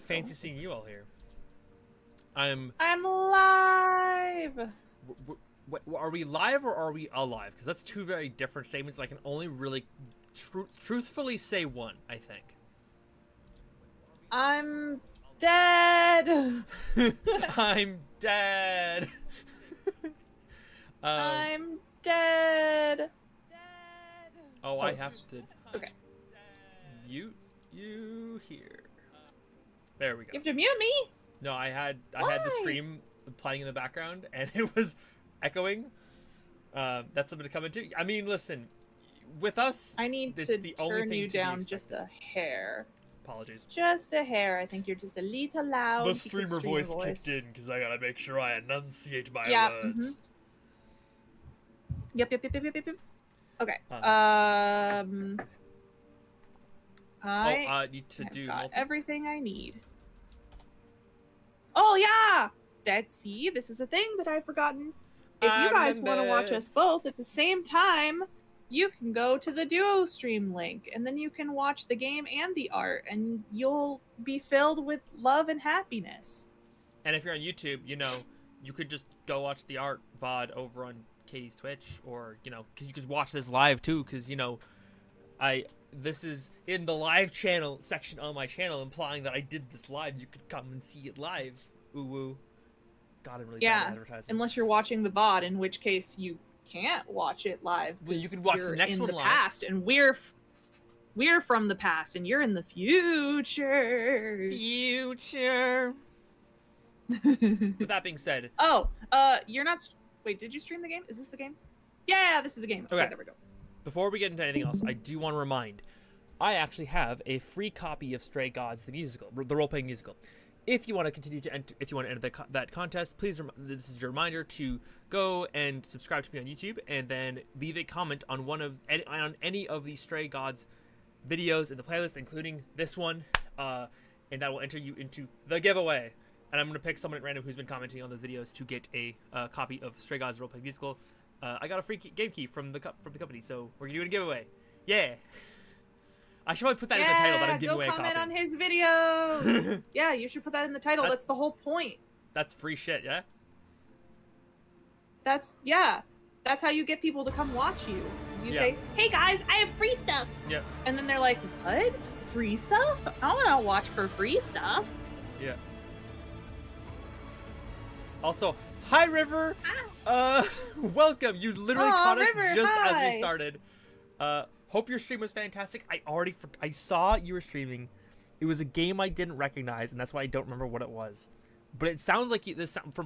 Fancy seeing you all here. I'm live. Are we live or are we alive? Because that's two very different statements. I can only really truthfully say one, I think. I'm dead. I'm dead. I'm dead. Oh, I have to Okay. mute you here. There we go. You have to mute me? No, I had the stream playing in the background and it was echoing. That's something to come into. I mean, listen, with us, I need it's to the only turn thing you to be down just expected. a hair. Apologies. Just a hair. I think you're just a little loud. The streamer voice kicked in because I gotta make sure I enunciate my words. Yep. Okay. I need to have do got everything I need. Oh yeah! See, this is a thing that I've forgotten. If you guys want to watch us both at the same time, you can go to the Duo stream link, and then you can watch the game and the art, and you'll be filled with love and happiness. And if you're on YouTube, you know, you could just go watch the art VOD over on Katie's Twitch, or, you know, because you could watch this live too, because, you know, this is in the live channel section on my channel, implying that I did this live. You could come and see it live. Ooh woo. God, I'm really bad at advertising. Unless you're watching the VOD, in which case you can't watch it live. Well, you can watch the next one live. Past, and we're from the past, and you're in the future. With that being said, you're not. Wait, did you stream the game? Is this the game? Yeah, this is the game. Okay, there we go. Before we get into anything else, I do want to remind, I actually have a free copy of Stray Gods, the musical, the role-playing musical. If you want to continue to enter, if you want to enter that contest, please, this is your reminder to go and subscribe to me on YouTube, and then leave a comment on any of the Stray Gods videos in the playlist, including this one, and that will enter you into the giveaway. And I'm going to pick someone at random who's been commenting on those videos to get a copy of Stray Gods role-playing musical. I got a free game key from the company, so we're doing a giveaway. Yeah. I should probably put that in the title that I'm giving away a copy. Go comment on his videos. Yeah, you should put that in the title. That's the whole point. That's free shit, yeah? That's how you get people to come watch you. You say, hey guys, I have free stuff. Yeah. And then they're like, what? Free stuff? I want to watch for free stuff. Yeah. Also, hi River. Welcome. You literally caught us River, just as we started. Hope your stream was fantastic. I saw you were streaming. It was a game I didn't recognize, and that's why I don't remember what it was. But it sounds like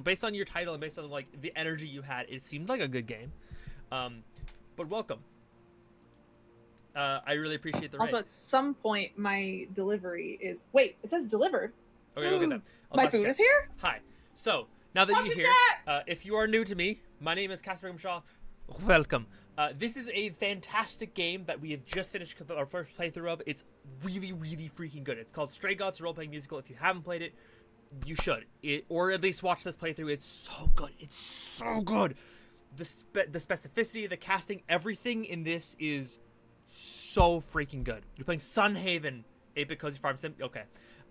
based on your title and based on like the energy you had, it seemed like a good game. But welcome. I really appreciate the. Also, at some point, my delivery is. Wait, it says delivered. Okay, look at that. My food is here. Hi. So now that you're here, if you are new to me, my name is Cosplayer Shaw. Welcome. This is a fantastic game that we have just finished our first playthrough of. It's really, really freaking good. It's called Stray Gods Role-Playing Musical. If you haven't played it, you should. Or at least watch this playthrough. It's so good. It's so good. The specificity, the casting, everything in this is so freaking good. You're playing Sunhaven, 8-bit Cozy Farm Sim. Okay.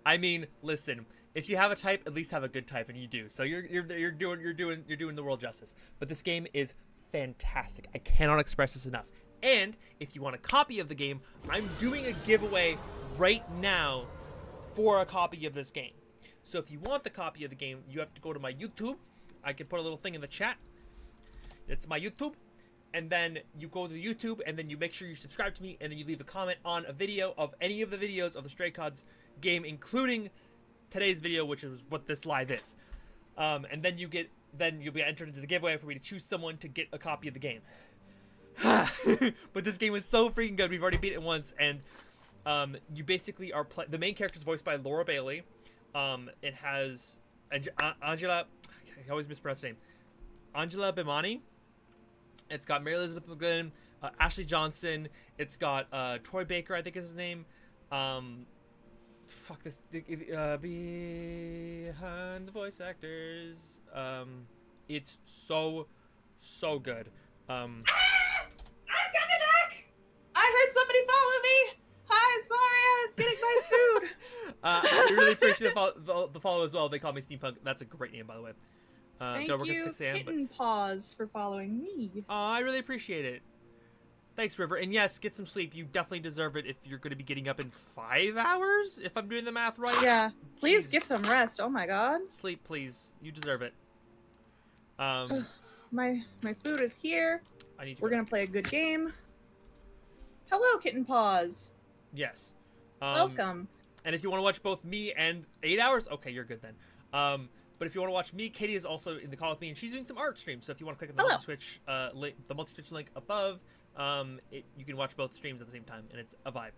I mean, listen. If you have a type, at least have a good type, and you do. So you're doing the world justice. But this game is fantastic. I cannot express this enough. And if you want a copy of the game, I'm doing a giveaway right now for a copy of this game. So if you want the copy of the game, you have to go to my YouTube. I can put a little thing in the chat. It's my YouTube. And then you go to the YouTube, and then you make sure you subscribe to me, and then you leave a comment on a video of any of the videos of the Stray Gods game, including today's video, which is what this live is. And then you'll be entered into the giveaway for me to choose someone to get a copy of the game. But this game is so freaking good. We've already beat it once, and you basically are the main character is voiced by Laura Bailey. It has Angela. I always mispronounce her name. Angela Bimani. It's got Mary Elizabeth McGlynn, Ashley Johnson. It's got Troy Baker, I think is his name. Fuck this. Behind the voice actors. It's so good. I'm coming back. I heard somebody follow me. Hi, Sorry, I was getting my food. I really appreciate the follow as well. They call me Steampunk. That's a great name, by the way. Thank gotta work you, at 6 a.m. Kitten Paws, for following me. Oh, I really appreciate it. Thanks, River. And yes, get some sleep. You definitely deserve it if you're going to be getting up in 5 hours, if I'm doing the math right. Yeah. Please Jeez. get some rest. Oh my god. Sleep, please. You deserve it. My food is here. We're gonna play a good game. Hello, Kitten Paws. Yes. Welcome. And if you want to watch both me and 8 hours, okay, you're good then. But if you want to watch me, Katie is also in the call with me, and she's doing some art streams. So if you want to click on the multi-switch link, the multi-switch link above, you can watch both streams at the same time, and it's a vibe.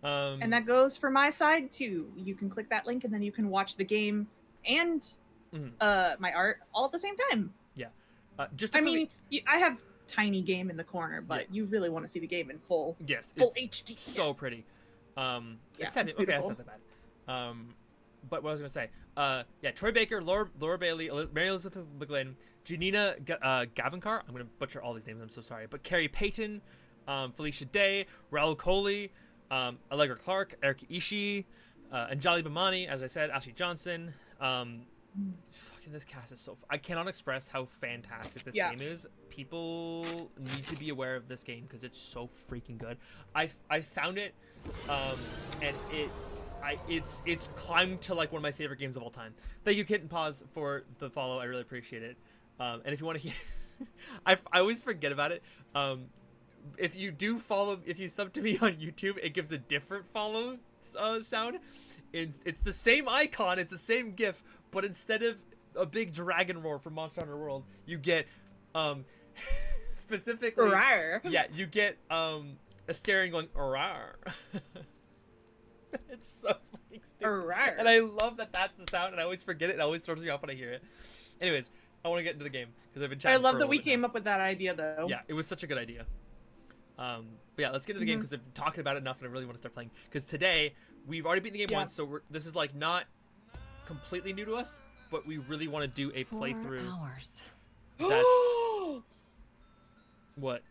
And that goes for my side too. You can click that link, and then you can watch the game and my art all at the same time. Yeah. I mean, I have tiny game in the corner, but you really want to see the game in full. Yes, full it's HD. So pretty. It's okay, that's not that bad. But what I was gonna say, Troy Baker, Laura Bailey, Mary Elizabeth McGlynn, Janina Gavinkar. I'm gonna butcher all these names. I'm so sorry. But Carrie Payton, Felicia Day, Raul Coley, Allegra Clark, Eric Ishii, Anjali Bhamani, as I said, Ashley Johnson. Fucking this cast is so. I cannot express how fantastic this game is. People need to be aware of this game because it's so freaking good. I found it, and it's climbed to like one of my favorite games of all time. Thank you, Kitten Paws, for the follow. I really appreciate it. And if you want to hear, I always forget about it. If you do follow, if you sub to me on YouTube, it gives a different follow sound. It's the same icon, it's the same GIF, but instead of a big dragon roar from Monster Hunter World, you get specifically Rawr. Yeah, you get a staring going rawr. It's so fucking stupid. Rawr. And I love that that's the sound, and I always forget it. It always throws me off when I hear it. Anyways, I want to get into the game because I've been chatting. I love for a that we little bit came now. up with that idea though. Yeah, it was such a good idea. But yeah, let's get into the game because I've been talking about it enough, and I really want to start playing. Because today we've already beaten the game once, so this is like not completely new to us, but we really want to do a playthrough. 4 hours. That's what.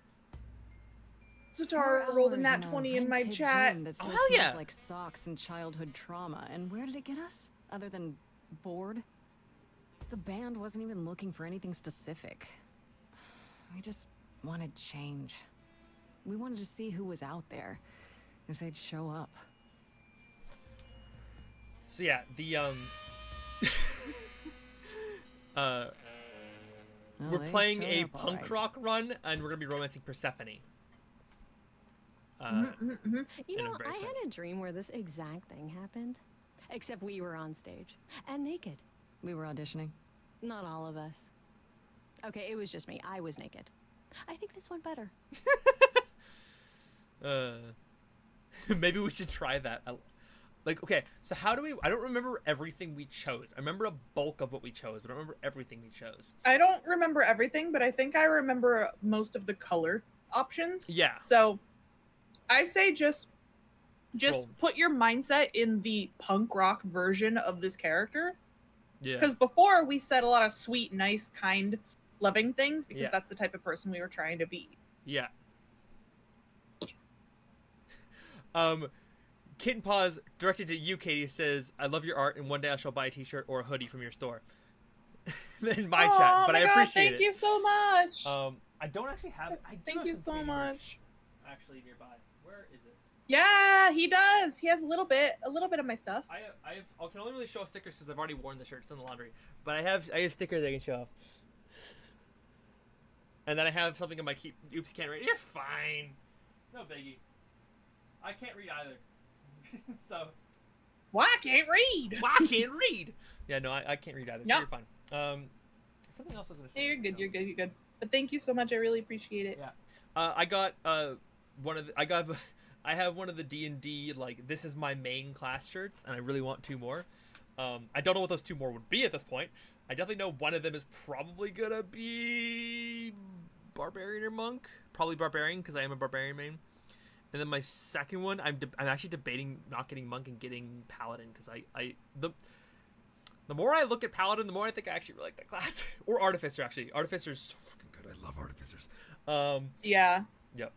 Zatar rolled a nat 20 in my chat. That still hell smells yeah. like socks and childhood trauma. And where did it get us? Other than bored? The band wasn't even looking for anything specific. We just wanted change. We wanted to see who was out there, if they'd show up. So yeah, the we're playing a punk rock run, and we're gonna be romancing Persephone. You know, I had a dream where this exact thing happened. Except we were on stage. And naked. We were auditioning. Not all of us. Okay, it was just me. I was naked. I think this went better. Maybe we should try that. Like, okay, so how do we... I don't remember everything we chose. I remember a bulk of what we chose, but I don't remember everything we chose. I don't remember everything, but I think I remember most of the color options. Yeah. So I say just Roll. put your mindset in the punk rock version of this character. Yeah. Because before we said a lot of sweet, nice, kind, loving things because Yeah. that's the type of person we were trying to be. Yeah. Kitten Paws, directed to you, Katie, says, I love your art, and one day I shall buy a t-shirt or a hoodie from your store. In my chat, but I appreciate it. Thank you so much. I don't actually have... Thank you so much. Actually nearby. Where is it? Yeah, he does. He has a little bit of my stuff. I can only really show off stickers because I've already worn the shirt. It's in the laundry. But I have stickers I can show off. And then I have something in my keep. Oops, can't read. You're fine. No biggie. I can't read either. So. Well, I can't read. Well, I can't read. Yeah, no, I can't read either. So Yep. you're fine. Something else I was gonna show. Yeah, you're good. You're good. You're good. But thank you so much. I really appreciate it. Yeah. I got I have one of the D&D like this is my main class shirts, and I really want 2 more. I don't know what those 2 more would be at this point. I definitely know one of them is probably gonna be barbarian or monk. Probably barbarian because I am a barbarian main. And then my second one, I'm actually debating not getting monk and getting paladin because the more I look at paladin, the more I think I actually really like that class. Or artificer actually. Artificer's so freaking good. I love artificers. Yeah. Yep.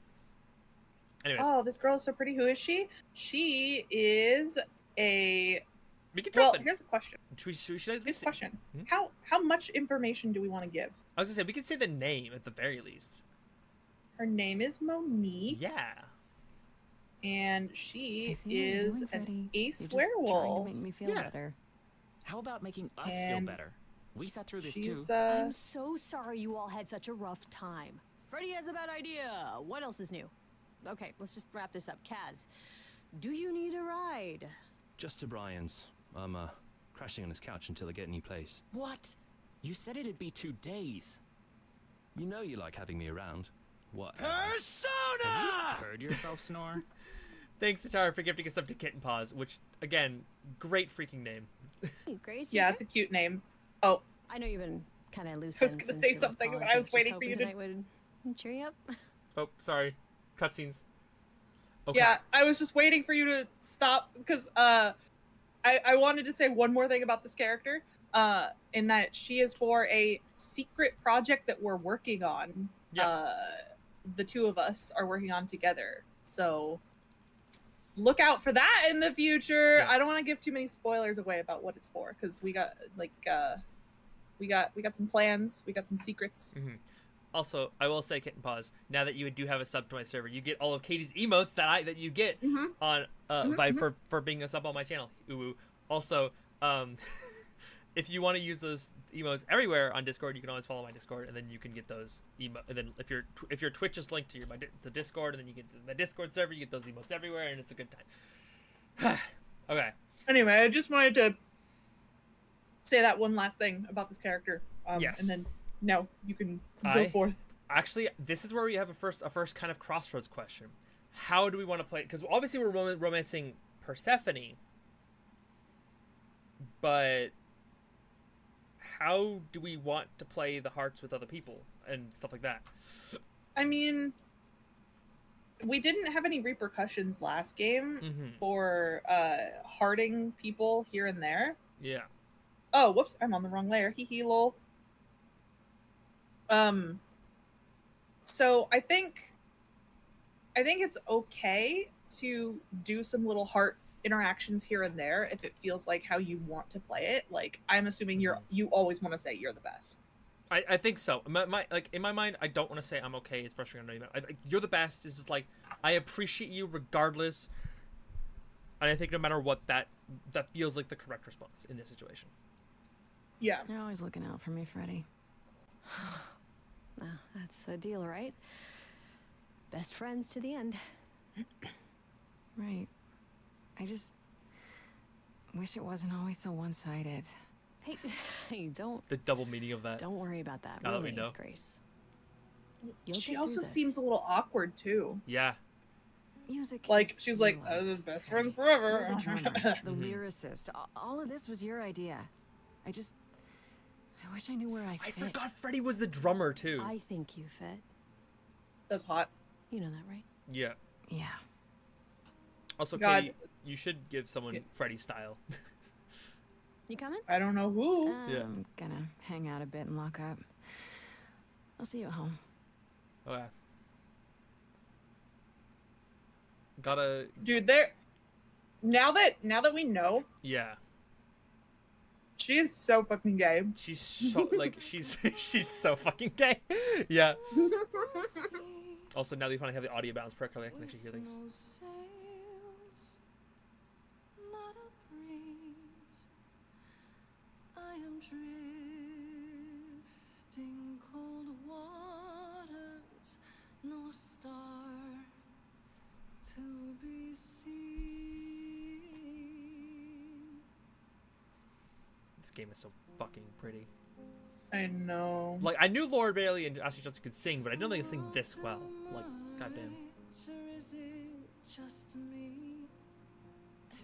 Anyways. Oh, this girl is so pretty. Who is she? She is a. We can Well, drop here's a question. Should Here's a question. Hmm? How much information do we want to give? I was gonna say we could say the name at the very least. Her name is Monique. Yeah. And she I see what you're is doing, an Freddy. ace You're just trying to werewolf. make me feel Yeah. better. How about making us feel And better? We sat through this too. She's I'm so sorry you all had such a rough time. Freddy has a bad idea. What else is new? Okay, let's just wrap this up. Kaz, do you need a ride? Just to Brian's. I'm crashing on his couch until I get a new place. What? You said it'd be 2 days. You know you like having me around. What? Have you heard yourself snore? Thanks, Tatara, for gifting us up to Kitten Paws, which, again, great freaking name. Hey, Grace, you yeah, here? it's a cute name. Oh, I know you've been kind of loose. I was gonna say something, but I was waiting for you to. Would cheer you up. Oh, sorry. Cutscenes. Okay. Yeah, I was just waiting for you to stop because I wanted to say one more thing about this character. In that she is for a secret project that we're working on. Yeah. The two of us are working on together. So look out for that in the future. Yeah. I don't want to give too many spoilers away about what it's for because we got we got some plans, we got some secrets. Mm-hmm. Also, I will say, Kitten Paws, now that you do have a sub to my server, you get all of Katie's emotes that you get on for being a sub on my channel. Ooh. Also, if you want to use those emotes everywhere on Discord, you can always follow my Discord, and then you can get those emotes. And then if your Twitch is linked to the Discord, and then you get the Discord server, you get those emotes everywhere, and it's a good time. Okay. Anyway, I just wanted to say that one last thing about this character. Yes. And then no, you can go forth. Actually, this is where we have a first kind of crossroads question. How do we want to play? Because obviously we're romancing Persephone, but how do we want to play the hearts with other people and stuff like that? I mean, we didn't have any repercussions last game for hearting people here and there. Yeah. Oh, whoops! I'm on the wrong layer. Hee hee lol. So I think it's okay to do some little heart interactions here and there if it feels like how you want to play it. Like, I'm assuming you always want to say you're the best. I think so. Like in my mind, I don't want to say I'm okay. It's frustrating. I know you're the best. It's just like I appreciate you regardless, and I think no matter what, that feels like the correct response in this situation. Yeah. You're always looking out for me, Freddy. Well, that's the deal, right? Best friends to the end. Right. I just wish it wasn't always so one-sided. Hey, don't. The double meaning of that. Don't worry about that. Now that we Really, know. Grace. She also seems a little awkward too. Yeah. Music. Like, is she was like, your life, best Freddy. friends forever. You're the drummer, the lyricist. All of this was your idea. I wish I knew where I fit. I forgot Freddy was the drummer too. I think you fit. That's hot. You know that, right? Yeah. Yeah. Also, God. Katie, you should give someone Freddy style. You coming? I don't know who. Yeah. I'm gonna hang out a bit and lock up. I'll see you at home. Okay. Gotta. Dude, there. Now that we know, Yeah. she is so fucking gay. She's so like she's so fucking gay. Yeah. Also, now that we finally have the audio balance correctly, I can actually hear things. I am drifting cold waters, no star to be seen. This game is so fucking pretty. I know. Like, I knew Laura Bailey and Ashley Johnson could sing, but I didn't know they could sing this well. Like, goddamn. Or is it just me?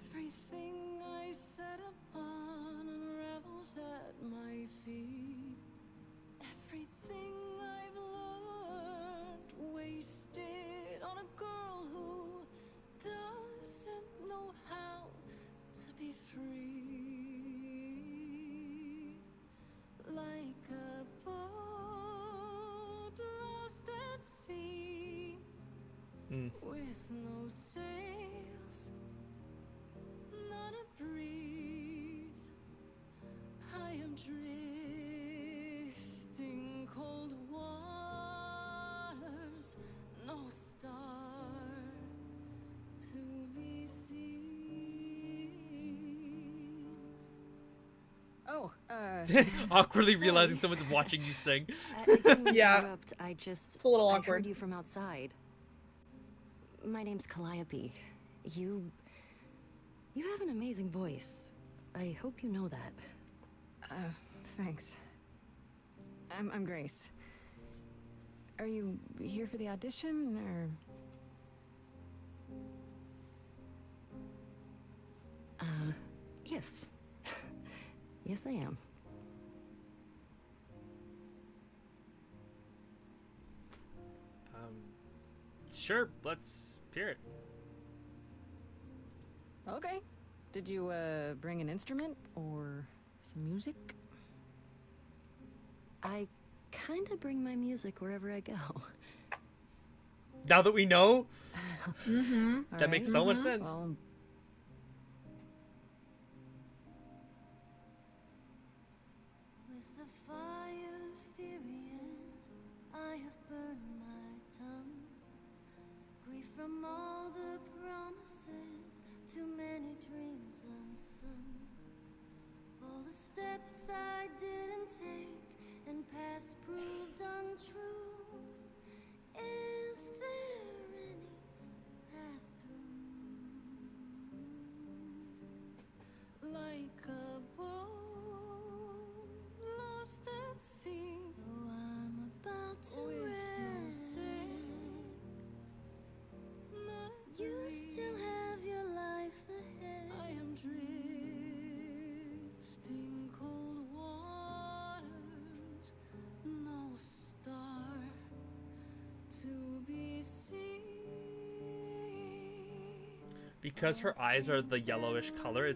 Everything I set upon unravels at my feet. Everything I've learned wasted on a girl who doesn't know how to be free. Like a boat lost at sea. With with no sails, not a breeze. I am drifting cold waters, no star to be seen. Oh, Awkwardly sorry. realizing someone's watching you sing. I didn't Yeah. interrupt. It's a little I awkward. heard you from outside. My name's Calliope. You have an amazing voice. I hope you know that. Thanks. I'm Grace. Are you here for the audition, or? Yes. Yes, I am. Sure, let's hear it. Okay. Did you, bring an instrument or some music? I kinda bring my music wherever I go. Now that we know, Mm-hmm. that makes so much sense. Well, With the fire furious, I have burned my tongue. Grief from all the promises, too many dreams unsung. All the steps I didn't take and paths proved untrue. Is there any path through? Like a boat lost at sea, though I'm about to with no sails, not a you breeze. Still have your life ahead. I am drifting cold waters, no star to be seen. Because her eyes are the yellowish color, I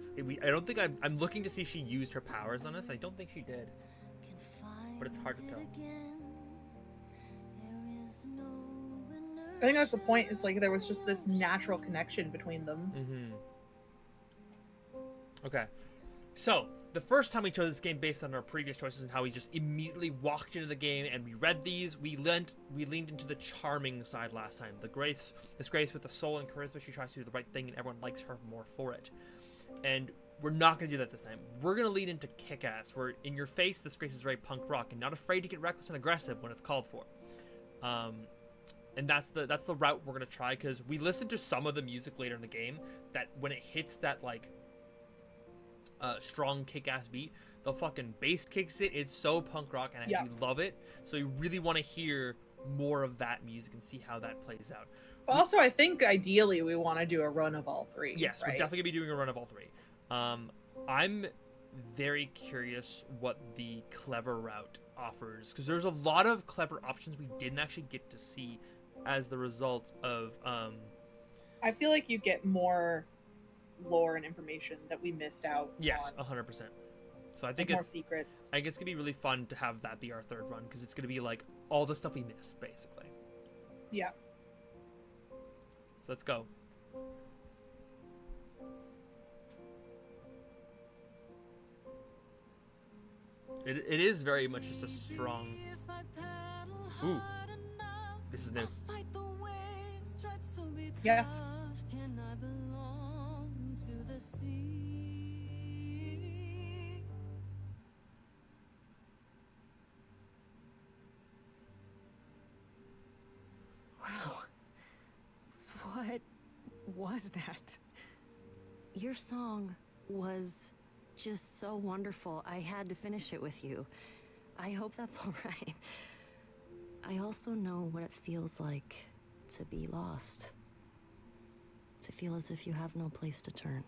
don't think I'm looking to see if she used her powers on us. I don't think she did. But it's hard to tell. I think that's the point. Is like there was just this natural connection between them. Mm-hmm. Okay. So, the first time we chose this game based on our previous choices and how we just immediately walked into the game and we read these, we leaned into the charming side last time. This Grace with the soul and charisma, she tries to do the right thing and everyone likes her more for it. And we're not going to do that this time. We're going to lean into kick-ass, where in your face, this Grace is very punk rock and not afraid to get reckless and aggressive when it's called for. And that's the route we're going to try, because we listened to some of the music later in the game that when it hits that, like, strong kick-ass beat, the fucking bass kicks it. It's so punk rock and we love it. So we really want to hear more of that music and see how that plays out. Also, I think ideally we want to do a run of all three. Yes, right? we're definitely gonna be doing a run of all three. I'm very curious what the clever route offers, because there's a lot of clever options we didn't actually get to see as the result of I feel like you get more lore and information that we missed out. yes, on. 100%. So I think More it's secrets. I think it's gonna be really fun to have that be our third run, because it's gonna be like all the stuff we missed basically. Yeah. So let's go. It is very much just a strong. Ooh, this is new. Yeah. Can I belong to the sea? wow. What was that? Your song was just so wonderful. I had to finish it with you. I hope that's all right. I also know what it feels like to be lost. To feel as if you have no place to turn.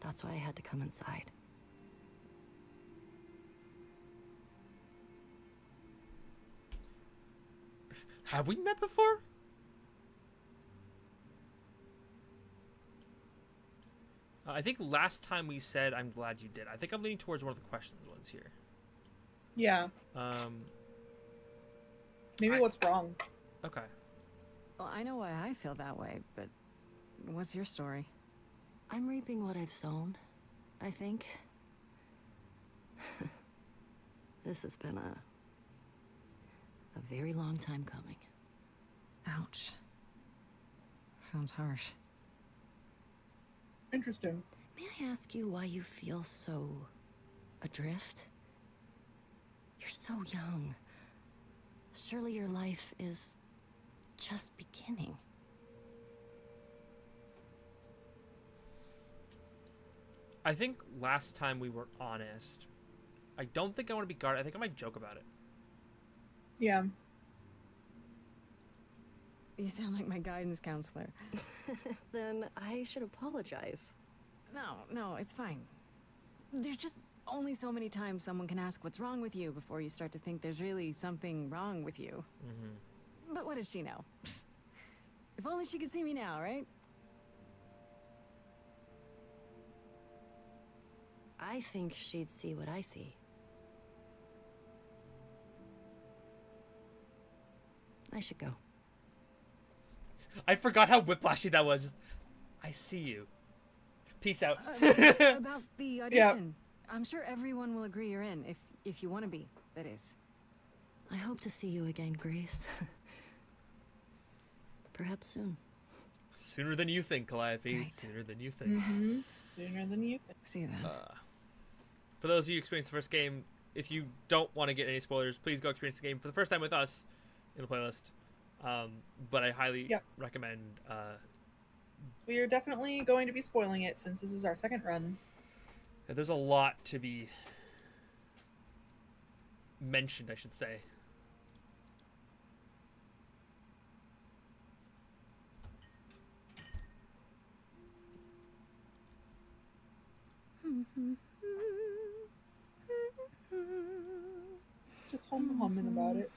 That's why I had to come inside. Have we met before? I think last time we said, "I'm glad you did." I think I'm leaning towards one of the questions ones here. Yeah. Um, Maybe what's wrong? okay. Well, I know why I feel that way, but what's your story? I'm reaping what I've sown, I think. This has been a very long time coming. Ouch. Sounds harsh. Interesting. May I ask you why you feel so adrift? You're so young. Surely your life is just beginning. I think last time we were honest, I don't think I want to be guarded. I think I might joke about it. Yeah. You sound like my guidance counselor. Then I should apologize. No, it's fine. There's just only so many times someone can ask what's wrong with you before you start to think there's really something wrong with you. Mm-hmm. But what does she know? If only she could see me now, right? I think she'd see what I see. I should go. I forgot how whiplashy that was. I see you. Peace out. About the audition. I'm sure everyone will agree you're in, if you want to be, that is. I hope to see you again, Grace. Perhaps soon. Sooner than you think, Calliope. Right. Sooner than you think. Mm-hmm. Sooner than you think. See you then. For those of you who experienced the first game, if you don't want to get any spoilers, please go experience the game for the first time with us in the playlist. But I highly recommend. We are definitely going to be spoiling it since this is our second run. There's a lot to be mentioned, I should say. Just humming about it.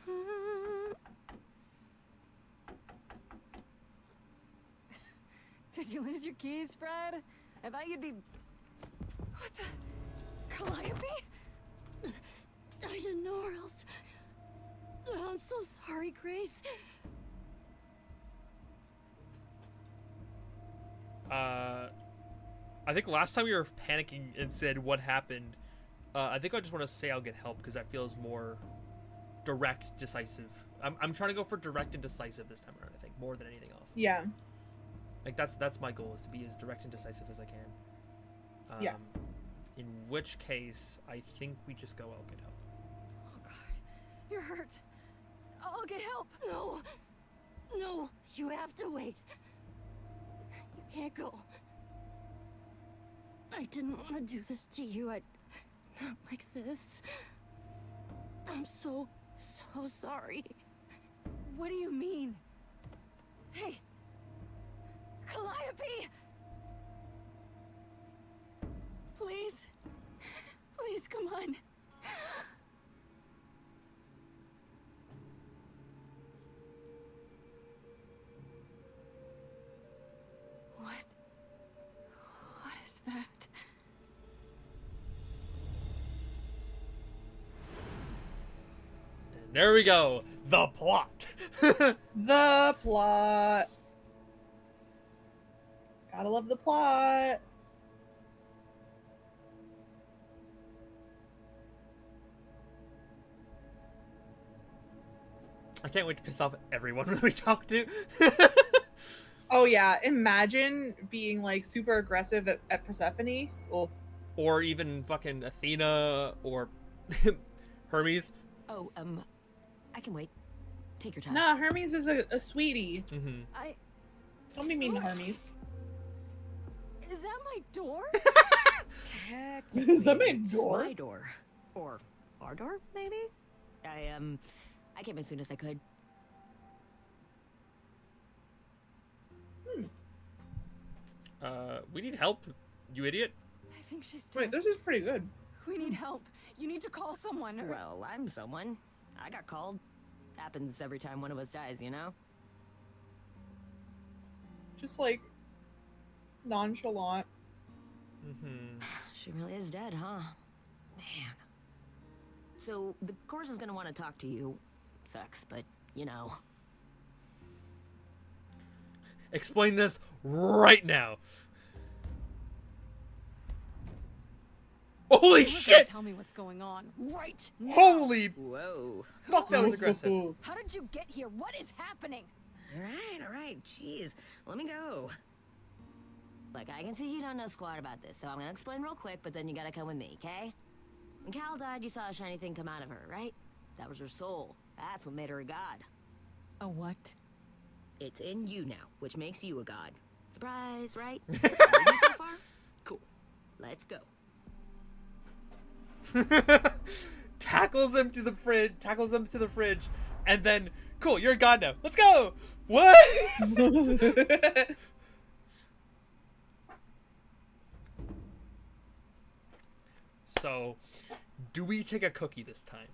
Did you lose your keys, Fred? I thought you'd be... What the... Calliope? I didn't know where else. I'm so sorry, Grace. I think last time we were panicking and said what happened. I think I just want to say I'll get help because that feels more direct, decisive. I'm trying to go for direct and decisive this time around, I think, more than anything else. Yeah. Like that's my goal, is to be as direct and decisive as I can. Yeah. In which case, I think we just go, I'll get help. Oh, God. You're hurt. I'll get help. No, you have to wait. You can't go. I didn't want to do this to you. Not like this. I'm so sorry. What do you mean? Hey! Calliope! Please? Please, come on. What is that? And there we go. The plot. The plot. Gotta love the plot. I can't wait to piss off everyone when we talk to. Oh yeah, imagine being like super aggressive at Persephone. Oh. Or even fucking Athena or Hermes. Oh, I can wait. Take your time. Nah, Hermes is a sweetie. Mm-hmm. Don't be mean to Hermes. Is that my door? Is that my It's door? my door. Or our door, maybe? I came as soon as I could. We need help, you idiot. I think she's dead. Wait, this is pretty good. We need help. You need to call someone. Or... Well, I'm someone. I got called. Happens every time one of us dies, you know? Just like nonchalant. Mm-hmm. She really is dead, huh? Man. So, the course is gonna want to talk to you. Sucks, but, you know. Explain this right now. Holy You have to shit! Tell me what's going on right now. Holy Whoa. fuck, that was aggressive. How did you get here? What is happening? All right. Jeez. Let me go. Look, I can see you don't know squat about this, so I'm gonna explain real quick, but then you gotta come with me, okay? When Cal died, you saw a shiny thing come out of her, right? That was her soul. That's what made her a god. A what? It's in you now, which makes you a god. Surprise, right? Are you so far? Cool. Let's go. Tackles him to the fridge, and then, cool, you're a god now. Let's go! What? So, do we take a cookie this time?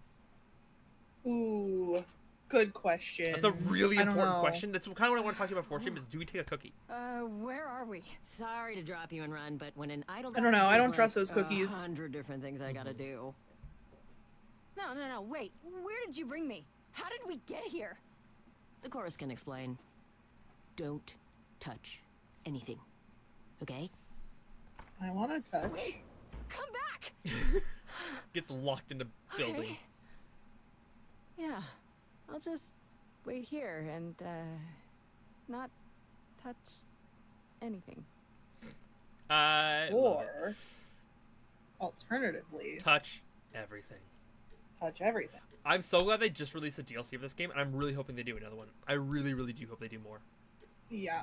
Ooh, good question. That's a really I don't important know. question. That's kind of what I want to talk to you about for stream is, do we take a cookie? Where are we? Sorry to drop you and run, but when an idol I don't know. dies, I there's don't trust like those cookies. 100 different things I gotta do. No, wait. Where did you bring me? How did we get here? The chorus can explain. Don't touch anything. Okay? I want to touch. Come back! Gets locked in the building. Okay. Yeah, I'll just wait here and, not touch anything. Love it. Or, alternatively, Touch everything. touch everything. I'm so glad they just released a DLC for this game, and I'm really hoping they do another one. I really, really do hope they do more. Yeah.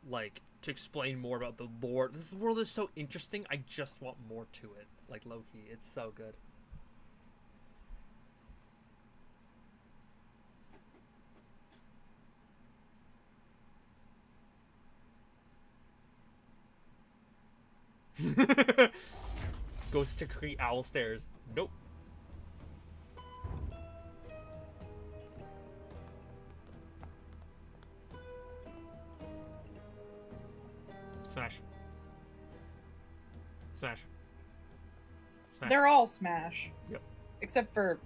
Like, to explain more about the lore. This world is so interesting, I just want more to it. Like, low-key. It's so good. Goes to create owl stairs. Nope. Smash. Smash. Smash. They're all smash. Yep. Except for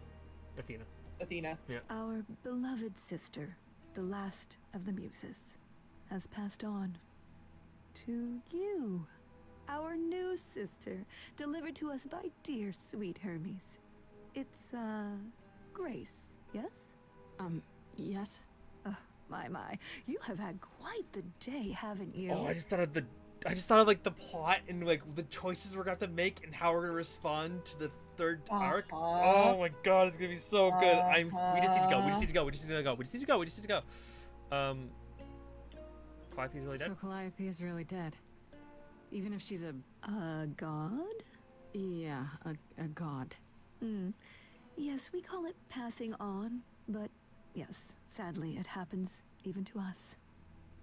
Athena. Athena. Our beloved sister, the last of the muses, has passed on to you. Our new sister, delivered to us by dear sweet Hermes. It's, Grace, yes? Yes? My. You have had quite the day, haven't you? Oh, I just thought of like the plot and like the choices we're gonna have to make and how we're gonna respond to the third arc. Oh my god, it's gonna be so good. We just need to go. Calliope's really dead. So Calliope is really dead. Even if she's a god? yeah, a god. Yes, we call it passing on, but yes, sadly it happens even to us.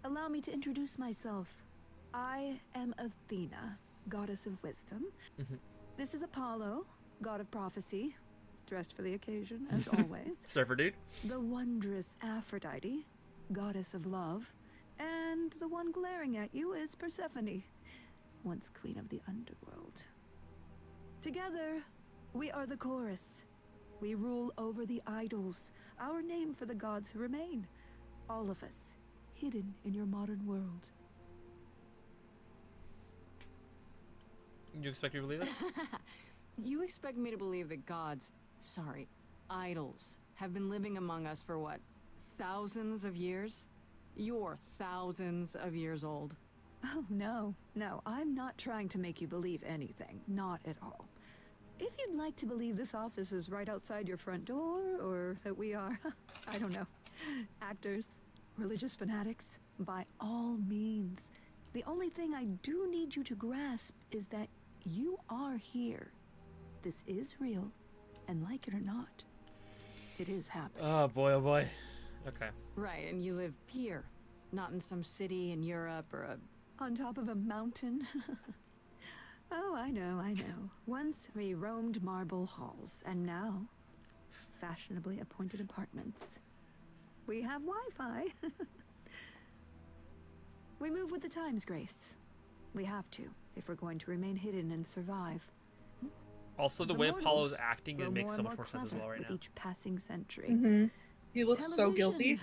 Allow me to introduce myself. I am Athena, goddess of wisdom. This is Apollo, god of prophecy, dressed for the occasion, as always. Surfer dude. The wondrous Aphrodite, goddess of love. And the one glaring at you is Persephone, once queen of the underworld. Together, we are the chorus. We rule over the idols, our name for the gods who remain. All of us, hidden in your modern world. You expect me to believe this? You expect me to believe that idols, have been living among us for what, thousands of years? You're thousands of years old. Oh, no, I'm not trying to make you believe anything, not at all. If you'd like to believe this office is right outside your front door, or that we are, I don't know, actors, religious fanatics, by all means. The only thing I do need you to grasp is that you are here. This is real, and like it or not, it is happening. Oh boy. Okay. Right, and you live here, not in some city in Europe or On top of a mountain? Oh, I know. Once we roamed marble halls, and now, fashionably appointed apartments. We have Wi-Fi. We move with the times, Grace. We have to, if we're going to remain hidden and survive. Also, the way Apollo's acting, it makes so much more sense as well right with now. each passing century. He looks so guilty.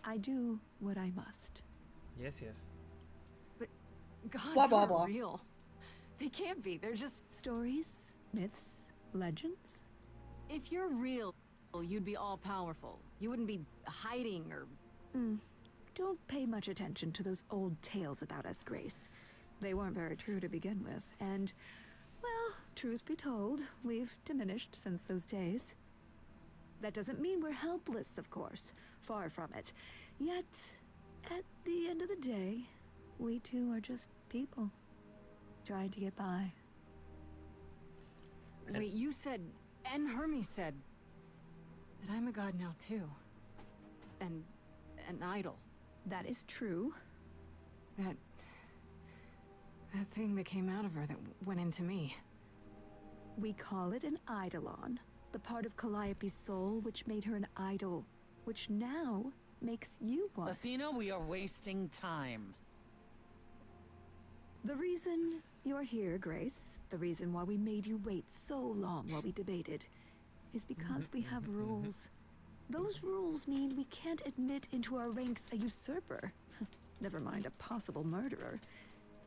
I do what I must. Yes, yes. But gods Blah, blah, aren't blah. real. They can't be. They're just... Stories, myths, legends. If you're real, you'd be all-powerful. You wouldn't be hiding or... Don't pay much attention to those old tales about us, Grace. They weren't very true to begin with, and, well, truth be told, we've diminished since those days. That doesn't mean we're helpless, of course. Far from it. Yet, at the end of the day, we too are just people, trying to get by. Wait, you said, and Hermes said, that I'm a god now too. And an idol. That is true. That thing that came out of her that went into me. We call it an eidolon, the part of Calliope's soul which made her an idol, which now makes you one. Athena, we are wasting time. The reason you're here, Grace, the reason why we made you wait so long while we debated, is because we have rules. Those rules mean we can't admit into our ranks a usurper. Never mind a possible murderer.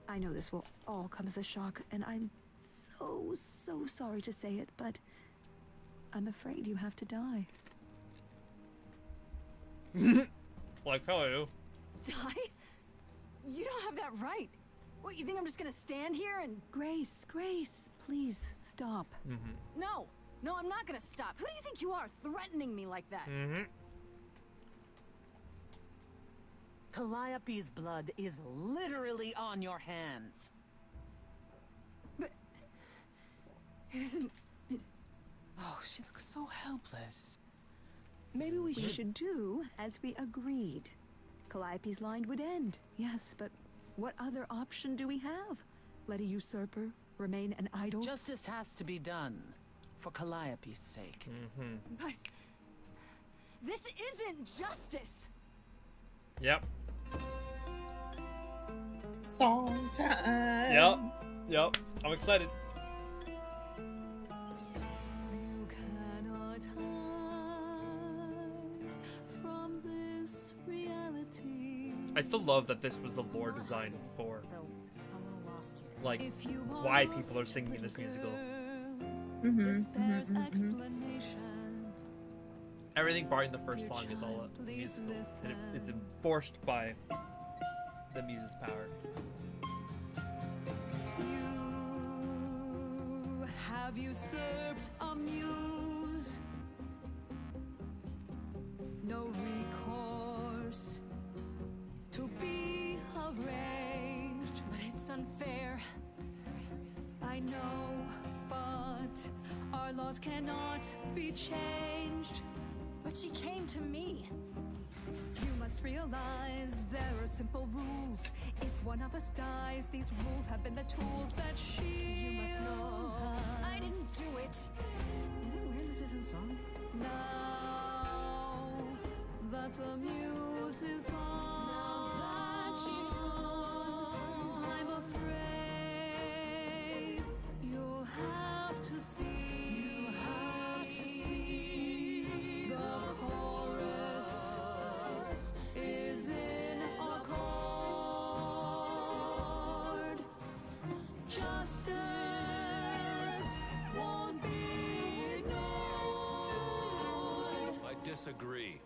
I know this will all come as a shock, and I'm so sorry to say it, but I'm afraid you have to die. Like hell I do. Die? You don't have that right. What, you think I'm just gonna stand here and... Grace, please stop. No, I'm not gonna stop. Who do you think you are, threatening me like that? Calliope's blood is literally on your hands. But... it isn't... Oh, she looks so helpless. Maybe we should do as we agreed. Calliope's line would end, yes, but what other option do we have? Let a usurper remain an idol? Justice has to be done, for Calliope's sake. But... this isn't justice! Yep. Song time. Yep. I'm excited. You cannot hide from this reality. I still love that this was the lore design for, Though, a little lost here. like, If you why are people are singing in this musical. this bears explanation. Everything barring the first song is all a musical, and it's enforced by the muse's power. You have usurped a muse. No recourse to be arranged. But it's unfair, I know, but our laws cannot be changed. But she came to me. You must realize there are simple rules. If one of us dies, these rules have been the tools that she. You must know I didn't do it. Is it weird this isn't song? Now that the muse is gone, now that she's gone, I'm afraid you'll have to see. You'll have to see the chorus is in accord. Justice won't be ignored. I disagree.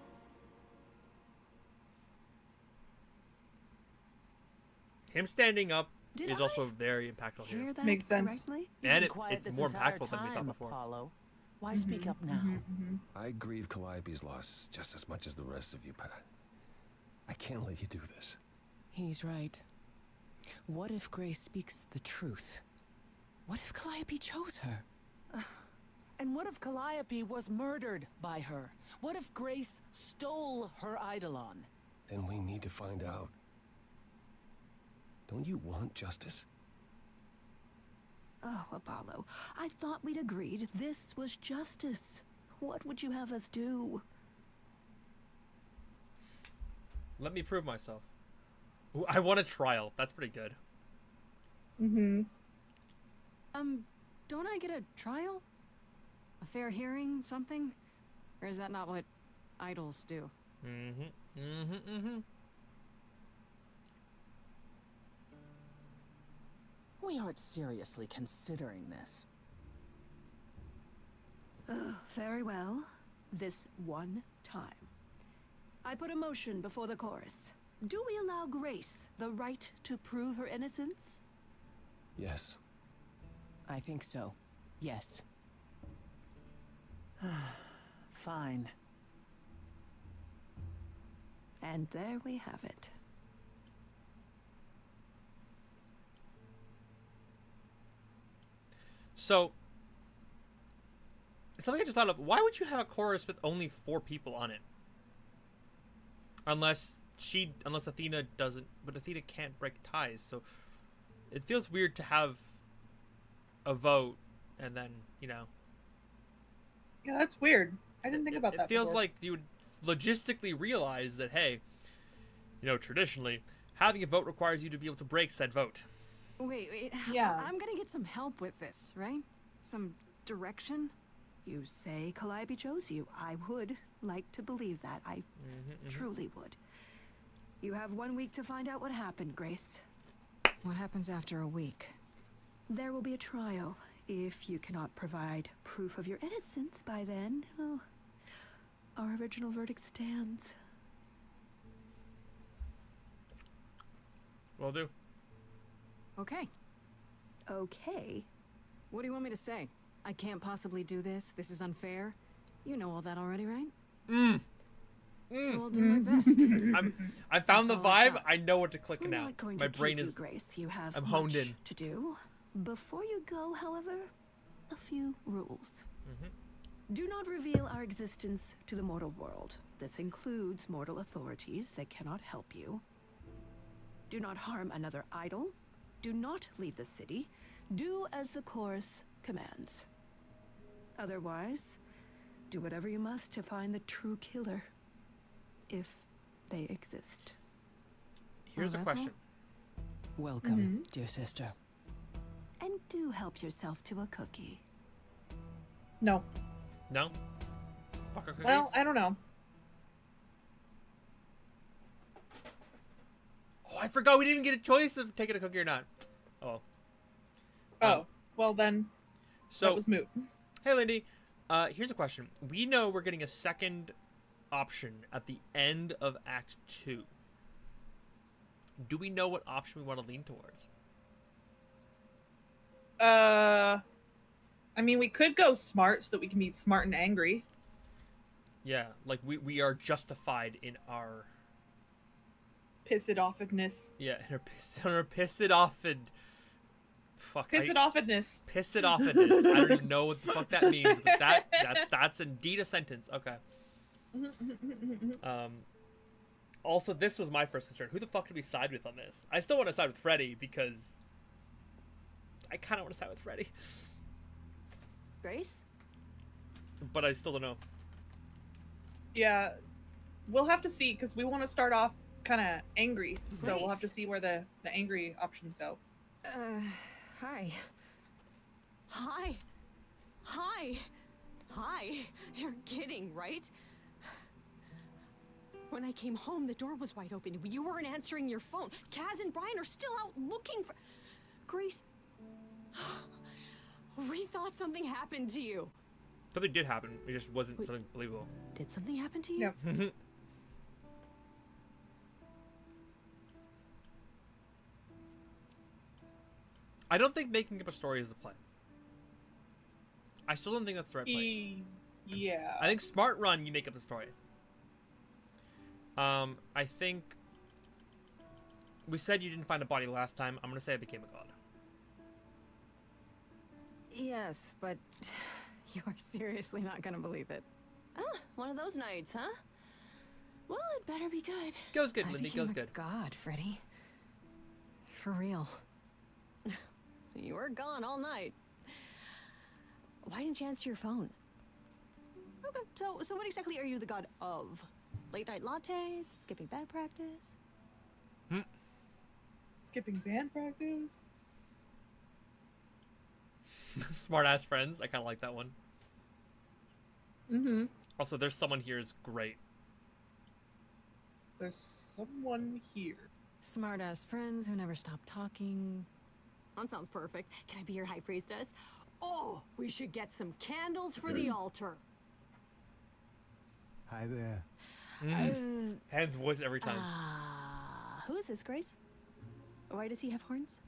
Him standing up Did is I also very impactful here. Hear that Makes sense. correctly? And You've been quiet it's this more entire impactful than we thought time, before. Apollo. Why speak up now? I grieve Calliope's loss just as much as the rest of you, but I can't let you do this. He's right. What if Grace speaks the truth? What if Calliope chose her? And what if Calliope was murdered by her? What if Grace stole her eidolon? Then we need to find out. Don't you want justice? Oh, Apollo, I thought we'd agreed this was justice. What would you have us do? Let me prove myself. Ooh, I want a trial. That's pretty good. Don't I get a trial? A fair hearing, something? Or is that not what idols do? We aren't seriously considering this. Very well. This one time. I put a motion before the chorus. Do we allow Grace the right to prove her innocence? Yes. I think so. Yes. Fine. And there we have it. So, something I just thought of. Why would you have a chorus with only 4 people on it? Unless Athena doesn't, but Athena can't break ties, so it feels weird to have a vote and then, you know. Yeah, that's weird. I didn't think about that. It feels before. like you would logistically realize that, hey, you know, traditionally, having a vote requires you to be able to break said vote. Wait. Yeah. I'm gonna get some help with this, right? Some direction? You say Calliope chose you. I would like to believe that. I truly would. You have 1 week to find out what happened, Grace. What happens after a week? There will be a trial. If you cannot provide proof of your innocence by then, well, our original verdict stands. Will do. Okay. Okay. What do you want me to say? I can't possibly do this. This is unfair. You know all that already, right? So I'll do my best. I found That's the all I vibe. got. I know what to click We're now. not going My to brain keep is. you, Grace. You have I'm honed much in. to do. Before you go, however, a few rules. Do not reveal our existence to the mortal world. This includes mortal authorities that cannot help you. Do not harm another idol. Do not leave the city. Do as the chorus commands. Otherwise, do whatever you must to find the true killer, if they exist. Here's a that's all? question. Welcome, dear sister. And do help yourself to a cookie. No. No? Fuck our cookies? Well, I don't know. Oh, I forgot we didn't get a choice of taking a cookie or not. Oh. Oh, well then, So, that was moot. hey, Lindy. Here's a question. We know we're getting a second option at the end of Act 2. Do we know what option we want to lean towards? I mean, we could go smart so that we can be smart and angry. Yeah, like we are justified in our... Piss-it-offedness. Yeah, in our piss it off and... Fuck. Piss-it-offedness. Piss it offedness. I don't even know what the fuck that means, but that's indeed a sentence. Okay. Also, this was my first concern. Who the fuck did we side with on this? I still want to side with Freddy because I kind of want to side with Freddy, Grace? but I still don't know. Yeah, we'll have to see because we want to start off kind of angry, so we'll have to Grace. see where the angry options go. Hi. Hi. Hi. Hi. You're kidding, right? When I came home, the door was wide open. You weren't answering your phone. Kaz and Brian are still out looking for... Grace... We thought something happened to you. Something did happen. It just wasn't something believable. Did something happen to you? Yep. I don't think making up a story is the plan. I still don't think that's the right plan. Yeah. I think smart run, you make up the story. I think we said you didn't find a body last time. I'm gonna say I became a god. Yes, but you're seriously not gonna believe it. Oh, one of those nights, huh? Well, it better be good. Goes good, I Lindy. became Goes a good. God, Freddy. For real. You were gone all night. Why didn't you answer your phone? Okay, so what exactly are you the god of? Late night lattes? Skipping band practice? Skipping band practice? Smart ass friends. I kind of like that one. Mm-hmm. Also, there's someone here is great. There's someone here. Smart-ass friends who never stop talking. That sounds perfect. Can I be your high priestess? Oh, we should get some candles for the altar. Hi there. Han's voice every time. Who is this, Grace? Why does he have horns?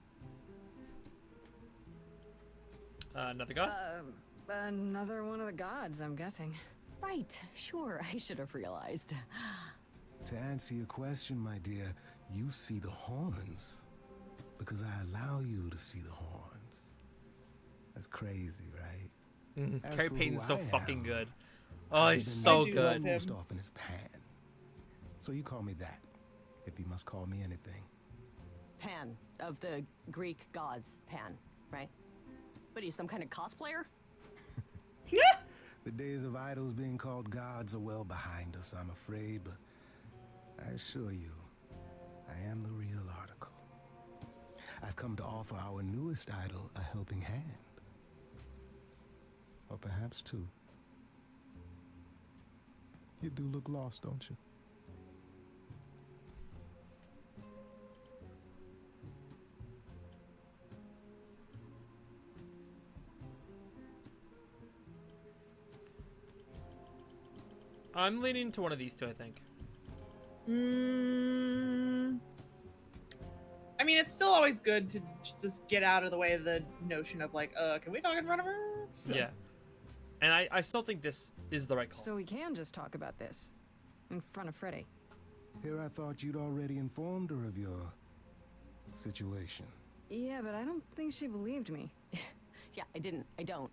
Another god? Another one of the gods, I'm guessing. Right, sure, I should have realized. To answer your question, my dear, you see the horns because I allow you to see the horns. That's crazy, right? As Carrie for Payton's who so I am, fucking good. Oh, I've he's been so I do love good. him. Most often is Pan. So you call me that, if you must call me anything. Pan, of the Greek gods, Pan, right? What are you, some kind of cosplayer? The days of idols being called gods are well behind us, I'm afraid, but I assure you, I am the real article. I've come to offer our newest idol a helping hand. Or perhaps two. You do look lost, don't you? I'm leaning to one of these two, I think. I mean, it's still always good to just get out of the way of the notion of like, can we talk in front of her? Yeah. And I still think this is the right call. So we can just talk about this in front of Freddy. Here I thought you'd already informed her of your situation. Yeah, but I don't think she believed me. Yeah, I didn't. I don't.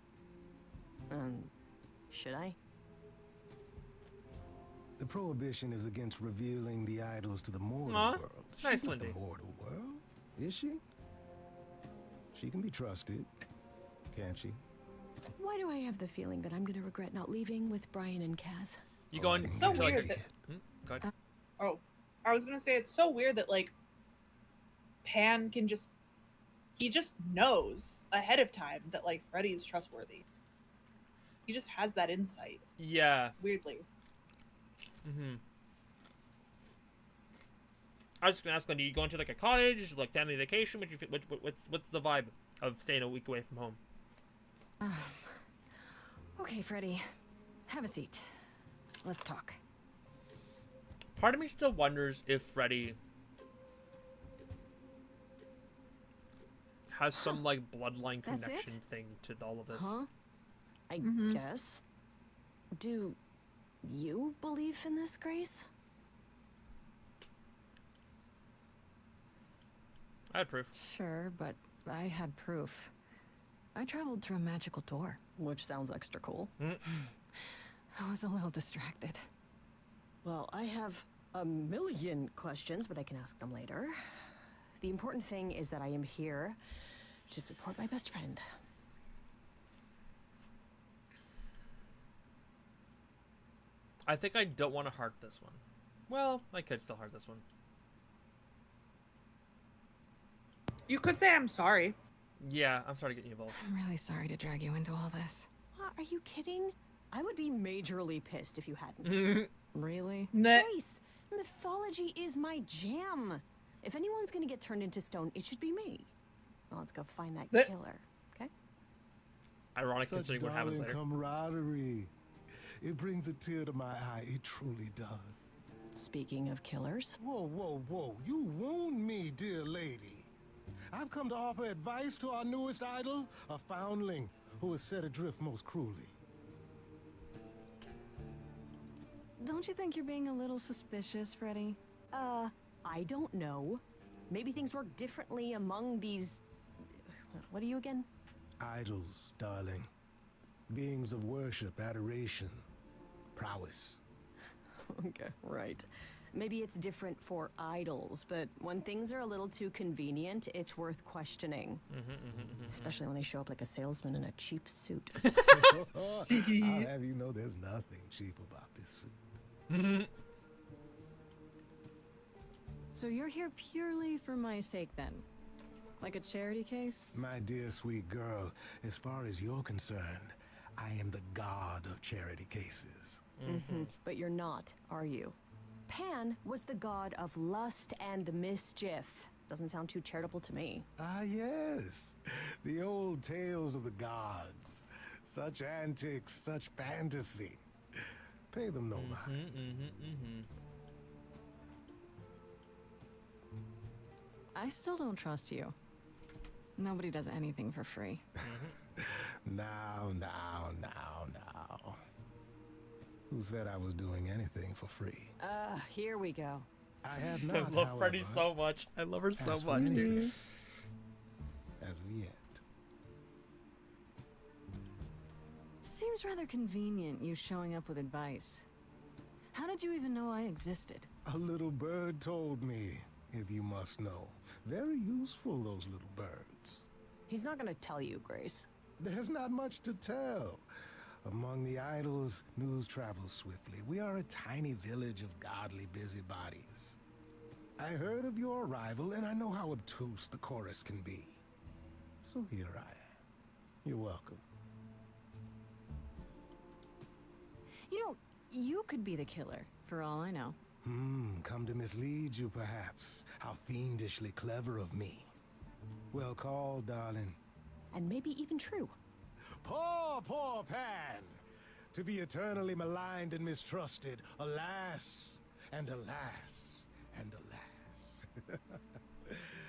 Should I? The prohibition is against revealing the idols to the mortal Aw, world. nice, She's not the Lindy. mortal world, is she? She can be trusted, can't she? Why do I have the feeling that I'm gonna regret not leaving with Brian and Kaz? You going So to like... weird that- Go ahead. Oh, I was gonna say it's so weird that like Pan can he just knows ahead of time that like Freddy is trustworthy. He just has that insight. Yeah. Weirdly. I was just gonna ask, are you going to like a cottage, like family vacation? What's the vibe of staying a week away from home? Okay, Freddy. Have a seat. Let's talk. Part of me still wonders if Freddy has some like bloodline That's connection it? thing to all of this. Huh? I guess. Do you believe in this, Grace? I had proof. Sure, but I had proof. I traveled through a magical door. Which sounds extra cool. I was a little distracted. Well, I have a million questions, but I can ask them later. The important thing is that I am here to support my best friend. I think I don't want to heart this one. Well, I could still heart this one. You could say I'm sorry. Yeah, I'm sorry to get you involved. I'm really sorry to drag you into all this. What, are you kidding? I would be majorly pissed if you hadn't. Really? Grace, mythology is my jam. If anyone's gonna get turned into stone, it should be me. Now let's go find that killer, okay? Ironic Such considering what happens darling later. camaraderie. It brings a tear to my eye. It truly does. Speaking of killers. Whoa, whoa, whoa. You wound me, dear lady. I've come to offer advice to our newest idol, a foundling who is set adrift most cruelly. Don't you think you're being a little suspicious, Freddy? I don't know. Maybe things work differently among these... What are you again? Idols, darling. Beings of worship, adoration, prowess. Okay, right. Maybe it's different for idols, but when things are a little too convenient, it's worth questioning. Especially when they show up like a salesman in a cheap suit. I'll have you know there's nothing cheap about this suit. So you're here purely for my sake, then? Like a charity case? My dear sweet girl, as far as you're concerned, I am the god of charity cases. But you're not, are you? Pan was the god of lust and mischief. Doesn't sound too charitable to me. Ah, yes. The old tales of the gods. Such antics, such fantasy. Pay them no mind. I still don't trust you. Nobody does anything for free. Now. Who said I was doing anything for free? Here we go. I have I not, love Freddy however, so much. I love her so asked for much, dude. anything as of yet. Seems rather convenient, you showing up with advice. How did you even know I existed? A little bird told me, if you must know. Very useful, those little birds. He's not gonna tell you, Grace. There's not much to tell. Among the idols, news travels swiftly. We are a tiny village of godly busybodies. I heard of your arrival, and I know how obtuse the chorus can be. So here I am. You're welcome. You know, you could be the killer, for all I know. Come to mislead you, perhaps. How fiendishly clever of me. Well called, darling. And maybe even true. Poor Pan! To be eternally maligned and mistrusted. Alas, and alas, and alas.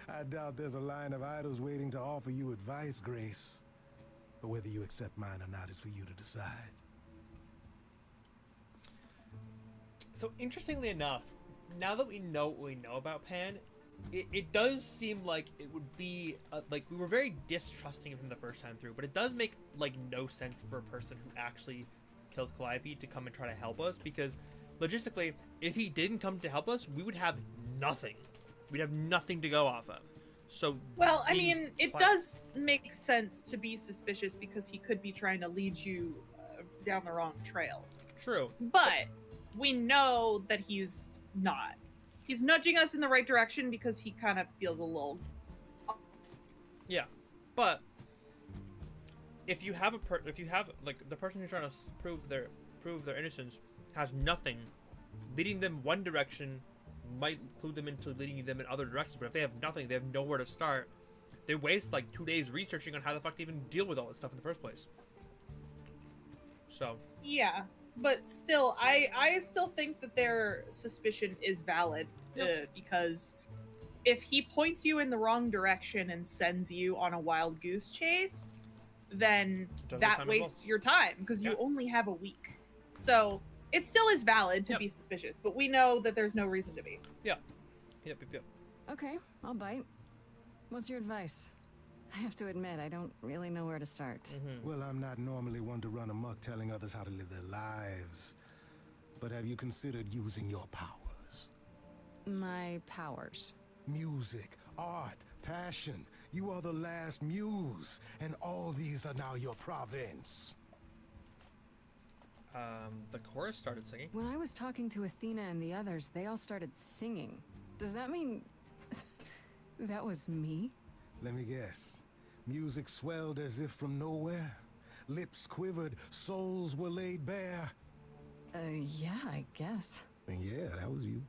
I doubt there's a line of idols waiting to offer you advice, Grace. But whether you accept mine or not is for you to decide. So interestingly enough, now that we know what we know about Pan, it does seem like it would be like we were very distrusting of him the first time through, but it does make like no sense for a person who actually killed Calliope to come and try to help us, because logistically, if he didn't come to help us, we would have nothing. We'd have nothing to go off of. So well, I mean, it does make sense to be suspicious because he could be trying to lead you down the wrong trail. True. But we know that he's not. He's nudging us in the right direction because he kind of feels a little. Yeah, but if you have like the person who's trying to prove their innocence has nothing, leading them one direction might clue them into leading them in other directions. But if they have nothing, they have nowhere to start. They waste like 2 days researching on how the fuck to even deal with all this stuff in the first place. So. Yeah. But still, I still think that their suspicion is valid because if he points you in the wrong direction and sends you on a wild goose chase, then that wastes your time because you only have a week. So it still is valid to be suspicious, but we know that there's no reason to be. Yep. Okay, I'll bite. What's your advice? I have to admit, I don't really know where to start. Well, I'm not normally one to run amok telling others how to live their lives. But have you considered using your powers? My powers? Music, art, passion. You are the last muse, and all these are now your province. The chorus started singing. When I was talking to Athena and the others, they all started singing. Does that mean that was me? Let me guess. Music swelled as if from nowhere. Lips quivered, souls were laid bare. Yeah, I guess. And yeah, that was you.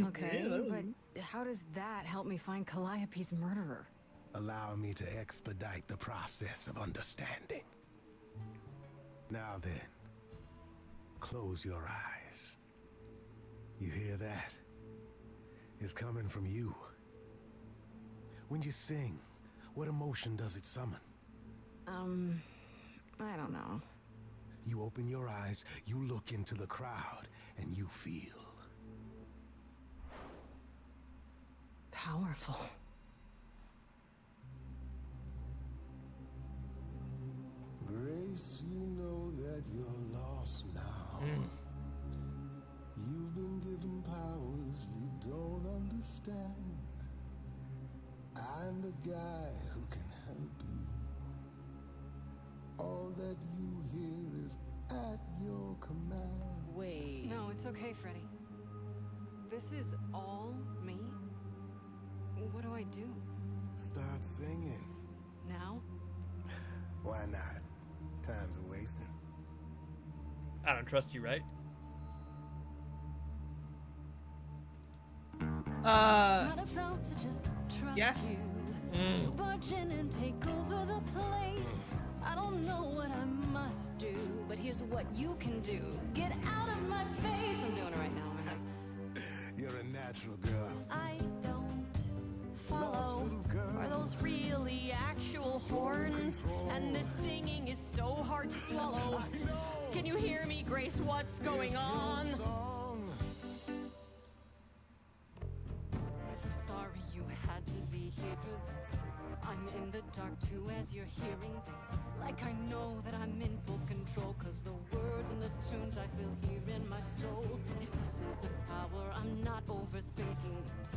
Okay, but how does that help me find Calliope's murderer? Allow me to expedite the process of understanding. Now then, close your eyes. You hear that? It's coming from you. When you sing, what emotion does it summon? I don't know. You open your eyes, you look into the crowd, and you feel... powerful. Grace, you know that you're lost now. You've been given powers you don't understand. I'm the guy who can help you. All that you hear is at your command. Wait. No, it's okay, Freddy. This is all me? What do I do? Start singing. Now? Why not? Time's a wasting. I don't trust you, right? Not about to just trust Yeah. you. You barge in and take over the place. I don't know what I must do, but here's what you can do. Get out of my face. I'm doing it right now. Aren't I? You're a natural girl. I don't follow. Are those really actual horns? And this singing is so hard to swallow. Can you hear me, Grace? What's going on? So sorry you had to be here for this. I'm in the dark too as you're hearing this. Like I know that I'm in full control, cause the words and the tunes I feel here in my soul. If this is a power, I'm not overthinking it.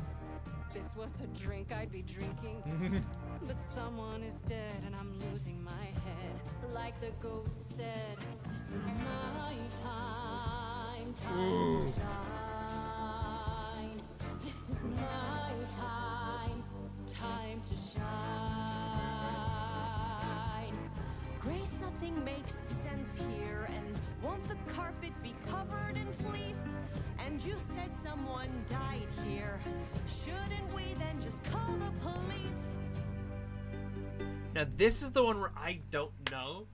If this was a drink, I'd be drinking it. But someone is dead and I'm losing my head. Like the goat said, this is my time, time to shine. This is my time, time to shine. Grace, nothing makes sense here. And won't the carpet be covered in fleece? And you said someone died here. Shouldn't we then just call the police? Now this is the one where I don't know,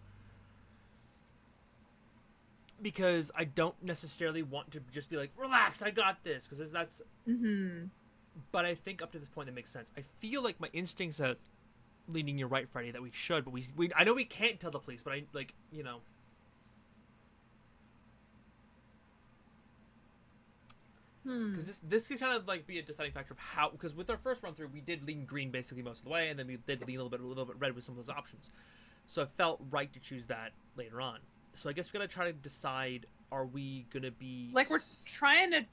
because I don't necessarily want to just be like, relax, I got this, because that's but I think up to this point that makes sense. I feel like my instinct says, leaning you right, Freddy, that we should, but we I know we can't tell the police, but I, like, you know, because this could kind of like be a deciding factor of how, because with our first run through we did lean green basically most of the way, and then we did lean a little bit red with some of those options, so it felt right to choose that later on. So I guess we gotta try to decide, are we gonna be Like, we're trying to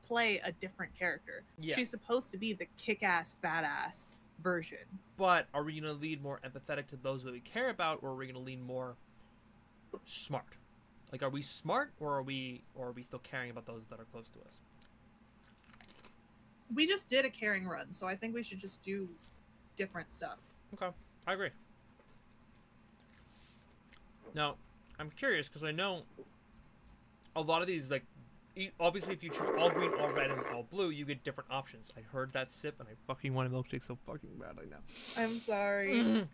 play a different character. Yeah. She's supposed to be the kick-ass badass version. but are we gonna lean more empathetic to those that we care about, or are we gonna lean more smart? Like, are we smart, or are we still caring about those that are close to us? We just did a caring run, so I think we should just do different stuff. Okay, I agree. Now, I'm curious because I know a lot of these, like, obviously if you choose all green, all red, and all blue, you get different options. I heard that sip, and I fucking want a milkshake so fucking badly now. I'm sorry.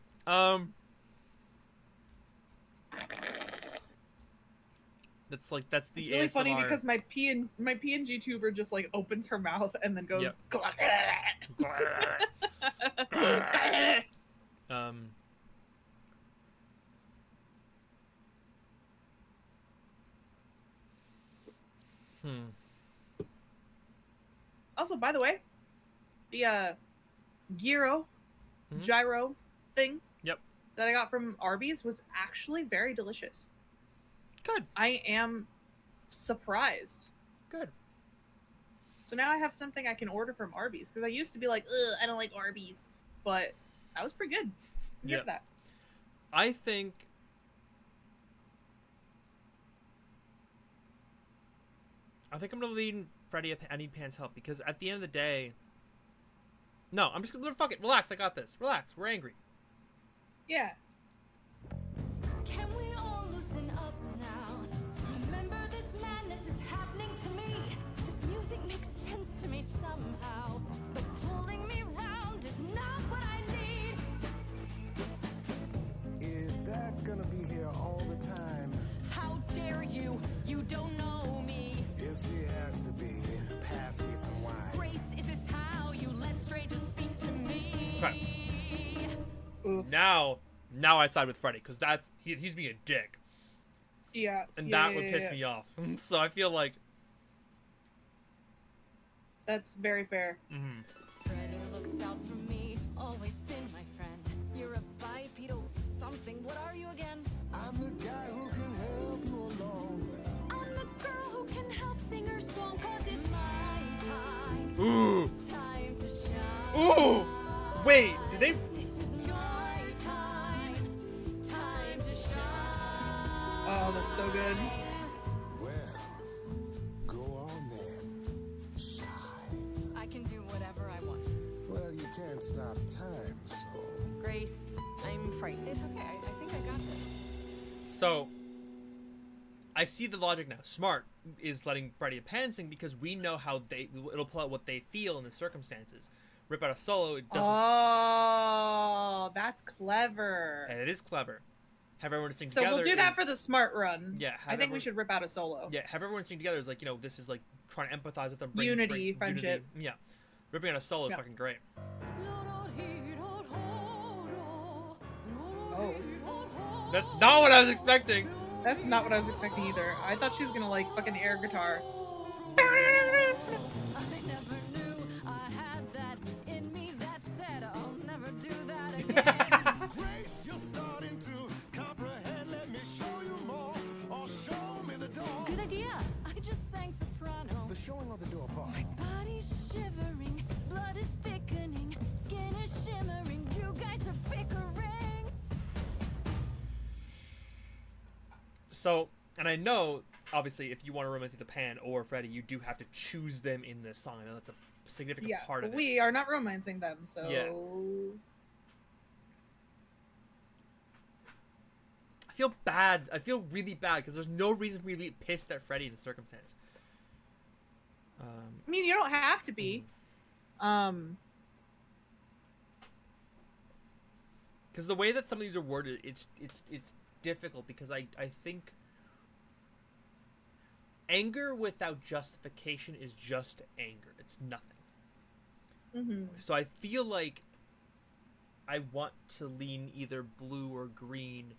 That's the It's really ASMR. funny because my PNG tuber just like opens her mouth and then goes. Yep. Also, by the way, the gyro thing. Yep. That I got from Arby's was actually very delicious. Good. I am surprised. Good. So now I have something I can order from Arby's, because I used to be like, ugh, I don't like Arby's, but that was pretty good. Give it that. I think I'm gonna lean Freddy. I need Pan's help, because at the end of the day, no, I'm just gonna fuck it. Relax, I got this. Relax, we're angry. Yeah. Can we all loosen up now? Remember, this madness is happening to me. This music makes sense to me somehow, but pulling me round is not what I need. Is that gonna be here all the time? How dare you? You don't know me. If she has to be, pass me some wine. Grace, is this how you let strangers speak to me? Okay. Now I side with Freddy, because he's being a dick. Yeah. And yeah, that would piss me off. So I feel like that's very fair. Freddy looks out for me, always been my friend. You're a bipedal something. What are you again? I'm the guy who can help you along. I'm the girl who can help sing her song, 'cause it's my time. Ooh. Time to shine. Ooh. Wait, did they? This is my time. Time to shine. Oh, that's so good. Well, go on then. Shine. I can do whatever I want. Well, you can't stop time, so. Grace, I'm frightened. It's okay. I think I got this. So I see the logic now. Smart. is letting Freddy and Pan sing because we know how it'll pull out what they feel in the circumstances. Rip out a solo, it doesn't. Oh, that's clever. And it is clever. Have everyone sing So together. we'll do that for the smart run. Yeah, I think we should rip out a solo. Yeah, have everyone sing together is like, you know, this is like trying to empathize with them. Unity, friendship. Unity. Yeah, ripping out a solo is fucking great. Oh. That's not what I was expecting. That's not what I was expecting either. I thought she was gonna like fucking air guitar. Grace, you're starting to comprehend. Let me show you more, or show me the door. Good idea. I just sang soprano. The showing or the door part? My body's shivering, blood is thickening, skin is shimmering, you guys are bickering. So, and I know, obviously, if you want to romance either Pan or Freddy, you do have to choose them in this song. I know that's a significant part of it. We are not romancing them, so... Yeah. I feel bad. I feel really bad because there's no reason for me to be pissed at Freddy in the circumstance. I mean, you don't have to be. Because the way that some of these are worded, it's difficult because I think anger without justification is just anger. It's nothing. Mm-hmm. So I feel like I want to lean either blue or green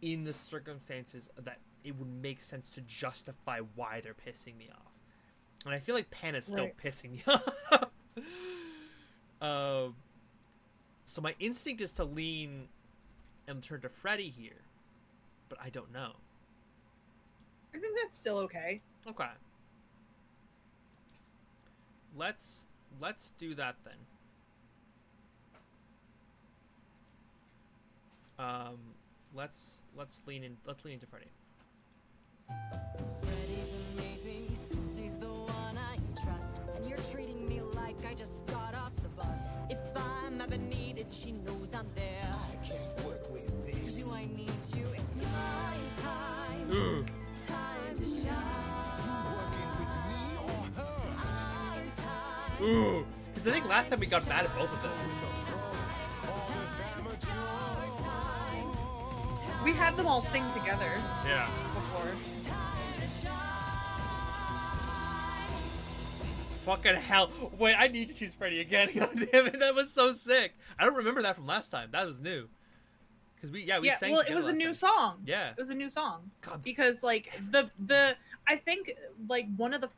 in the circumstances that it would make sense to justify why they're pissing me off. And I feel like Pan is still pissing me off. So my instinct is to lean and turn to Freddy here. But I don't know. I think that's still okay. Okay. Let's do that then. Let's lean into Freddy. Freddy's amazing. She's the one I trust. And you're treating me like I just got off the bus. If I'm ever needed, she knows I'm there. I can't work with this. Do I need you? It's my time. Time to shine. Working with me or her? I'm time. Ooh. Because I think last time we got mad at both of them. We had them all sing together. Yeah. Before. Fucking hell. Wait, I need to choose Freddy again. God damn it, that was so sick. I don't remember that from last time. That was new. Because we sang well, together it was a last new time. song. Yeah. It was a new song. God. Because like I think like the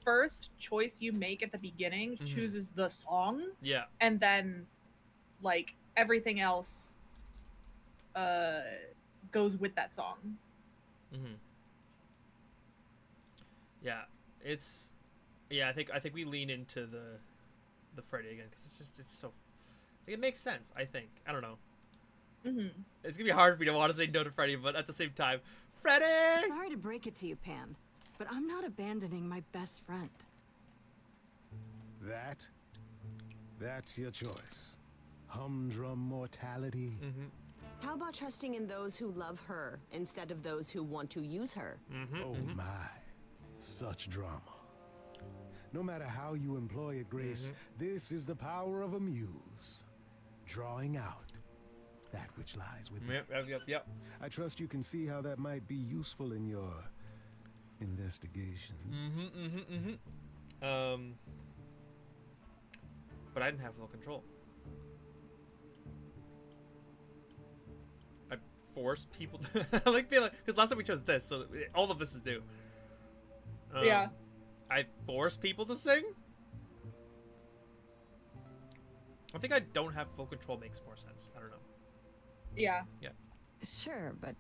first choice you make at the beginning chooses the song. Yeah. And then like everything else goes with that song. Mm-hmm. Yeah. I think we lean into the Freddy again because it's so like, it makes sense. I think I don't know. Mm-hmm. It's gonna be hard for me to want to say no to Freddy, but at the same time, Freddy. Sorry to break it to you, Pan, but I'm not abandoning my best friend. That's your choice. Humdrum mortality. Mm-hmm. How about trusting in those who love her instead of those who want to use her? Mm-hmm. Oh my, such drama. No matter how you employ it, Grace, this is the power of a muse. Drawing out that which lies within. Yep. I trust you can see how that might be useful in your investigation. But I didn't have full control. I forced people to because last time we chose this, so all of this is new. Yeah. I forced people to sing? I think I don't have full control makes more sense. I don't know. Yeah. Yeah. Sure, but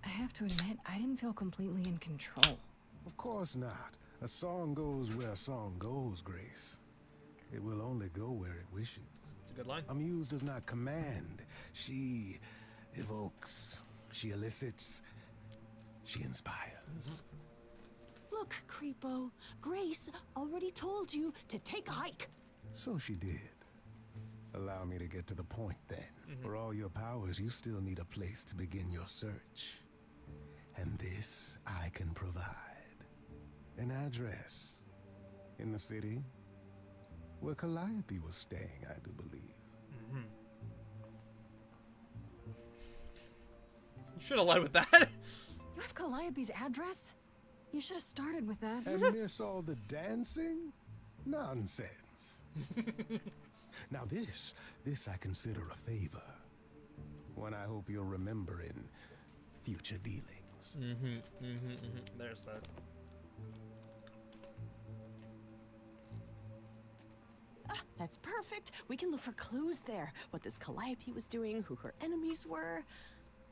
I have to admit, I didn't feel completely in control. Of course not. A song goes where a song goes, Grace. It will only go where it wishes. It's a good line. A muse does not command. She evokes. She elicits. She inspires. Look, creepo, Grace already told you to take a hike. So she did. Allow me to get to the point then. For all your powers, you still need a place to begin your search. And this I can provide. An address in the city where Calliope was staying, I do believe. Mm-hmm. You should have led with that. You have Calliope's address? You should have started with that. And miss all the dancing? Nonsense. Now this I consider a favor. One I hope you'll remember in future dealings. There's that. That's perfect. We can look for clues there. What this Calliope was doing, who her enemies were.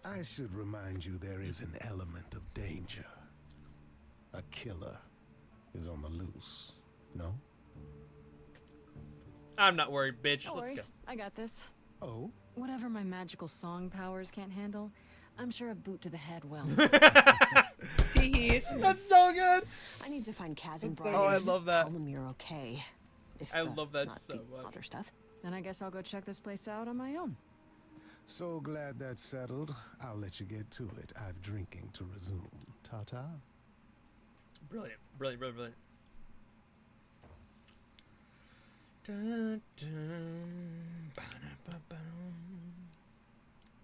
I should remind you there is an element of danger. A killer is on the loose, no? I'm not worried, bitch. No Let's worries. go. I got this. Oh? Whatever my magical song powers can't handle, I'm sure a boot to the head will. That's so good. I need to find Kaz and That's so Brian. Oh, I Just love that. Tell them you're okay. If, I love that not so the much. Other stuff. Then I guess I'll go check this place out on my own. So glad that's settled. I'll let you get to it. I've drinking to resume. Ta-ta. Brilliant, brilliant, brilliant, brilliant. Dun, dun, ba-da-ba-bum.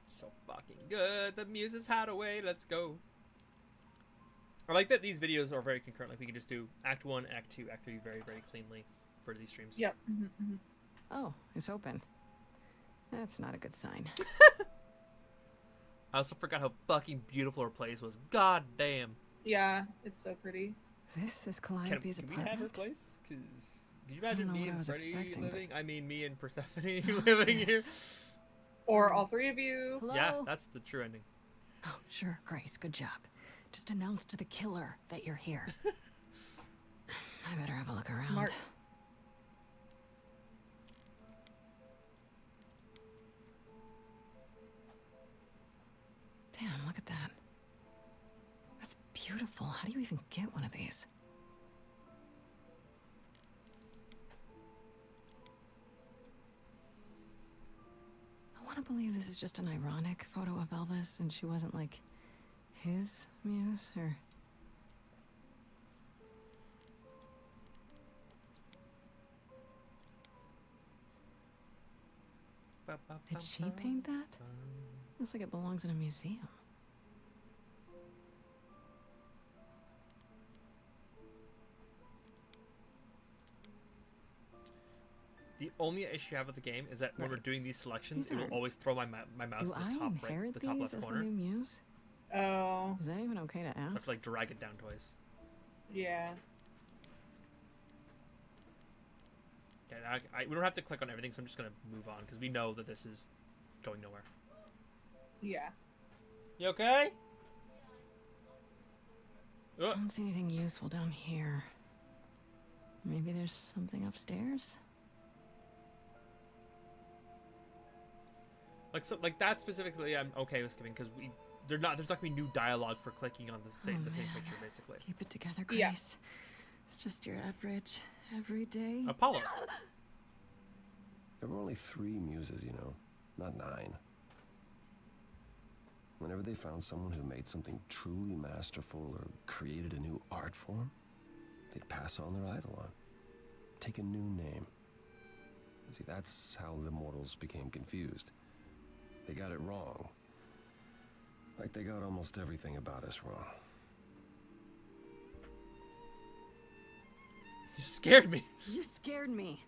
So fucking good. The muses had away. Let's go. I like that these videos are very concurrent. Like we can just do Act 1, Act 2, Act 3 very, very cleanly for these streams. Yep. Oh, it's open. That's not a good sign. I also forgot how fucking beautiful her place was. God damn. Yeah, it's so pretty. This is Can Calliope's we have her apartment. place? Because did you imagine know me what I and was Freddy expecting, but- living? I mean, me and Persephone living here. Or all three of you. Hello? Yeah, that's the true ending. Oh, sure, Grace. Good job. Just announce to the killer that you're here. I better have a look around. Smart. Damn, look at that. That's beautiful. How do you even get one of these? I want to believe this is just an ironic photo of Elvis and she wasn't like his muse or... Did she paint that? Looks like it belongs in a museum. The only issue I have with the game is that when we're doing these selections, These it will aren't- always throw my mouse Do to I the top right, inherit the top these left as corner. the new muse? Oh, Is that even okay to So I have ask? to like drag it down twice. yeah. Okay, we don't have to click on everything, so I'm just gonna move on because we know that this is going nowhere. Yeah. You okay? I don't see anything useful down here. Maybe there's something upstairs? Like that specifically, I'm okay with skipping because there's not gonna be new dialogue for clicking on the same man. picture basically. Keep it together, Grace. Yeah. It's just your average, everyday... Apollo. There were only 3 muses, you know, not 9. Whenever they found someone who made something truly masterful or created a new art form, they'd pass on their idol on. Take a new name. See, that's how the mortals became confused. They got it wrong. Like they got almost everything about us wrong. You scared me. You scared me.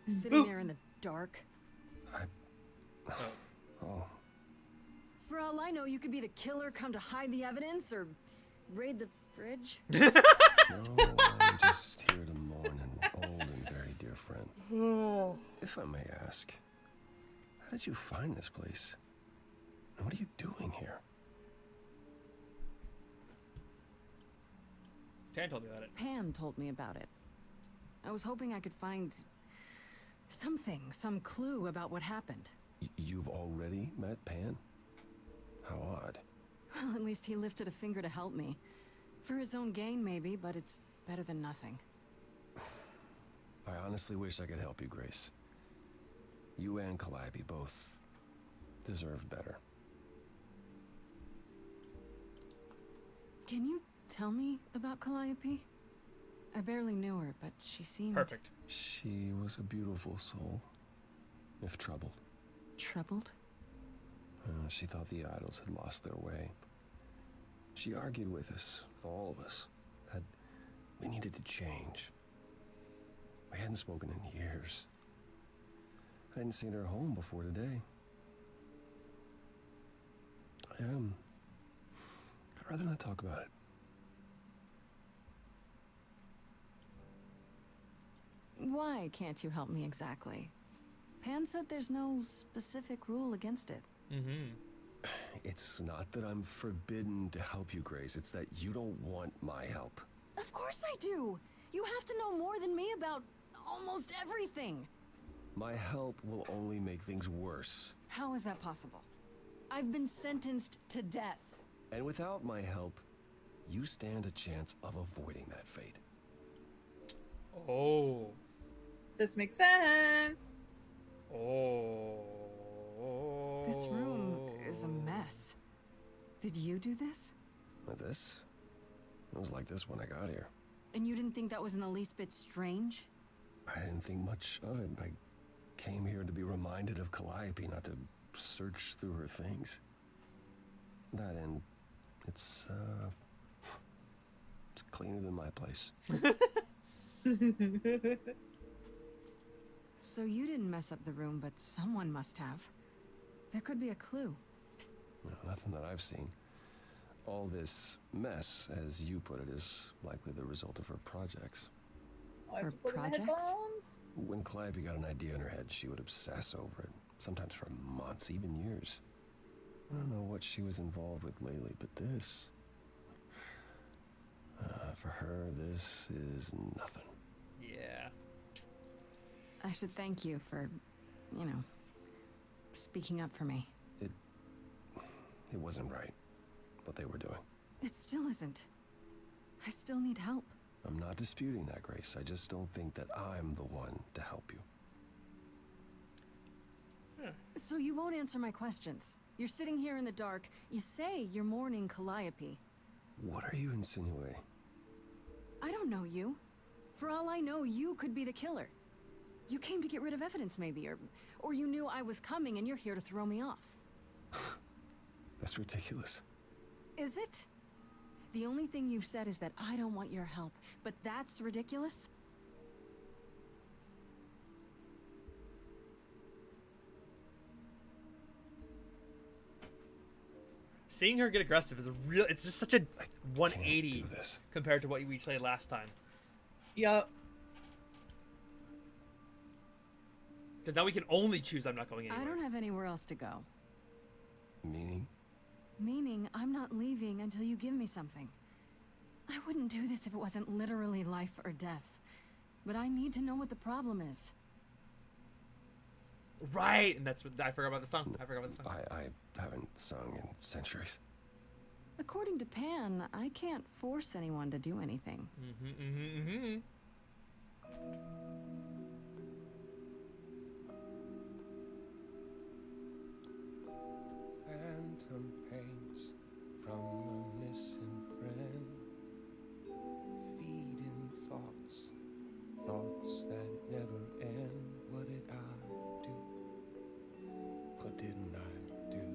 Sitting there in the dark. Oh. For all I know, you could be the killer come to hide the evidence or raid the fridge. No, I'm just here to mourn an old and very dear friend. If I may ask, how did you find this place? And what are you doing here? Pan told me about it. Pan told me about it. I was hoping I could find something, some clue about what happened. You've already met Pan? How odd. Well, at least he lifted a finger to help me. For his own gain, maybe, but it's better than nothing. I honestly wish I could help you, Grace. You and Calliope both deserved better. Can you tell me about Calliope? I barely knew her, but she seemed... Perfect. She was a beautiful soul, if troubled. Troubled? She thought the idols had lost their way. She argued with us, with all of us, that we needed to change. We hadn't spoken in years. I hadn't seen her home before today. I'd rather not talk about it. Why can't you help me exactly? Pan said there's no specific rule against it. Mm-hmm. It's not that I'm forbidden to help you, Grace. It's that you don't want my help. Of course I do! You have to know more than me about almost everything. My help will only make things worse. How is that possible? I've been sentenced to death. And without my help, you stand a chance of avoiding that fate. Oh. This makes sense. Oh. This room is a mess. Did you do this? This? It was like this when I got here. And you didn't think that was in the least bit strange? I didn't think much of it. I came here to be reminded of Calliope, not to search through her things. That and it's cleaner than my place. So you didn't mess up the room, but someone must have. There could be a clue. No, nothing that I've seen. All this mess, as you put it, is likely the result of her projects. Her projects? When Calliope got an idea in her head, she would obsess over it, sometimes for months, even years. I don't know what she was involved with lately, but this... for her, this is nothing. Yeah. I should thank you for, you know, speaking up for me. It wasn't right, what they were doing. It still isn't. I still need help. I'm not disputing that, Grace. I just don't think that I'm the one to help you. So you won't answer my questions. You're sitting here in the dark. You say you're mourning Calliope. What are you insinuating? I don't know you. For all I know, you could be the killer. You came to get rid of evidence, maybe, or you knew I was coming and you're here to throw me off. That's ridiculous. Is it? The only thing you've said is that I don't want your help, but that's ridiculous? Seeing her get aggressive is it's just such a 180 compared to what we played last time. Yup. Because now we can only choose I'm not going anywhere. I don't have anywhere else to go. Meaning? Meaning I'm not leaving until you give me something. I wouldn't do this if it wasn't literally life or death. But I need to know what the problem is. Right, and that's what I forgot about the song. I haven't sung in centuries. According to Pan, I can't force anyone to do anything. Phantom pains from a missing friend, feeding thoughts that never end. What did I do? What didn't I do?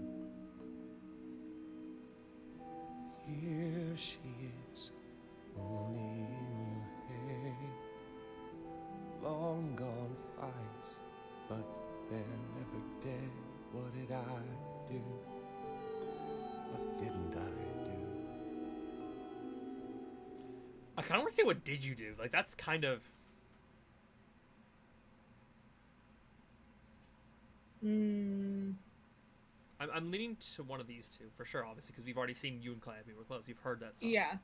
Here she is, only in your head. Long gone fights, but they're never dead. What did I do? What didn't I do? I kind of want to say what did you do? Like that's kind of. I'm leaning to one of these two for sure, obviously, because we've already seen you and Calliope were close. You've heard that song. Yeah.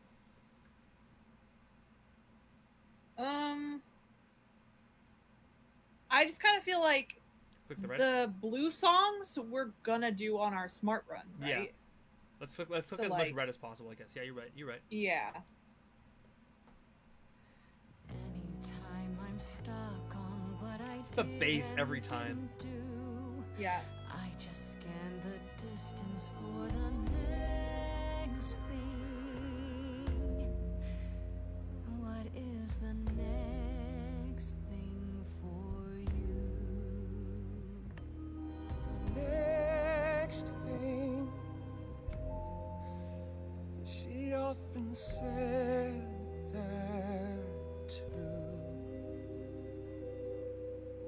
I just kind of feel like the blue songs we're gonna do on our smart run, right? Yeah. Let's click as much red as possible, I guess. Yeah, you're right. You're right. Yeah. Anytime I'm stuck on what I It's the bass every time. Yeah. I just scan the distance for the next thing. next thing. She often said that too.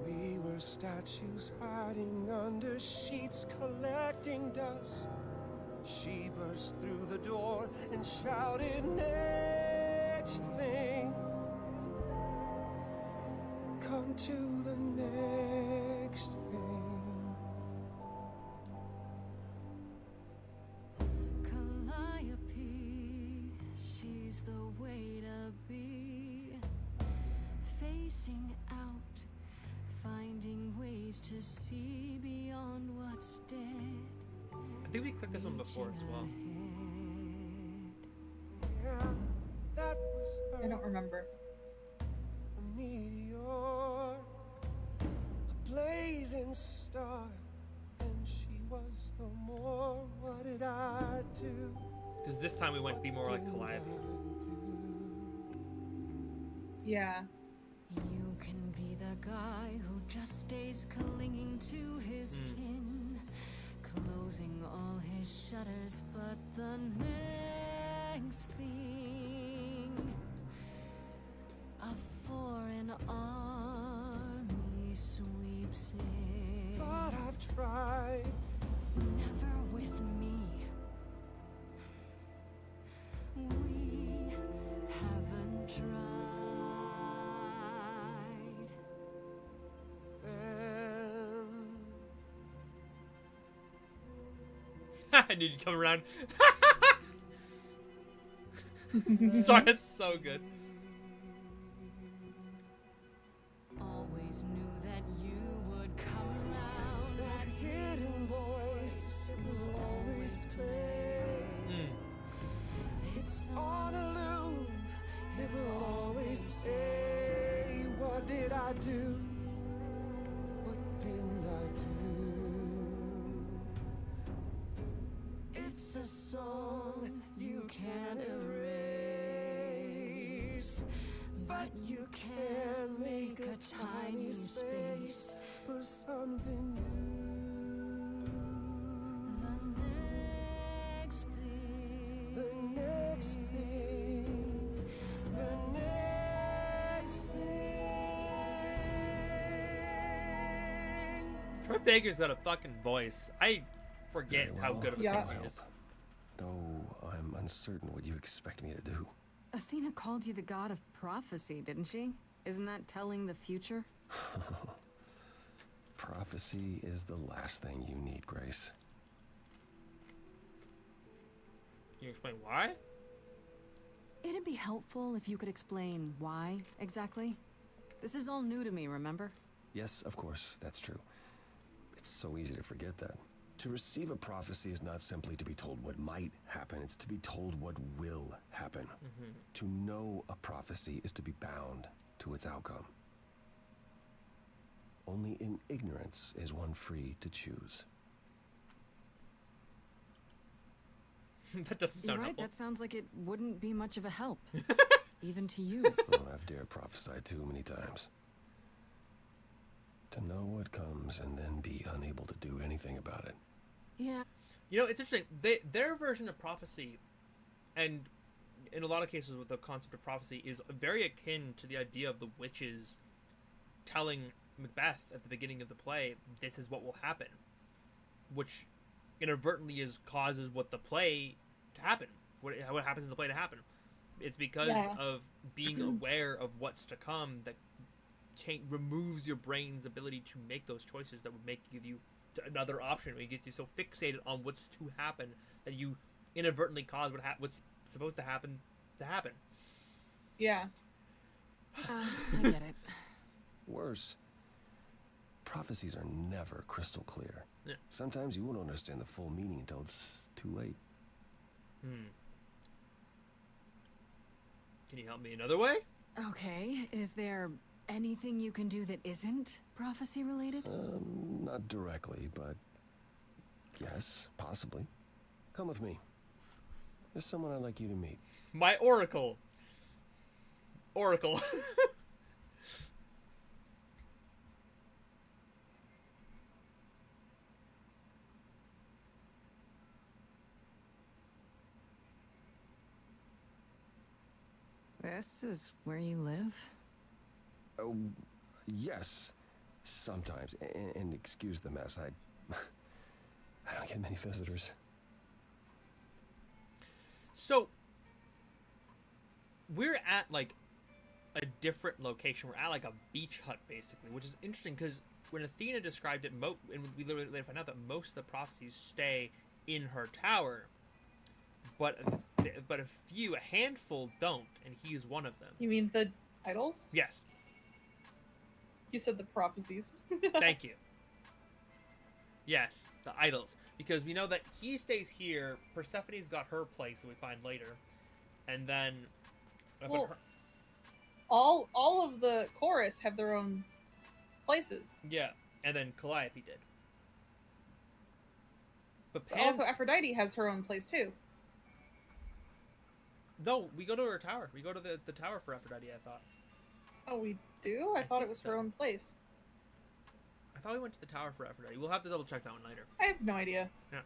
We were statues hiding under sheets, collecting dust. She burst through the door and shouted, next thing. Come to the next thing. Calliope, she's the way to be. Facing out, finding ways to see beyond what's dead. I think we clicked this one before as well. Yeah, that was her. I don't remember. A meteor, a blazing star, and she was no more. What did I do? Because this time we went to be more like Calliope. Yeah. You can be the guy who just stays clinging to his kin, closing all his shutters, but the next thing, a foreign army sweeps in. But I've tried. Never with me. We haven't tried. I knew you'd come around. Sorry, it's so good. Always knew that you would come around. That hidden voice, it will always play. It's on a loop, it will always say, what did I do? What didn't I do? It's a song you can't erase, but you can make a tiny space for something new. The next thing, the next thing, the next thing. Troy Baker's got a fucking voice. I forget Very how well. good of a Yeah. singer he is. Though I'm uncertain what you expect me to do. Athena called you the god of prophecy, didn't she? Isn't that telling the future? Prophecy is the last thing you need, Grace. Can you explain why? It'd be helpful if you could explain why, exactly. This is all new to me, remember? Yes, of course, that's true. It's so easy to forget that. To receive a prophecy is not simply to be told what might happen, it's to be told what will happen. To know a prophecy is to be bound to its outcome. Only in ignorance is one free to choose. That doesn't You're sound right, helpful. that sounds like it wouldn't be much of a help. Even to you. Oh, I've dared prophesy too many times. To know what comes and then be unable to do anything about it. Yeah. You know, it's interesting. Their version of prophecy, and in a lot of cases with the concept of prophecy, is very akin to the idea of the witches telling Macbeth at the beginning of the play, this is what will happen. Which inadvertently causes what the play to happen. What happens in the play to happen. It's because of being aware of what's to come that removes your brain's ability to make those choices that would make give you another option. It gets you so fixated on what's to happen that you inadvertently cause what's supposed to happen to happen. Yeah. I get it. Worse, prophecies are never crystal clear. Yeah. Sometimes you won't understand the full meaning until it's too late. Can you help me another way? Okay, is there anything you can do that isn't prophecy related? Not directly, but yes, possibly. Come with me. There's someone I'd like you to meet. My oracle. Oracle. This is where you live? Oh, yes. Sometimes. And excuse the mess. I don't get many visitors. So, we're at, like, a different location. We're at, like, a beach hut, basically, which is interesting, because when Athena described it, and we literally later find out that most of the prophecies stay in her tower, but a handful don't, and he's one of them. You mean the idols? Yes. You said the prophecies. Thank you. Yes, the idols. Because we know that he stays here, Persephone's got her place that we find later, and then... Well, all of the chorus have their own places. Yeah, and then Calliope did. But Also, Aphrodite has her own place, too. No, we go to her tower. We go to the tower for Aphrodite, I thought. Oh, we do? I thought it was her own place. I thought we went to the tower for Aphrodite. We'll have to double check that one later. I have no idea. Yeah.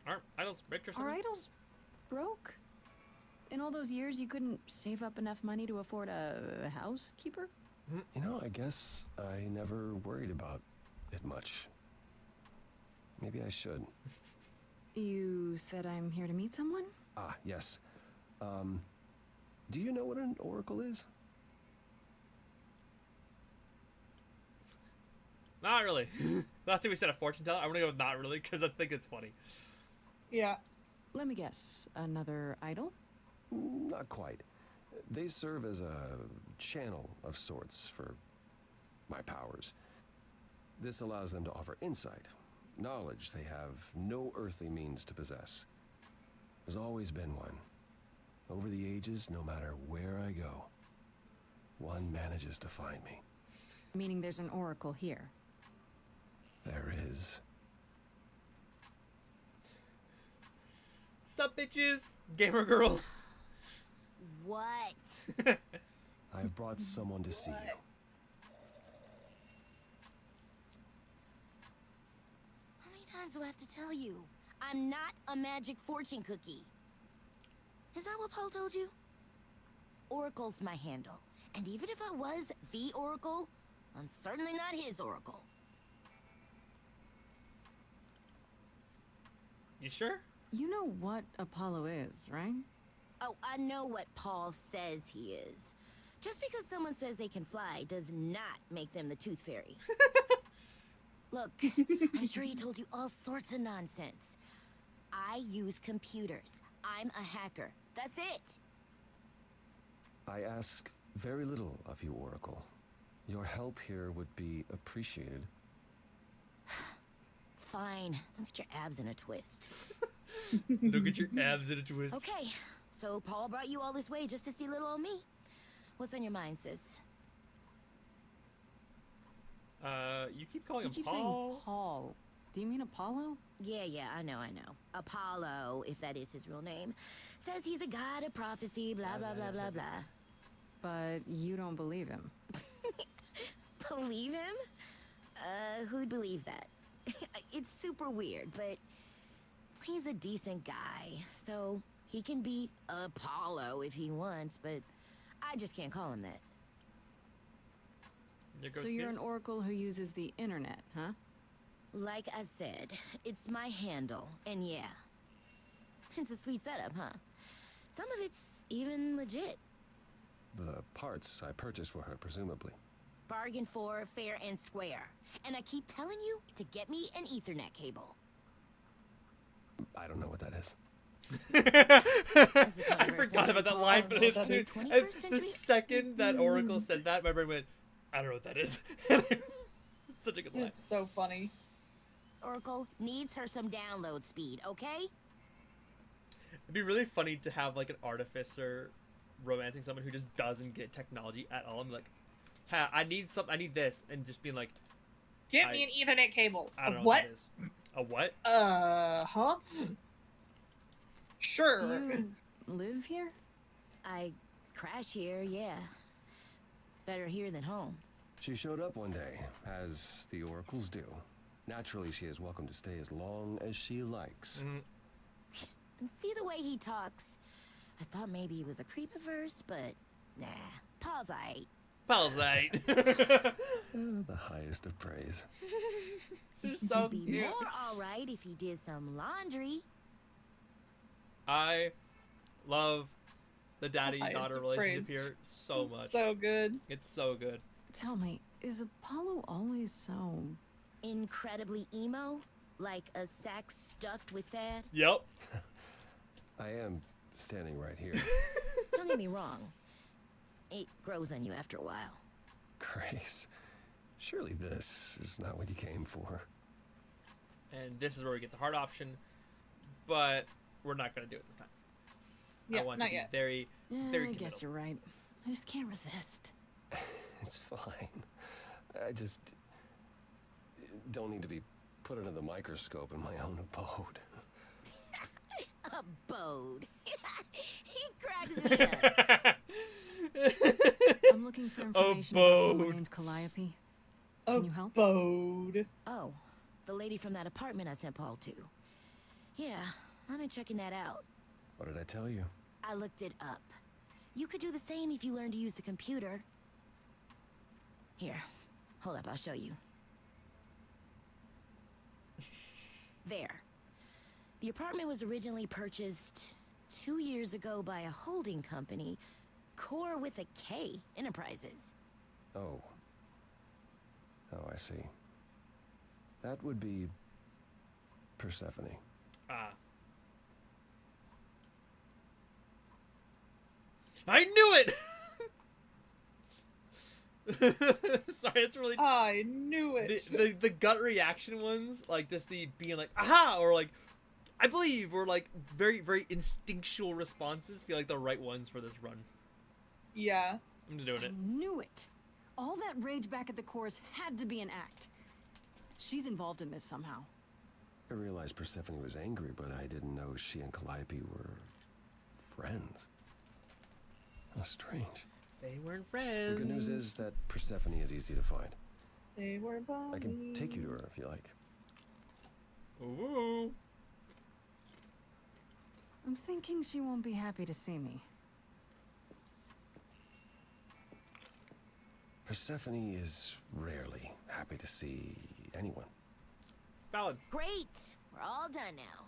Aren't idols rich or something? Are idols broke? In all those years, you couldn't save up enough money to afford a housekeeper? You know, I guess I never worried about it much. Maybe I should. You said I'm here to meet someone? Ah, yes. Do you know what an oracle is? Not really. Last time we said a fortune teller. I'm gonna go with not really, because I think it's funny. Yeah. Let me guess. Another idol? Not quite. They serve as a channel of sorts for my powers. This allows them to offer insight, knowledge they have no earthly means to possess. There's always been one. Over the ages, no matter where I go, one manages to find me. Meaning there's an oracle here. There is. Sup, bitches? Gamer girl. What? I've brought someone to see you. How many times do I have to tell you? I'm not a magic fortune cookie. Is that what Paul told you? Oracle's my handle. And even if I was the Oracle, I'm certainly not his Oracle. You sure? You know what Apollo is, right? Oh, I know what Paul says he is. Just because someone says they can fly does not make them the Tooth Fairy. Look, I'm sure he told you all sorts of nonsense. I use computers. I'm a hacker. That's it. I ask very little of you, Oracle. Your help here would be appreciated. Fine. Look at your abs in a twist. Look at your abs in a twist. Okay, so Paul brought you all this way just to see little old me. What's on your mind, sis? You keep calling him keep Paul. saying Paul. Do you mean Apollo? Yeah, I know. Apollo, if that is his real name, says he's a god of prophecy, blah, blah, blah, blah, blah. But you don't believe him. Believe him? Who'd believe that? It's super weird, but he's a decent guy, so he can be Apollo if he wants, but I just can't call him that. So you're an oracle who uses the internet, huh? Like I said, it's my handle, and yeah. It's a sweet setup, huh? Some of it's even legit. The parts I purchased for her, presumably. Bargain for, fair and square. And I keep telling you to get me an Ethernet cable. I don't know what that is. I forgot about that line, but the second that Oracle said that, my brain went, I don't know what that is. Such a good line. It's so funny. Oracle needs her some download speed, okay? It'd be really funny to have like an artificer romancing someone who just doesn't get technology at all. I'm like, ha, I need this, and just being like, get me an Ethernet cable. I don't know what? That is. A what? Huh? Sure. You live here? I crash here, yeah. Better here than home. She showed up one day, as the oracles do. Naturally, she is welcome to stay as long as she likes. See the way he talks? I thought maybe he was a creep at first, but nah. Paul's aight. Paul's aight. The highest of praise. They're so He'd be cute. more alright if he did some laundry. I love the daddy-daughter Highest of relationship praise. here so much. So good. It's so good. Tell me, is Apollo always so... Incredibly emo? Like a sack stuffed with sad? Yep. I am standing right here. Don't get me wrong. It grows on you after a while. Grace, surely this is not what you came for. And this is where we get the hard option, but we're not going to do it this time. Yeah, I want not to be yet. very, Yeah, very I committal. guess you're right. I just can't resist. It's fine. I just don't need to be put under the microscope in my own abode. Abode. He cracks me up. I'm looking for information about someone named Calliope. Can you help? Abode. Oh, the lady from that apartment I sent Paul to. Yeah, I've been checking that out. What did I tell you? I looked it up. You could do the same if you learned to use the computer. Here, hold up, I'll show you. There. The apartment was originally purchased 2 years ago by a holding company, Core with a K Enterprises. Oh. Oh, I see. That would be Persephone. Ah. I knew it! Sorry, it's really... I knew it. The gut reaction ones, like this, the being like, aha, or like, I believe, or like very, very instinctual responses feel like the right ones for this run. Yeah. I'm just doing it. I knew it. All that rage back at the cores had to be an act. She's involved in this somehow. I realized Persephone was angry, but I didn't know she and Calliope were friends. How strange. They weren't friends. The good news is that Persephone is easy to find. They were buddies. I can take you to her if you like. Ooh. I'm thinking she won't be happy to see me. Persephone is rarely happy to see anyone. Valid. Great! We're all done now.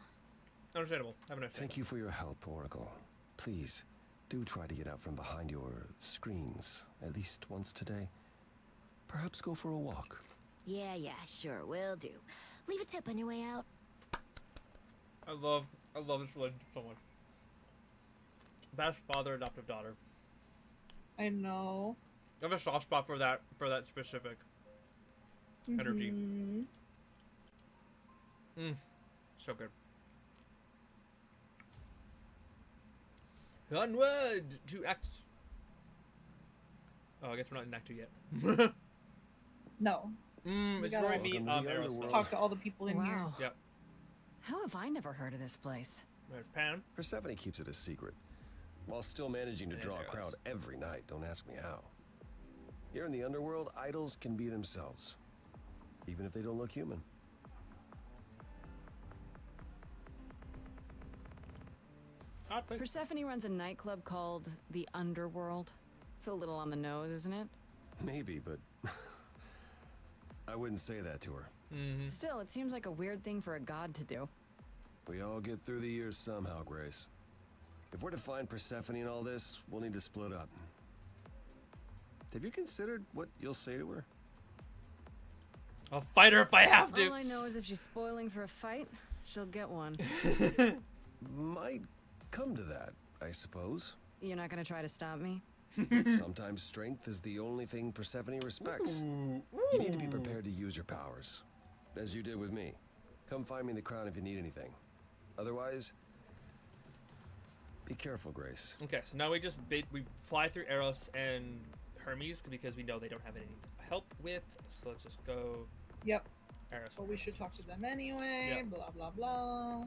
Understandable. Have a nice day. Thank you for your help, Oracle. Please, do try to get out from behind your screens at least once today. Perhaps go for a walk. Yeah, sure, will do. Leave a tip on your way out. I love this relationship so much. Best father, adoptive daughter. I know. I have a soft spot for that specific energy. So good. Onward to Act. Oh, I guess we're not in Act 2 yet. No. It's where we meet Eros. Talk to all the people in here. Wow. Yep. How have I never heard of this place? There's Pam. Persephone keeps it a secret, while still managing to draw a crowd every night. Don't ask me how. Here in the underworld, idols can be themselves, even if they don't look human. Persephone runs a nightclub called the Underworld. It's a little on the nose, isn't it? Maybe, but I wouldn't say that to her. Still, it seems like a weird thing for a god to do. We all get through the years somehow, Grace. If we're to find Persephone in all this, we'll need to split up. Have you considered what you'll say to her? I'll fight her if I have to. All I know is if she's spoiling for a fight, she'll get one. Might come to that, I suppose. You're not gonna try to stop me? Sometimes strength is the only thing Persephone respects. You need to be prepared to use your powers, as you did with me. Come find me in the crown if you need anything. Otherwise, be careful, Grace. Okay, so now we fly through Eros and Hermes because we know they don't have any help with. So let's just go. Yep. Eros. Well, we should talk to them anyway. Yep. Blah blah blah.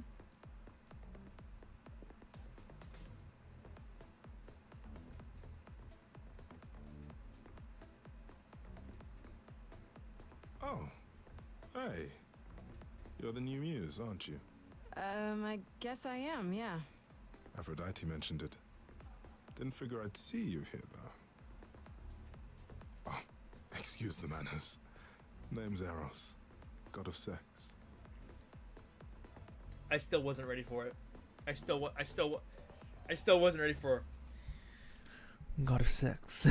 Oh, hey. You're the new muse, aren't you? I guess I am, yeah. Aphrodite mentioned it. Didn't figure I'd see you here, though. Oh, excuse the manners. Name's Eros, god of sex. I still wasn't ready for it. I still wasn't ready for god of sex.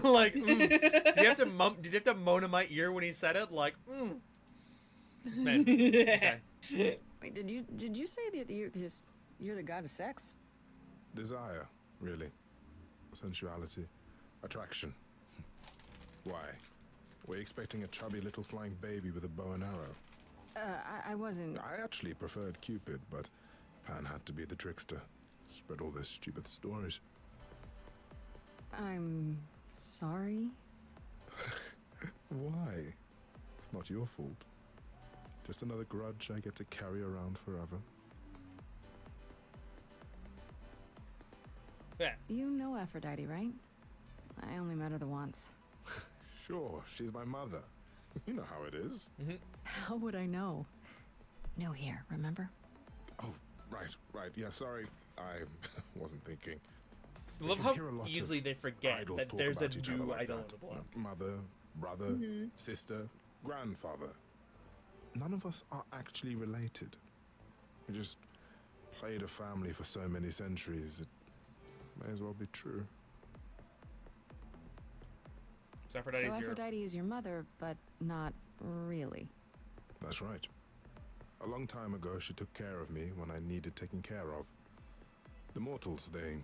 Like, did you have to moan in my ear when he said it? Like, This man. Okay. Wait, did you say that you're the god of sex? Desire, really. Sensuality. Attraction. Why? Were you expecting a chubby little flying baby with a bow and arrow? I wasn't... I actually preferred Cupid, but Pan had to be the trickster. Spread all those stupid stories. I'm sorry? Why? It's not your fault. Just another grudge I get to carry around forever. Yeah. You know Aphrodite, right? I only met her the once. Sure, she's my mother. You know how it is. How would I know? New here, remember? Oh, right. Yeah, sorry. I wasn't thinking. I love how easily they forget that there's a new idol in the block. Mother, brother, sister, grandfather. None of us are actually related. We just played a family for so many centuries, it may as well be true. So Aphrodite is your mother, but not really. That's right. A long time ago, she took care of me when I needed taking care of. The mortals, they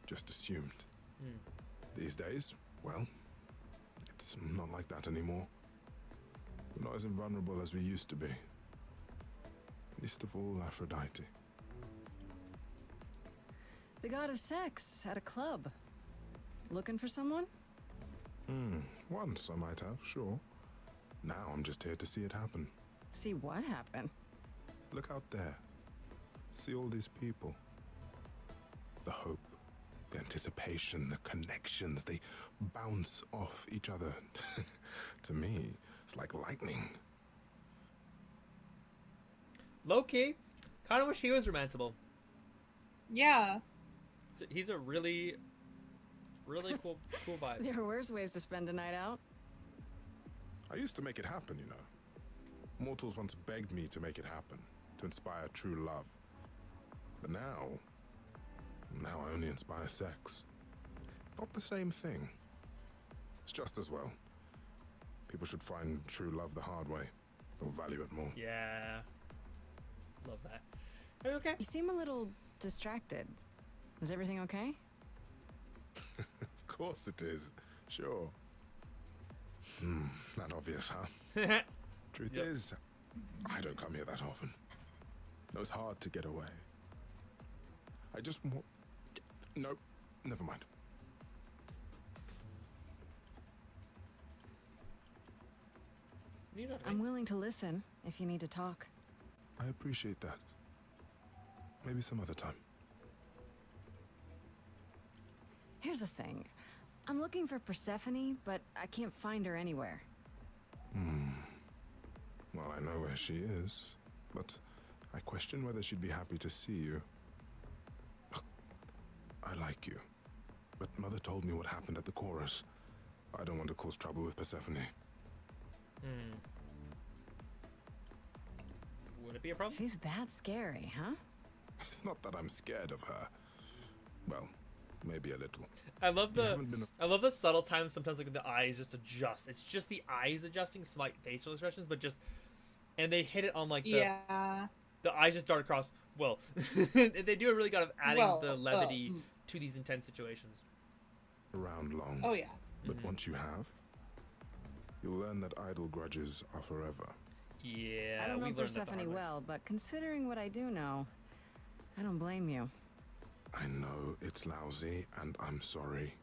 just assumed. These days, well, it's not like that anymore. We're not as invulnerable as we used to be. Least of all, Aphrodite. The god of sex at a club. Looking for someone? Once I might have, sure. Now I'm just here to see it happen. See what happen? Look out there. See all these people. The hope, the anticipation, the connections, they bounce off each other. To me, it's like lightning. Low-key, kind of wish he was romanceable. Yeah. So he's a really cool vibe. There are worse ways to spend a night out. I used to make it happen, you know. Mortals once begged me to make it happen, to inspire true love. But now I only inspire sex. Not the same thing. It's just as well. People should find true love the hard way. They'll value it more. Yeah. Love that. Are you okay? You seem a little distracted. Is everything okay? Of course it is. Sure. Not obvious, huh? Truth is, I don't come here that often. No, it's hard to get away. I just want... Nope, never mind. I'm willing to listen if you need to talk. I appreciate that. Maybe some other time. Here's the thing. I'm looking for Persephone, but I can't find her anywhere. Well, I know where she is, but I question whether she'd be happy to see you. Look, I like you, but Mother told me what happened at the chorus. I don't want to cause trouble with Persephone. Would it be a problem? She's that scary, huh? It's not that I'm scared of her. Well, maybe a little. I love the subtle times sometimes like the eyes just adjust. It's just the eyes adjusting, slight facial expressions, but just and they hit it on like the eyes just dart across. Well, they do a really good of adding the levity to these intense situations. Around long. Oh yeah. But once you have, you'll learn that idle grudges are forever. Yeah, I don't know Persephone well, but considering what I do know, I don't blame you. I know it's lousy, and I'm sorry.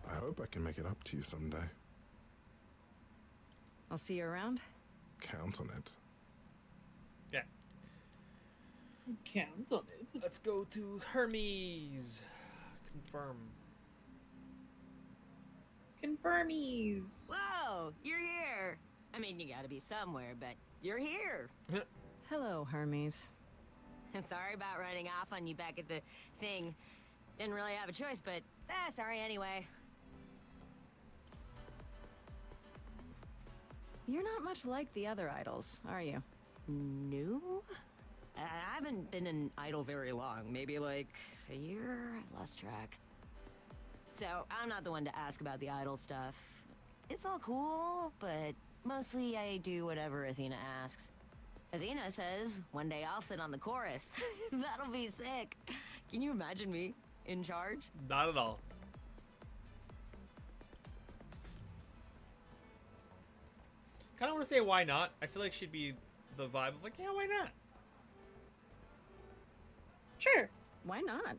I hope I can make it up to you someday. I'll see you around. Count on it. Yeah. Count on it. Let's go to Hermes. Confirm. Confirmies. Whoa, you're here. I mean, you gotta be somewhere, but you're here. Hello, Hermes. Sorry about running off on you back at the thing. Didn't really have a choice, but sorry anyway. You're not much like the other idols, are you? No? I haven't been an idol very long. Maybe like a year? I've lost track. So, I'm not the one to ask about the idol stuff. It's all cool, but mostly I do whatever Athena asks. Athena says, one day I'll sit on the chorus. That'll be sick. Can you imagine me in charge? Not at all. Kind of want to say why not. I feel like she'd be the vibe of like, yeah, why not? Sure. Why not?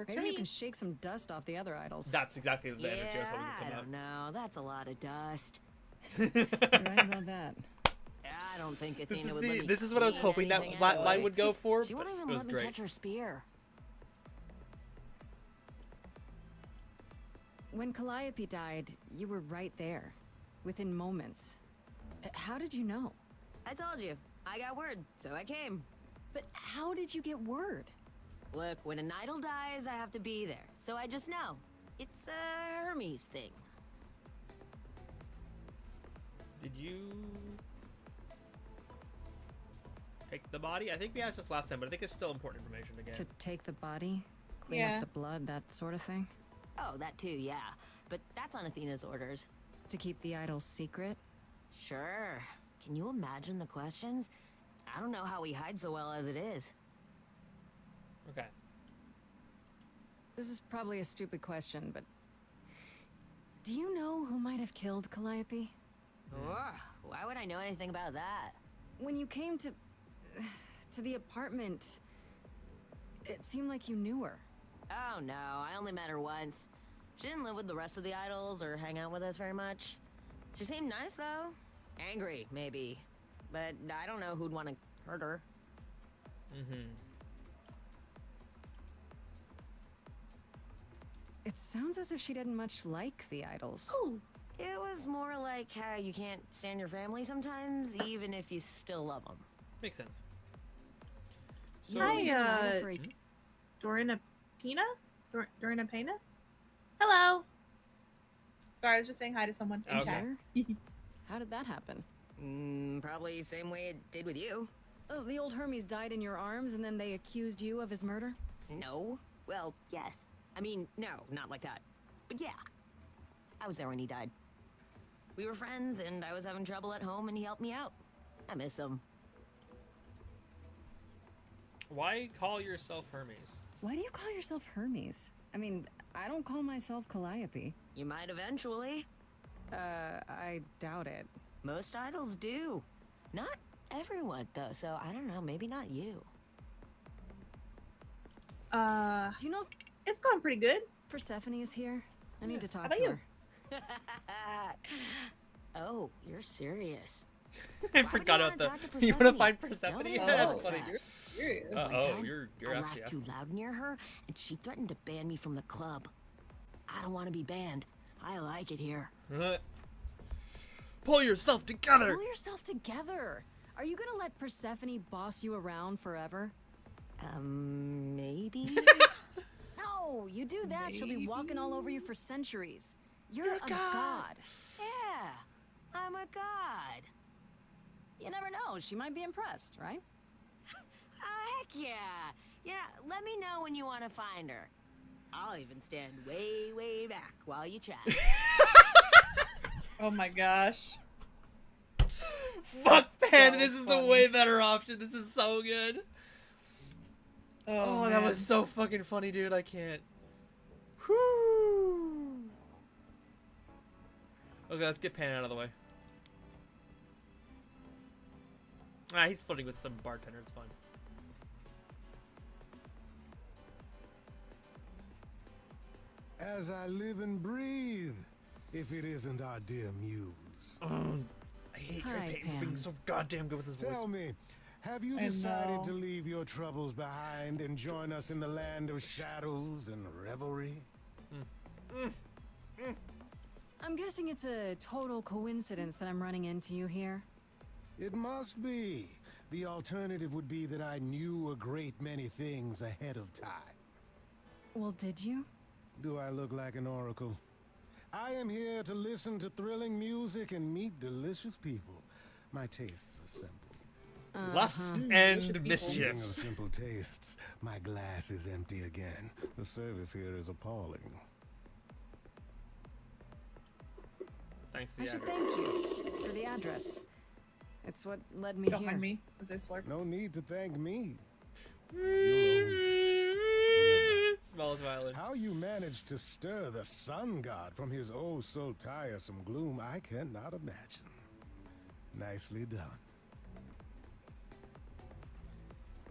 Maybe you can shake some dust off the other idols. That's exactly the energy I was hoping I to come out. don't know. That's a lot of dust. You're right about that. I don't think Athena would let me This is what I was clean hoping that anything line anyways. would go for. She But won't even it was let me great. touch her spear. When Calliope died, you were right there, within moments. How did you know? I told you. I got word, so I came. But how did you get word? Look, when an idol dies, I have to be there. So I just know. It's a Hermes thing. Did you take the body? I think we asked this last time, but I think it's still important information again. To take the body, clean Yeah. up the blood, that sort of thing? Oh, that too, yeah. But that's on Athena's orders. To keep the idols secret? Sure. Can you imagine the questions? I don't know how we hide so well as it is. Okay. This is probably a stupid question, but... do you know who might have killed Calliope? Ugh, why would I know anything about that? When you came to the apartment, it seemed like you knew her. Oh no, I only met her once. She didn't live with the rest of the idols or hang out with us very much. She seemed nice though. Angry, maybe. But I don't know who'd want to hurt her. Mm-hmm. It sounds as if she didn't much like the idols. Oh. It was more like how you can't stand your family sometimes, even if you still love them. Makes sense. So, Hi, Dorina Pina? Dorina Pena? Hello. Sorry, I was just saying hi to someone in chat. How did that happen? Probably same way it did with you. Oh, the old Hermes died in your arms and then they accused you of his murder? No. Well, yes. I mean, no, not like that. But yeah. I was there when he died. We were friends, and I was having trouble at home, and he helped me out. I miss him. Why call yourself Hermes? Why do you call yourself Hermes? I mean, I don't call myself Calliope. You might eventually. I doubt it. Most idols do. Not everyone, though, so I don't know, maybe not you. Do you know if it's going pretty good? Persephone is here? I need to How talk about to you? her. Oh, you're serious. I forgot about the. You want to find Persephone? Nobody That's knows funny. that. Serious. Oh, you're I actually laughed too loud near her, and she threatened to ban me from the club. I don't want to be banned. I like it here. Pull yourself together. Pull yourself together. Are you gonna let Persephone boss you around forever? Maybe. No, you do that, she'll be walking all over you for centuries. You're a god. Yeah, I'm a god. You never know, she might be impressed, right? Heck yeah. Yeah, let me know when you want to find her. I'll even stand way, way back while you chat. Oh my gosh. Fuck, man, so this is the funny. way better option. This is so good. Oh, that man. was so fucking funny, dude. I can't. Whew. Okay, let's get Pan out of the way. Ah, he's flirting with some bartender. It's fine. As I live and breathe, if it isn't our dear muse. I hate Pan for being so goddamn good with his voice. Tell me, have you I decided know. to leave your troubles behind and join us in the land of shadows and revelry? I'm guessing it's a total coincidence that I'm running into you here. It must be. The alternative would be that I knew a great many things ahead of time. Well, did you? Do I look like an oracle? I am here to listen to thrilling music and meet delicious people. My tastes are simple. Lust Speaking and mischief. of simple tastes, my glass is empty again. The service here is appalling. Thanks to I the should address. thank you for the address. It's what led me Don't here. mind me as I slurp. No need to thank me. Smells violent. How you managed to stir the sun god from his oh so tiresome gloom, I cannot imagine. Nicely done.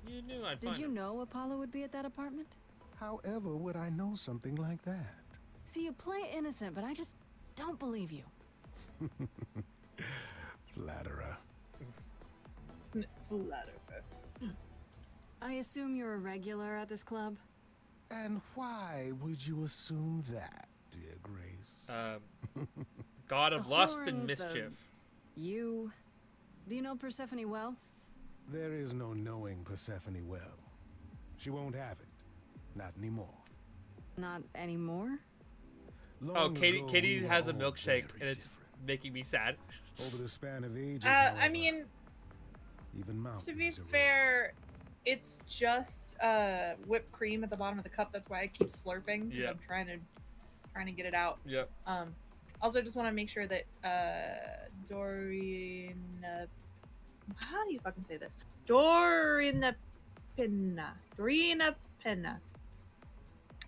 You knew I'd Did find you him. know Apollo would be at that apartment? However would I know something like that? See, you play innocent, but I just don't believe you. Flatterer. Flatterer. I assume you're a regular at this club? And why would you assume that, dear Grace? God of The lust and horns, mischief. You... Do you know Persephone well? There is no knowing Persephone well. She won't have it. Not anymore. Not anymore? Oh, Long Katie ago, Katie we has a were all milkshake very and it's making me sad. Over the span of ages, I however, mean, even mountains to be erode. fair, it's just whipped cream at the bottom of the cup. That's why I keep slurping because Yeah. I'm trying to get it out. Yep. Also, just want to make sure that Dorina, how do you fucking say this? Dorina Penna.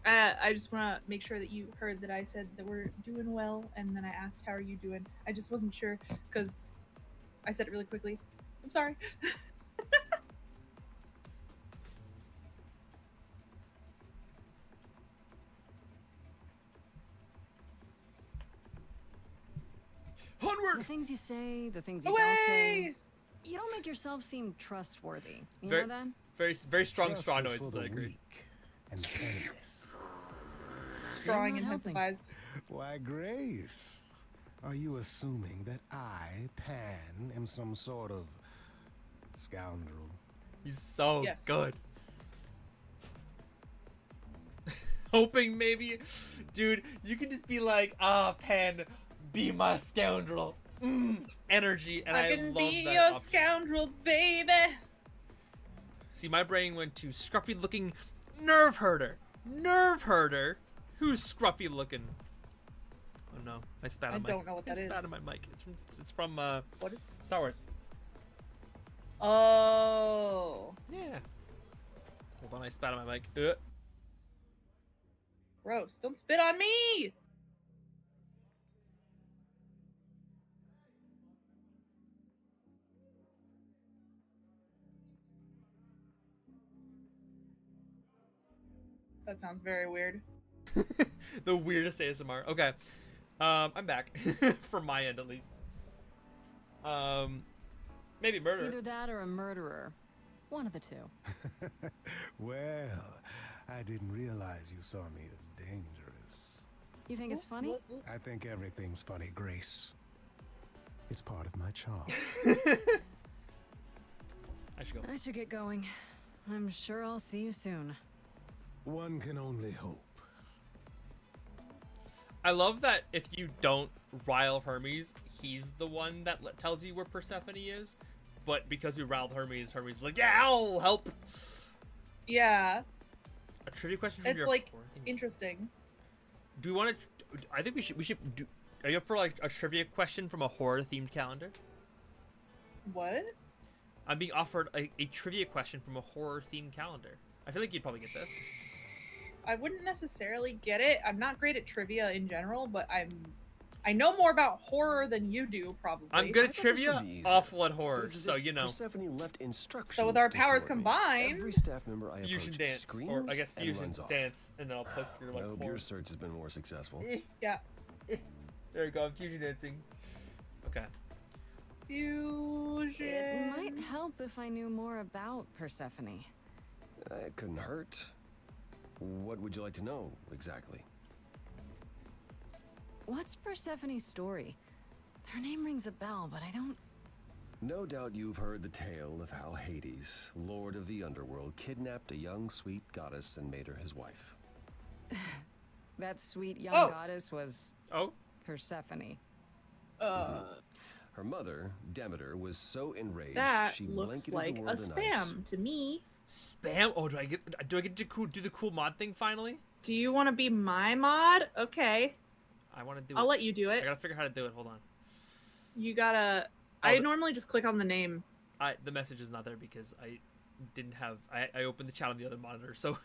I just want to make sure that you heard that I said that we're doing well, and then I asked, how are you doing? I just wasn't sure, because I said it really quickly. I'm sorry. Onward! The things you say, the things you Away! don't say. You don't make yourself seem trustworthy. You Very, know that? very strong Trust straw is noises. for I the agree. weak and penniless. Drawing You're not helping. intensifies. Why, Grace, are you assuming that I, Pan, am some sort of scoundrel? He's so Yes. good. Hoping maybe, dude, you can just be like, Pen, be my scoundrel. Energy, and I can love be that your option. scoundrel, baby. See, my brain went to scruffy-looking nerve herder. Nerve herder? Who's scruffy-looking? Oh no, I spat I on my. don't know what that I spat is. on my mic. It's from What is? Star Wars. Oh. Yeah. Hold on, I spat on my mic. Gross. Don't spit on me! That sounds very weird. The weirdest ASMR. Okay. I'm back. From my end, at least. Maybe murder. Either that or a murderer. One of the two. Well, I didn't realize you saw me as dangerous. You think it's funny? I think everything's funny, Grace. It's part of my charm. I should go. I should get going. I'm sure I'll see you soon. One can only hope. I love that if you don't rile Hermes, he's the one that tells you where Persephone is. But because we riled Hermes, Hermes is like, yeah, I'll help. Yeah. A trivia question from It's your like horror theme. interesting. Do we want to? I think we should do. Are you up for like a trivia question from a horror themed calendar? What? I'm being offered a trivia question from a horror themed calendar. I feel like you'd probably get this. I wouldn't necessarily get it. I'm not great at trivia in general, but I know more about horror than you do, probably. I'm good at trivia, awful at horror, It's as so if you know. Persephone left instructions So with our to powers thwart me. combined, Every staff member I Fusion approach dance, screams or I guess and fusion runs off. dance, and then I'll put your I like. hope horror. your search has been more successful. yeah. There you go, I'm fusion dancing. Okay. Fusion. It might help if I knew more about Persephone. It couldn't hurt. What would you like to know exactly? What's Persephone's story? Her name rings a bell, but I don't... No doubt you've heard the tale of how Hades, lord of the underworld, kidnapped a young sweet goddess and made her his wife. That sweet young Oh. goddess was Persephone. Her mother, Demeter, was so enraged That she looks blanketed like the a world in ice. spam to me. Spam? Oh, do I get to do the cool mod thing finally? Do you want to be my mod? Okay. I want to do. I'll let you do it. I gotta figure out how to do it. Hold on. You gotta. I normally just click on the name. The message is not there because I didn't have. I opened the chat on the other monitor, so.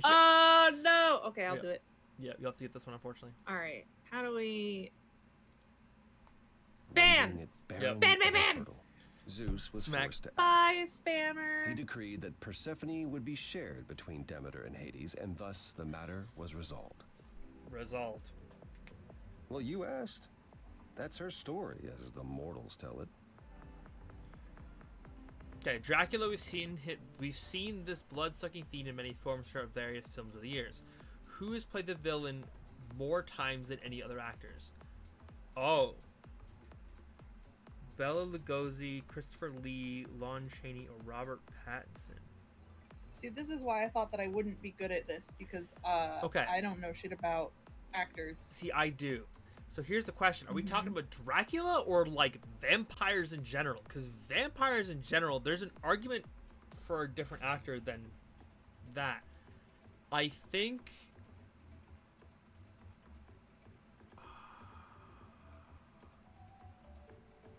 Oh no! Okay, I'll do it. Yeah, you'll have to get this one, unfortunately. All right. How do we? Ban! Barren Ban! and Ban! infertile. Zeus was Smack. forced to act. Bye, spammer. He decreed that Persephone would be shared between Demeter and Hades, and thus the matter was resolved. Resolved. Well, you asked. That's her story, as the mortals tell it. Okay, Dracula. We've seen this blood-sucking fiend in many forms throughout various films over the years. Who has played the villain more times than any other actors? Oh. Bela Lugosi, Christopher Lee, Lon Chaney, or Robert Pattinson. See, this is why I thought that I wouldn't be good at this because Okay. I don't know shit about actors. See, I do. So here's the question. Are we talking about Dracula or, like, vampires in general? Because vampires in general, there's an argument for a different actor than that. I think...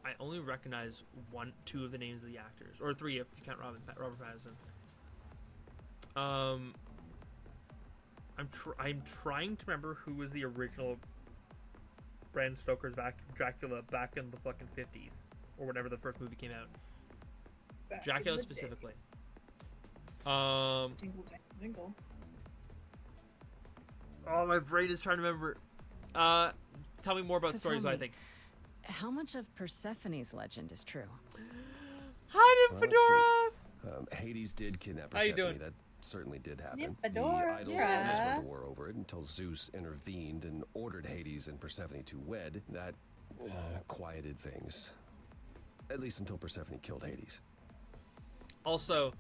I only recognize two of the names of the actors. Or three if you count Robert Pattinson. I'm trying to remember who was the original Bram Stoker's Dracula back in the fucking 50s or whenever the first movie came out. Dracula specifically. Jingle, jingle. Oh, my brain is trying to remember. Tell me more about So stories. tell What I me, think. How much of Persephone's legend is true? Hi, Well, Fedora. let's see. Hades did kidnap How you Persephone. doing? That certainly did happen. Nymphadora, The idols yeah. almost went to war over it until Zeus intervened and ordered Hades and Persephone to wed. That quieted things. At least until Persephone killed Hades. Also,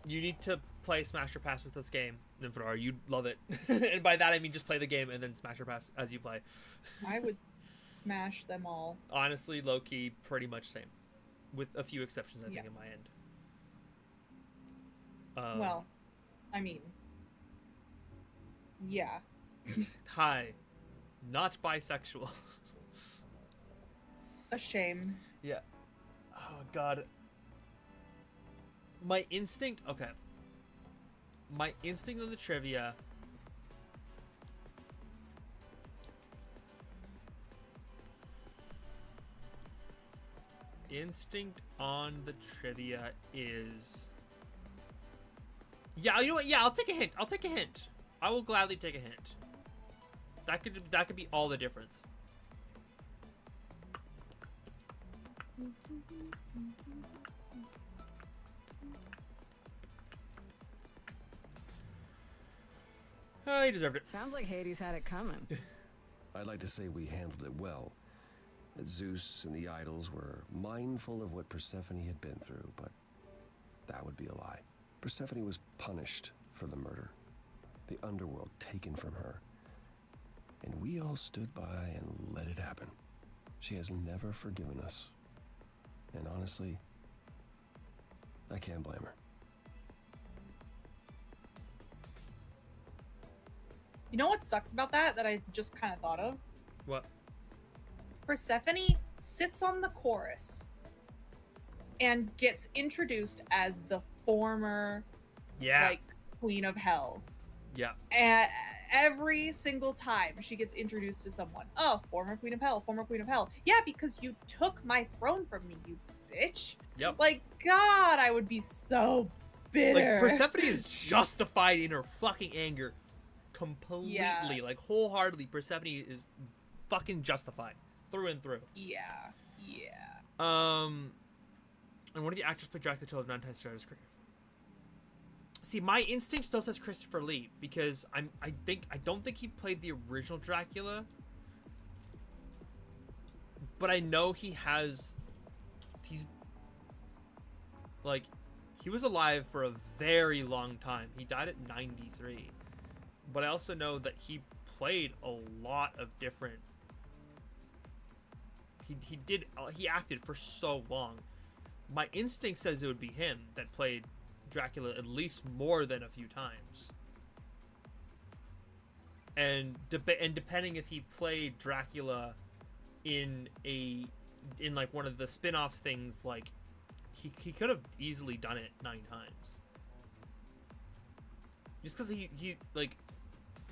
you need to play Smash or Pass with this game, Nymphadora. You'd love it. And by that I mean just play the game and then Smash or Pass as you play. I would smash them all. Honestly, low-key, pretty much same. With a few exceptions, I think, Yeah. in my end. Well, I mean, yeah. Hi. Not bisexual. A shame. Yeah. Oh, God. My instinct... Okay. My instinct on the trivia... Instinct on the trivia is... Yeah, you know what? Yeah, I'll take a hint. I'll take a hint. I will gladly take a hint. That could be all the difference. He deserved it. Sounds like Hades had it coming. I'd like to say we handled it well. That Zeus and the idols were mindful of what Persephone had been through, but that would be a lie. Persephone was punished for the murder, the underworld taken from her, and we all stood by and let it happen. She has never forgiven us, and honestly, I can't blame her. You know what sucks about that I just kind of thought of? What? Persephone sits on the chorus and gets introduced as the former like queen of hell. Yeah. And every single time she gets introduced to someone, oh, former queen of hell, former queen of hell. Yeah, because you took my throne from me, you bitch. Yep. Like, God, I would be so bitter. Like, Persephone is justified in her fucking anger. Completely. Yeah. Like, wholeheartedly, Persephone is fucking justified. Through and through. Yeah. And one of the actors played Dracula 12 9 times throughout his career. See, my instinct still says Christopher Lee because I don't think he played the original Dracula, but I know he's like he was alive for a very long time. He died at 93, but I also know that he played a lot of different. He acted for so long. My instinct says it would be him that played Dracula at least more than a few times. And depending if he played Dracula in like one of the spin-off things, like he could have easily done it 9 times. Just because he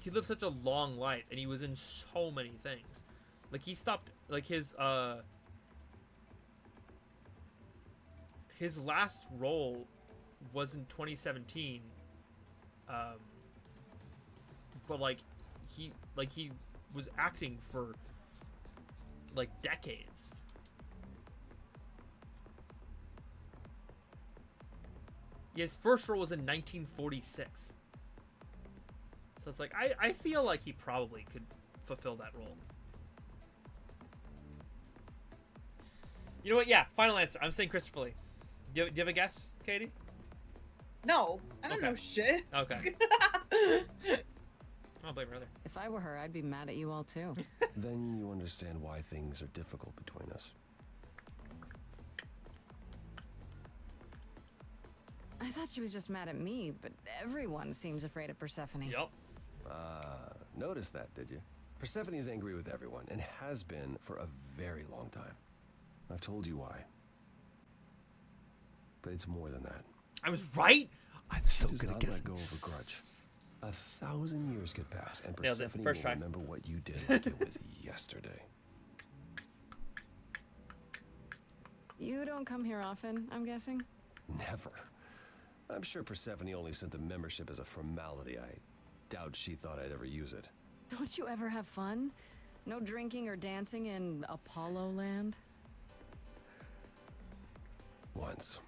lived such a long life and he was in so many things. Like he stopped, like his last role was in 2017. But he was acting for like decades. Yeah, his first role was in 1946. So it's like I feel like he probably could fulfill that role. You know what? Yeah, final answer. I'm saying Christopher Lee. Do you have a guess, Katie? No, I don't know shit. Okay. I'll blame her other. If I were her, I'd be mad at you all too. Then you understand why things are difficult between us. I thought she was just mad at me, but everyone seems afraid of Persephone. Yup. Noticed that, did you? Persephone is angry with everyone, and has been for a very long time. I've told you why. But it's more than that. I was right. I'm so She does good at not guessing. let go of a grudge. 1,000 years could pass, and Nailed it. Persephone First will try. remember what you did like it was yesterday. You don't come here often, I'm guessing? Never. I'm sure Persephone only sent the membership as a formality. I doubt she thought I'd ever use it. Don't you ever have fun? No drinking or dancing in Apollo land? Once.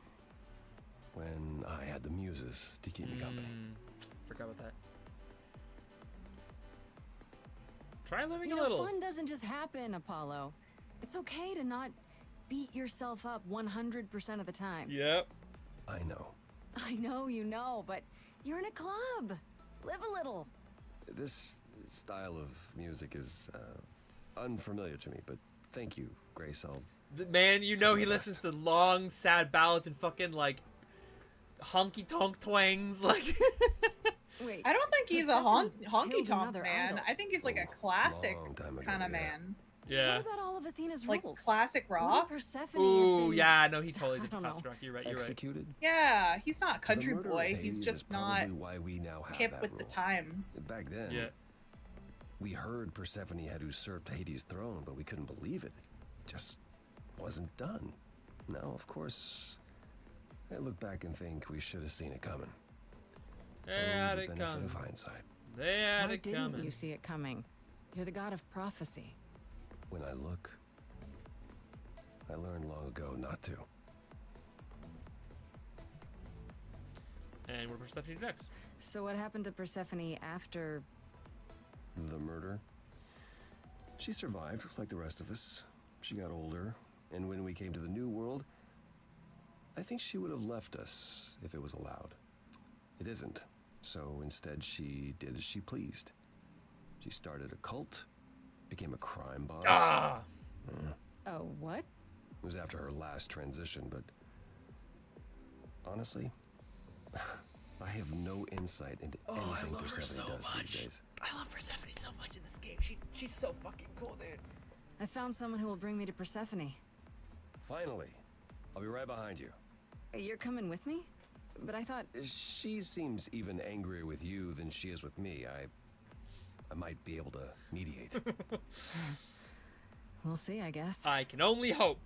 When I had the muses to keep me company. Forgot about that. Try living You a know, little. fun doesn't just happen, Apollo. It's okay to not beat yourself up 100% of the time. Yep. I know. I know you know, but you're in a club. Live a little. This style of music is unfamiliar to me, but thank you, Grace. I'll... Man, you know he listens to long, sad ballads and fucking like honky tonk twangs. Like, Wait, I don't think he's a Persephone honky killed tonk another man. idol. I think he's like a classic long time ago, kind of yeah. man. yeah. What about all of Athena's Like rules? classic What rock. if Persephone Ooh, has been- yeah. No, he totally is I a don't classic know. rock. You're right. You're right. Executed? Yeah, he's not a country The murder of boy. He's Hades just is not probably why we now have hip that with rule. the times. Back then, Yeah. we heard Persephone had usurped Hades' throne, but we couldn't believe it. It just wasn't done. Now, of course, I look back and think we should have seen it coming. They had the it benefit coming. of hindsight. They had Why it didn't coming. you see it coming? You're the god of prophecy. When I look, I learned long ago not to. And we're Persephone next. So what happened to Persephone after... The murder? She survived, like the rest of us. She got older, and when we came to the New World, I think she would have left us if it was allowed. It isn't, so instead she did as she pleased. She started a cult, became a crime boss. Ah! Oh, what? It was after her last transition, but honestly, I have no insight into anything Persephone does these days. I love Persephone so much in this game. She's so fucking cool, dude. I found someone who will bring me to Persephone. Finally, I'll be right behind you. You're coming with me? But I thought... She seems even angrier with you than she is with me. I might be able to mediate. We'll see, I guess. I can only hope.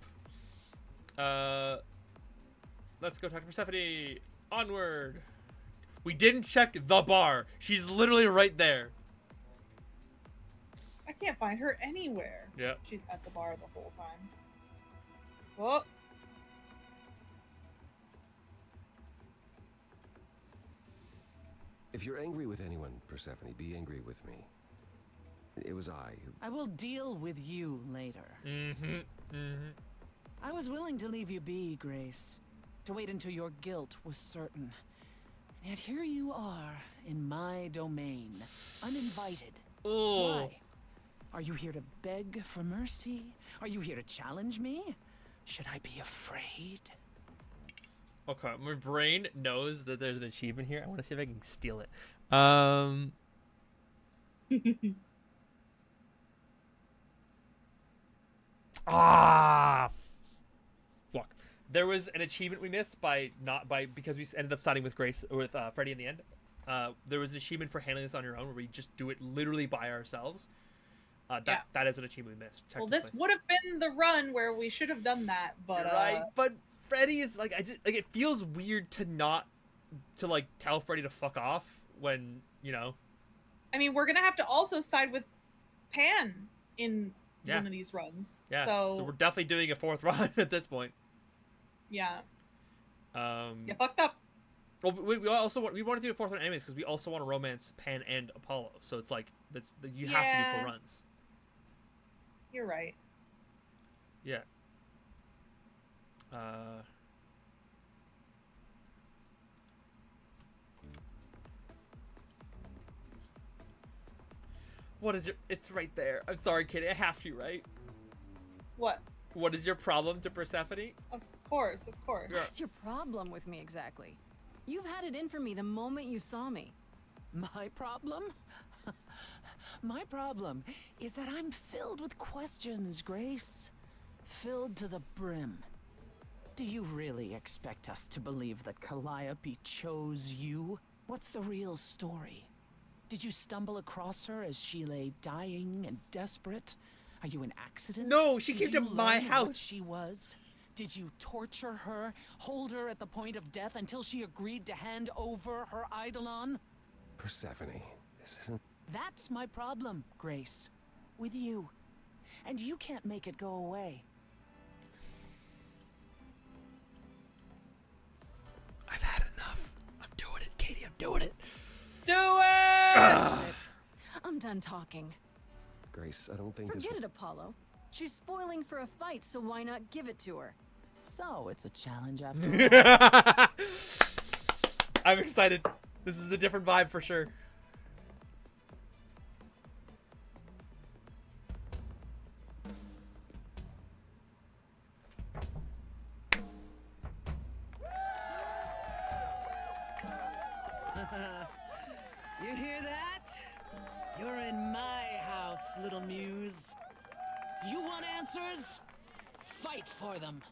Let's go talk to Persephone. Onward. We didn't check the bar. She's literally right there. I can't find her anywhere. Yep. She's at the bar the whole time. Oh. If you're angry with anyone, Persephone, be angry with me. It was I who... I will deal with you later. I was willing to leave you be, Grace. To wait until your guilt was certain. And here you are in my domain, uninvited. Oh. Why? Are you here to beg for mercy? Are you here to challenge me? Should I be afraid? Okay, my brain knows that there's an achievement here. I want to see if I can steal it. Fuck. There was an achievement we missed because we ended up siding with Freddy in the end. There was an achievement for handling this on your own, where we just do it literally by ourselves. That is an achievement we missed. Well, this would have been the run where we should have done that, but You're right. But Freddy is like, it feels weird to tell Freddy to fuck off when, you know. I mean, we're gonna have to also side with Pan in one of these runs. Yeah. So we're definitely doing a 4th run at this point. Yeah. You fucked up. Well, we also want to do a 4th run anyways, because we also want to romance Pan and Apollo. So it's like you have to do 4 runs. You're right. Yeah. What is your? It's right there. I'm sorry, Katie. I have to, right? What? What is your problem to Persephone? Of course, of course. What's your problem with me exactly? You've had it in for me the moment you saw me. My problem? My problem is that I'm filled with questions, Grace. Filled to the brim. Do you really expect us to believe that Calliope chose you? What's the real story? Did you stumble across her as she lay dying and desperate? Are you an accident? No, she came to my learn house. What she was? Did you torture her, hold her at the point of death until she agreed to hand over her eidolon? Persephone, this isn't... That's my problem, Grace. With you. And you can't make it go away. I've had enough. I'm doing it, Katie. I'm doing it. Do it! I'm done talking. Grace, I don't think this... Forget it, Apollo. She's spoiling for a fight, so why not give it to her? So, it's a challenge after all. I'm excited. This is a different vibe for sure. You hear that? You're in my house, little muse. You want answers? Fight for them.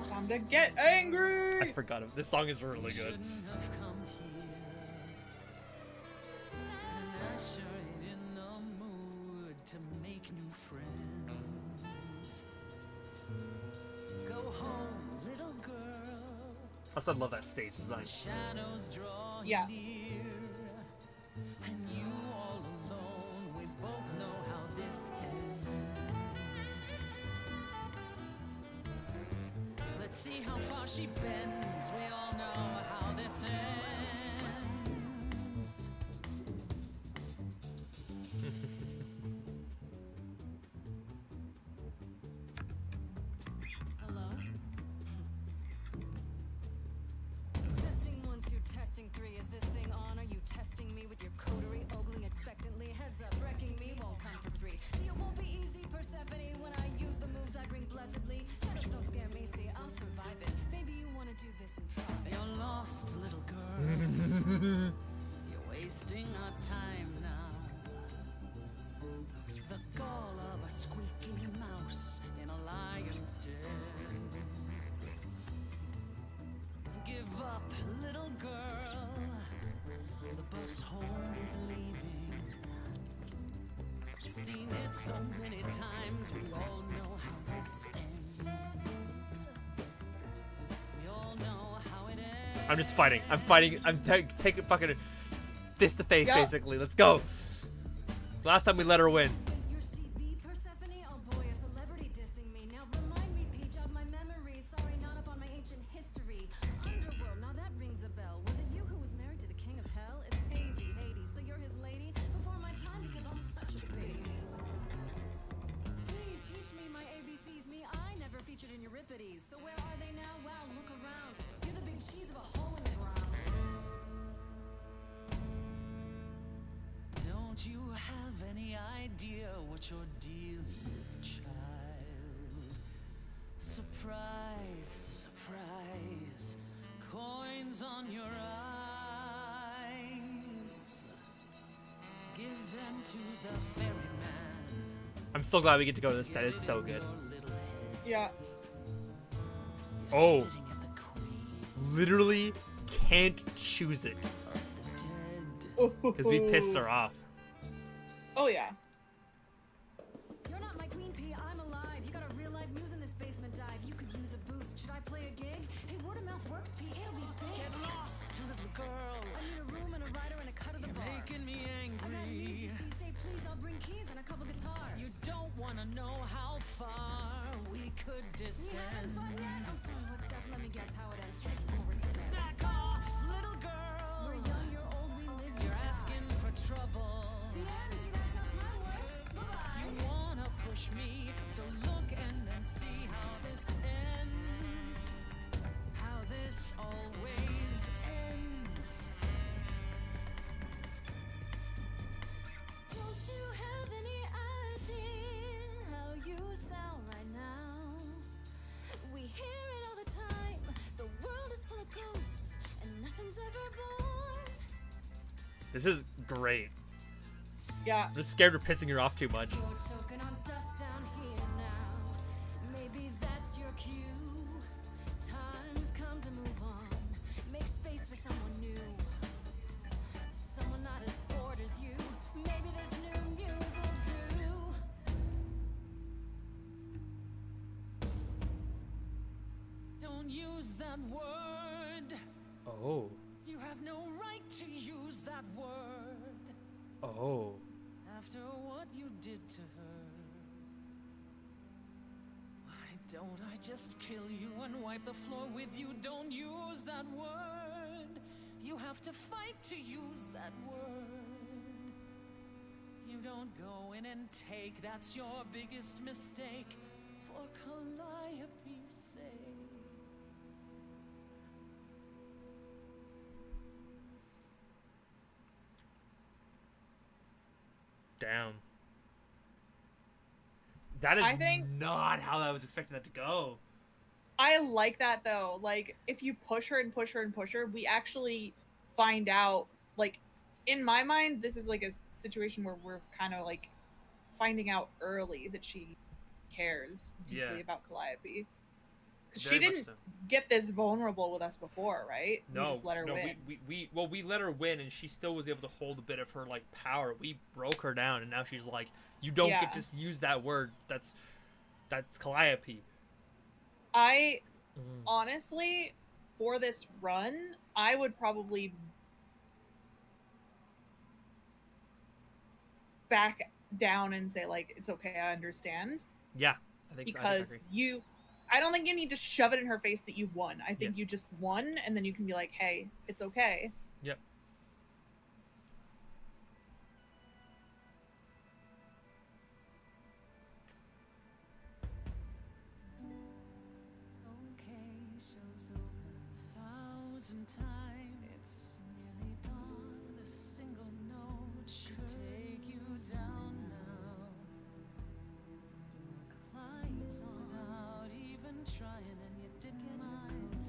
Time to get angry! I forgot it. This song is really good. I love that stage design. Yeah. And you all alone, we both know how this ends. Let's see how far she bends. We all know how this ends. Hello? Testing 1, 2, testing 3. Is this thing on? Are you testing me with your coterie, ogling expectantly? Heads up, wrecking me won't come for free. See, it won't be easy, Persephone, when I use the moves I bring blessedly. Shadows don't scare me, see, I'll survive it. Maybe you want to do this in private. You're lost, little girl. You're wasting our time now. The gall of a squeaking mouse in a lion's den. Give up, little girl. The bus home is leaving. Seen it so many times, we all know how this ends. We all know how it ends. I'm just fighting. I'm fighting. I'm taking fucking fist to face, basically. Let's go. Last time we let her win. Your CV, Persephone? Oh boy, a celebrity dissing me. Now remind me, Peach, jog my memory. Sorry, not up on my ancient history. Underworld, now that rings a bell. Was it you who was married to the king of hell? It's hazy, Hades, so you're his lady? Before my time, because I'm such a baby. Please teach me my ABCs. Me, I never featured you're dealing with, child. Surprise, surprise, coins on your eyes. Give them to the ferryman. I'm so glad we get to go to this set. It's so good. Yeah. Oh. Literally can't choose it. Because we pissed her off. Oh, yeah. You're not my queen pea, I'm alive. You got a real life muse in this basement dive. You could use a boost. Should I play a gig? Hey, word of mouth works, pea. It'll be big. Get lost, little girl. I need a room and a writer and a cut of the bar. Making me angry. I got needs, you see. Say please, I'll bring keys and a couple guitars. You don't want to know how far we could descend. You haven't fun yet? I'm sorry, what's up? Let me guess how it ends. Yeah, you already said. Back off, little girl. We're young, you're old, we live, You're asking for trouble. The end, see, that's how time works. Bye-bye. You wanna push me, so look and then see how this ends. How this always ends. Don't you have any idea how you sound right now? We hear it all the time. The world is full of ghosts and nothing's ever born. This is great. Yeah. I'm just scared we're pissing her off too much. You're choking on dust down here now. Maybe that's your cue. Time's come to move on. Make space for someone new. Someone not as bored as you. Maybe this new muse will do. Don't use that word. Oh. You have no right to use that word. Oh. After what you did to her. Why don't I just kill you and wipe the floor with you? Don't use that word. You have to fight to use that word. You don't go in and take. That's your biggest mistake. For Calliope's sake. Damn. That is I think- not how I was expecting that to go. I like that though. Like, if you push her and push her and push her, we actually find out, like, in my mind, this is like a situation where we're kind of like finding out early that she cares deeply Yeah. about Calliope. Because she Very much didn't so. get this vulnerable with us before, right? No, We just let her no, win. we let her win, and she still was able to hold a bit of her like power. We broke her down, and now she's like, you don't Yeah. get to use that word. That's Calliope. I honestly, for this run, I would probably back down and say, like, it's okay, I understand. Yeah, I think Because so. I agree. I don't think you need to shove it in her face that you won. I think you just won, and then you can be like, hey, it's okay. Yep. Okay, show's over 1,000 times. It's nearly dawn. The single note should take you down now. Lights on. Without even trying, and you didn't mind.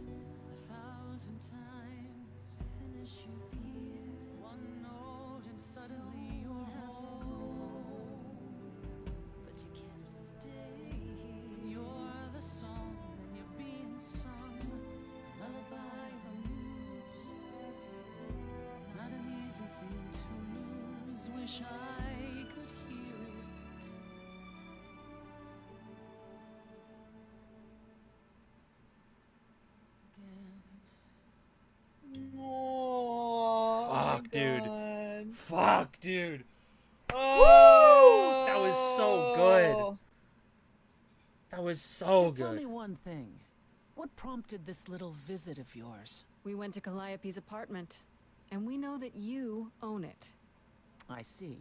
1,000 times. Finish your beer. One note, and suddenly you're have to home. But you can't stay here. You're the song, and you're being sung. Lullaby the muse. Not an easy thing to lose. Wish I could hear it. Again. Oh, Fuck, dude. God. Fuck, dude. Oh, That was so good. That was so Just tell me good. one thing. What prompted this little visit of yours? We went to Calliope's apartment, and we know that you own it. I see.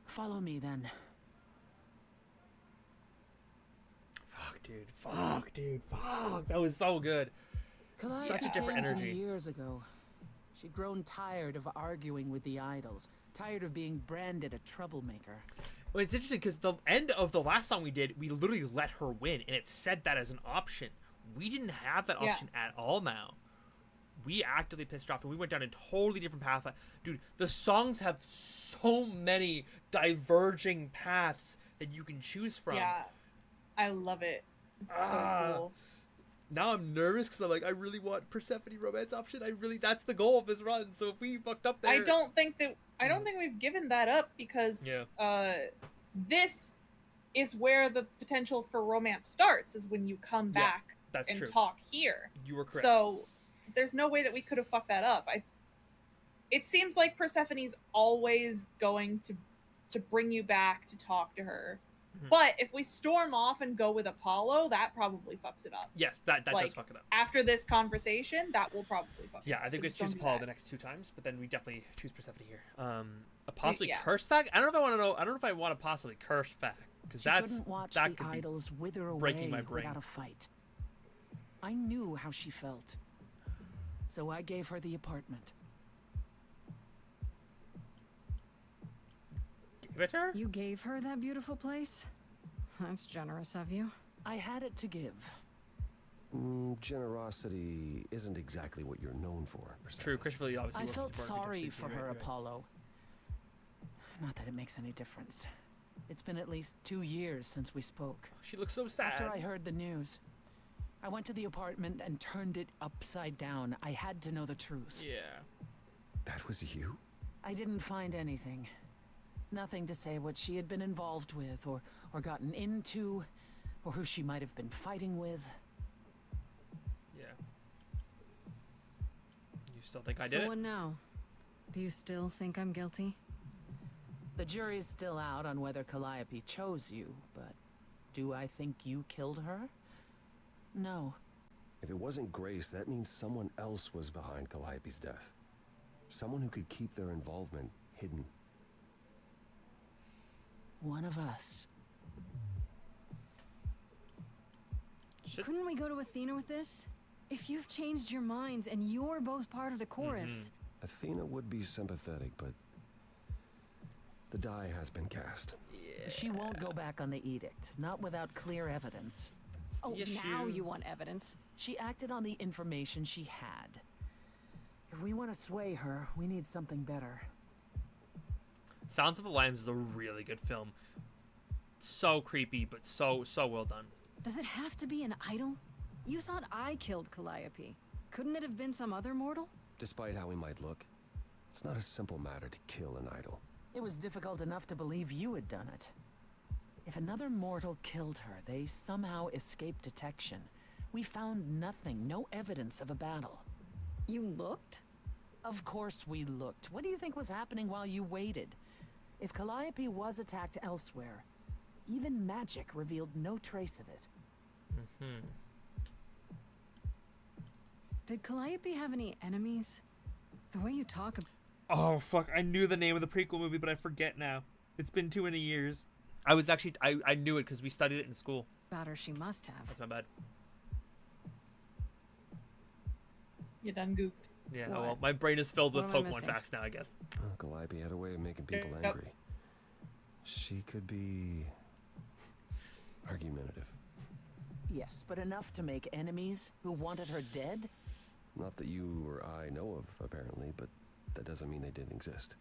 Follow me then. Fuck, dude. Fuck, dude. Fuck. That was so good. Such a different came to me energy. years ago. She'd grown tired of arguing with the idols, tired of being branded a troublemaker. Well, it's interesting because the end of the last song we did, we literally let her win, and it said that as an option. We didn't have that option at all now. We actively pissed her off, and we went down a totally different path. Dude, the songs have so many diverging paths that you can choose from. Yeah, I love it. It's so cool. Now I'm nervous because I'm like, I really want Persephone romance option. That's the goal of this run. So if we fucked up there, I don't think we've given that up because this is where the potential for romance starts. Is when you come back and talk here. You were correct. So there's no way that we could have fucked that up. It seems like Persephone's always going to bring you back to talk to her. But if we storm off and go with Apollo, that probably fucks it up. Yes, that does fuck it up. After this conversation, that will probably fuck it up. Yeah, I think we choose Apollo the next 2 times, but then we definitely choose Persephone here. A possibly curse fact? I don't know if I want to know. I don't know if I want a possibly curse fact because that could be idols wither away breaking my brain. Without a fight. I knew how she felt, so I gave her the apartment. You gave her that beautiful place? That's generous of you. I had it to give. Generosity isn't exactly what you're known for. True, Christopher Lee obviously. I felt sorry for her, Apollo. Not that it makes any difference. It's been at least 2 years since we spoke. She looks so sad. After I heard the news, I went to the apartment and turned it upside down. I had to know the truth. Yeah. That was you? I didn't find anything. Nothing to say what she had been involved with, or gotten into, or who she might have been fighting with. Yeah. You still think I did it? So what now? Do you still think I'm guilty? The jury's still out on whether Calliope chose you, but do I think you killed her? No. If it wasn't Grace, that means someone else was behind Calliope's death. Someone who could keep their involvement hidden. One of us. Couldn't we go to Athena with this? If you've changed your minds and you're both part of the chorus. Athena would be sympathetic, but the die has been cast. Yeah. She won't go back on the edict, not without clear evidence. Oh, now you want evidence? She acted on the information she had. If we want to sway her, we need something better. Sounds of the Lambs is a really good film. So creepy, but so well done. Does it have to be an idol? You thought I killed Calliope. Couldn't it have been some other mortal? Despite how he might look, it's not a simple matter to kill an idol. It was difficult enough to believe you had done it. If another mortal killed her, they somehow escaped detection. We found nothing, no evidence of a battle. You looked? Of course we looked. What do you think was happening while you waited? If Calliope was attacked elsewhere, even magic revealed no trace of it. Did Calliope have any enemies? The way you talk about... Oh, fuck. I knew the name of the prequel movie, but I forget now. It's been too many years. I was actually... I knew it because we studied it in school. About her she must have. That's my bad. You done goofed. Yeah, well, my brain is filled with Pokemon facts now, I guess. Calliope had a way of making people angry. She could be... argumentative. Yes, but enough to make enemies who wanted her dead? Not that you or I know of, apparently, but that doesn't mean they didn't exist.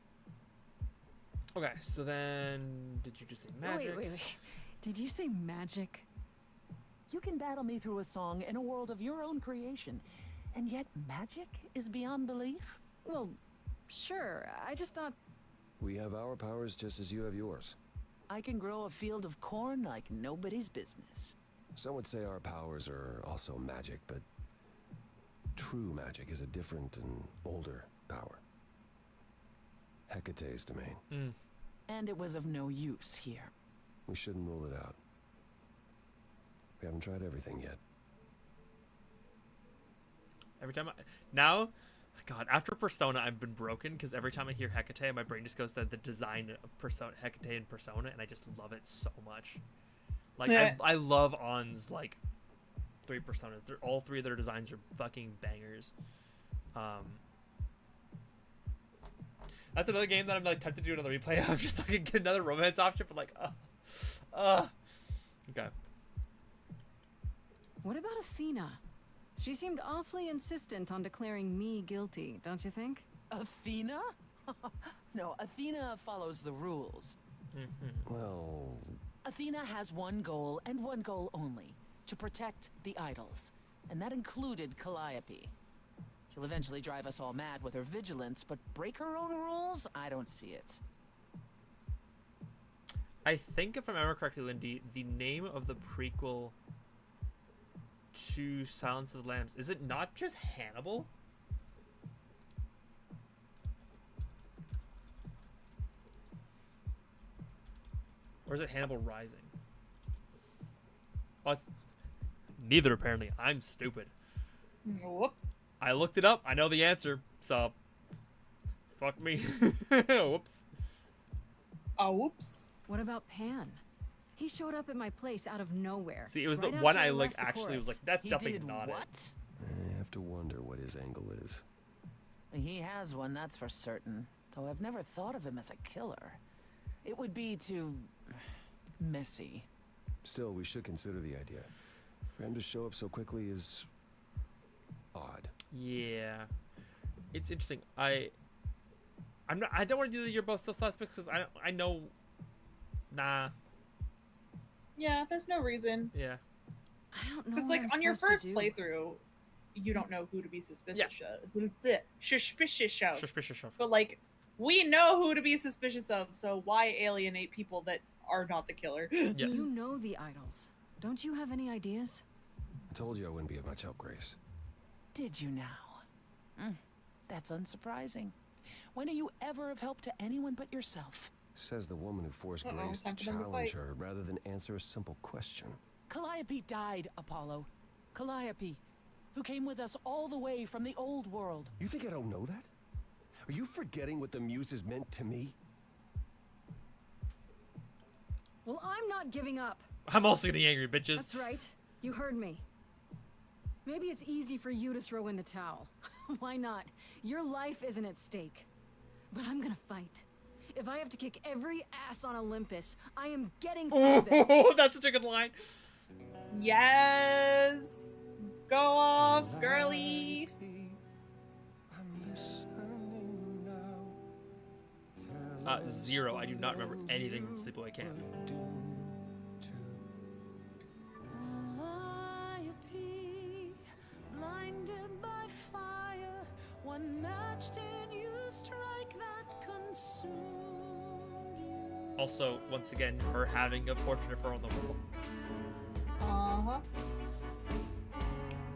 Okay, so then... Did you just say magic? Wait. Did you say magic? You can battle me through a song in a world of your own creation, and yet magic is beyond belief? Well, sure. I just thought... We have our powers just as you have yours. I can grow a field of corn like nobody's business. Some would say our powers are also magic, but true magic is a different and older power. Hecate's domain. And it was of no use here. We shouldn't rule it out. We haven't tried everything yet. Every time now, God, after Persona, I've been broken because every time I hear Hecate, my brain just goes to the design of Persona, Hecate and Persona, and I just love it so much. Like, I love On's, like, 3 Personas. All 3 of their designs are fucking bangers. That's another game that I'm like tempted to do another replay of, just so I can get another romance option. But like, okay. What about Athena? She seemed awfully insistent on declaring me guilty, don't you think? Athena? No, Athena follows the rules. Well... Athena has one goal, and one goal only. To protect the idols. And that included Calliope. She'll eventually drive us all mad with her vigilance, but break her own rules? I don't see it. I think if I remember correctly, Lindy, the name of the prequel to Silence of the Lambs, is it not just Hannibal? Or is it Hannibal Rising? Oh, it's neither, apparently. I'm stupid. Whoop. I looked it up. I know the answer, so fuck me. Whoops. Oh, whoops. What about Pan? He showed up at my place out of nowhere. See, it was right the one after I like left the actually was chorus. like, that's He definitely did not what? it. I have to wonder what his angle is. He has one, that's for certain. Though I've never thought of him as a killer. It would be too... messy. Still, we should consider the idea. For him to show up so quickly is... odd. Yeah, it's interesting. I don't want to do the you're both still suspects because I know. Nah. Yeah, there's no reason. Yeah. I don't know. Because like on your first playthrough, you don't know who to be suspicious of. Suspicious of. Suspicious of. But like, we know who to be suspicious of. So why alienate people that are not the killer? Yeah. You know the idols. Don't you have any ideas? I told you I wouldn't be of much help, Grace. Did you now? That's unsurprising. When are you ever of help to anyone but yourself? Says the woman who forced Grace to time for them to challenge fight. her rather than answer a simple question. Calliope died, Apollo. Calliope, who came with us all the way from the old world. You think I don't know that? Are you forgetting what the Muses meant to me? Well, I'm not giving up. I'm also getting angry, bitches. That's right. You heard me. Maybe it's easy for you to throw in the towel. Why not? Your life isn't at stake. But I'm gonna fight. If I have to kick every ass on Olympus, I am getting through this. Oh, that's such a good line. Yes. Go off, girly. Zero. I do not remember anything from Sleepaway Camp. Calliope, blinded by fire, one match did you strike that consumed you. Also, once again, her having a portrait of her on the wall. Uh-huh.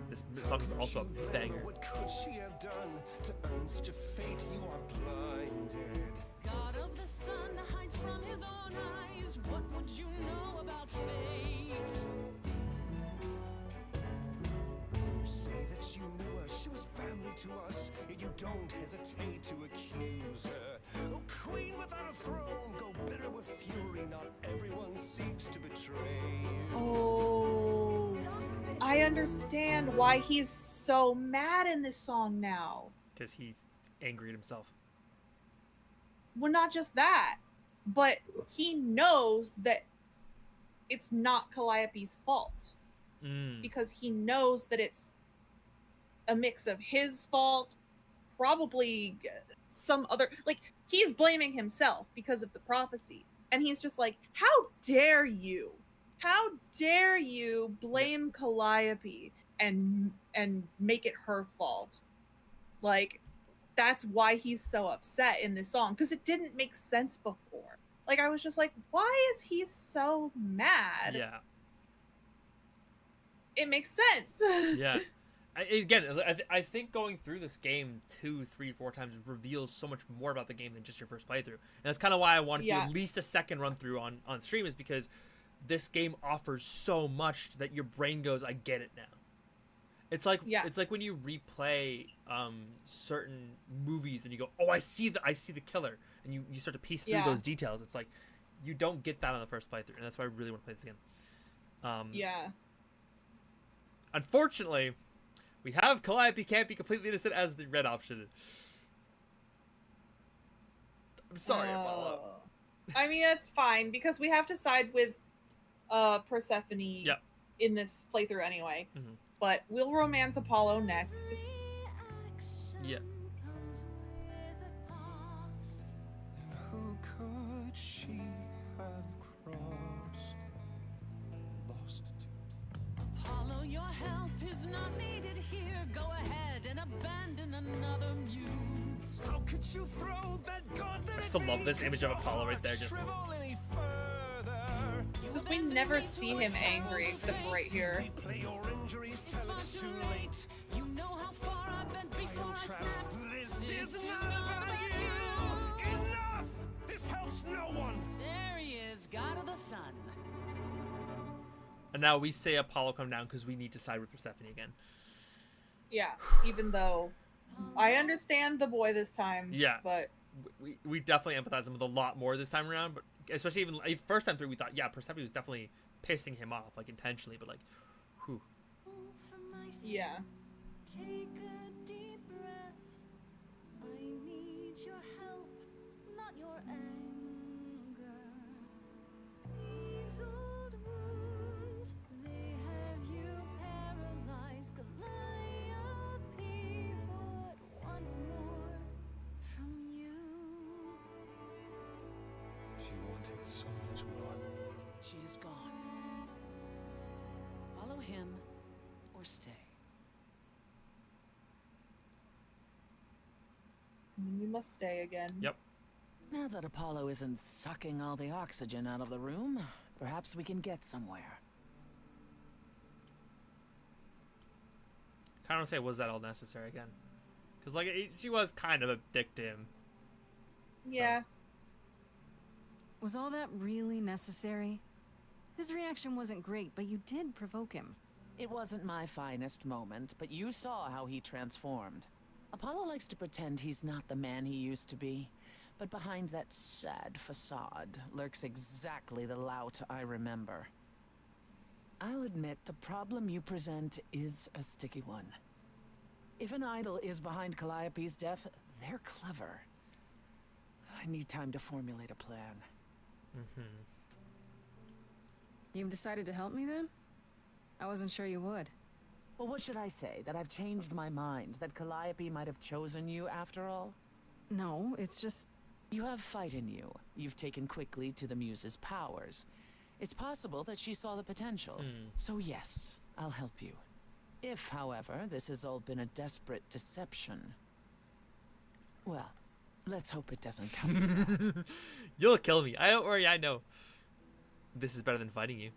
This song is also a banger. What could she have done to earn such a fate? You are blinded. God of the sun hides from his own eyes. What would you know about fate? You say that you knew her, she was family to us, yet you don't hesitate to accuse her. Oh, queen without a throne, go bitter with fury. Not everyone seeks to betray you. Oh, I understand why he's so mad in this song now. Because he's angry at himself. Well, not just that, but he knows that it's not Calliope's fault. Because he knows that it's a mix of his fault, probably some other, like, he's blaming himself because of the prophecy. And he's just like, how dare you? How dare you blame Calliope and make it her fault? Like, that's why he's so upset in this song, because it didn't make sense before. Like, I was just like, why is he so mad? Yeah. It makes sense. Yeah. I think going through this game 2, 3, 4 times reveals so much more about the game than just your first playthrough. And that's kind of why I wanted to do at least a second run through on stream, is because this game offers so much that your brain goes, I get it now. It's like when you replay certain movies and you go, oh, I see the killer, and you start to piece through those details. It's like you don't get that on the first playthrough, and that's why I really want to play this again. Yeah. Unfortunately, we have Calliope can't be completely innocent as the red option. I'm sorry, Apollo. I mean, that's fine because we have to side with Persephone in this playthrough anyway. But we'll romance Apollo next. Yeah. Who could she have crossed? Lost to. Apollo, your help is not needed here. Go ahead and abandon another muse. How could you throw that gauntlet? I still love this image of Apollo right there. Just because we never see him angry except right here. You know how far I've been before I snapped. This is not about you. Enough! This helps no one. There he is, God of the Sun. And now we say Apollo come down because we need to side with Persephone again. Yeah, even though I understand the boy this time. Yeah, but we definitely empathize with him a lot more this time around. But especially even like, first time through, we thought Persephone was definitely pissing him off, like intentionally. But like, whew. Yeah. Take a deep breath. I need your help, not your anger. These old wounds, they have you paralyzed. Calliope would want more from you. She wanted so much more. She is gone. Follow him or stay. We must stay again. Yep. Now that Apollo isn't sucking all the oxygen out of the room, perhaps we can get somewhere. Kind of say, was that all necessary again? Because like she was kind of a dick to him. Yeah. Was all that really necessary? His reaction wasn't great, but you did provoke him. It wasn't my finest moment, but you saw how he transformed. Apollo likes to pretend he's not the man he used to be, but behind that sad facade lurks exactly the lout I remember. I'll admit the problem you present is a sticky one. If an idol is behind Calliope's death, they're clever. I need time to formulate a plan. You've decided to help me then? I wasn't sure you would. Well, what should I say? That I've changed my mind? That Calliope might have chosen you after all? No, it's just... You have fight in you. You've taken quickly to the Muse's powers. It's possible that she saw the potential. So yes, I'll help you. If, however, this has all been a desperate deception... Well, let's hope it doesn't come to that. You'll kill me. I don't worry, I know. This is better than fighting you.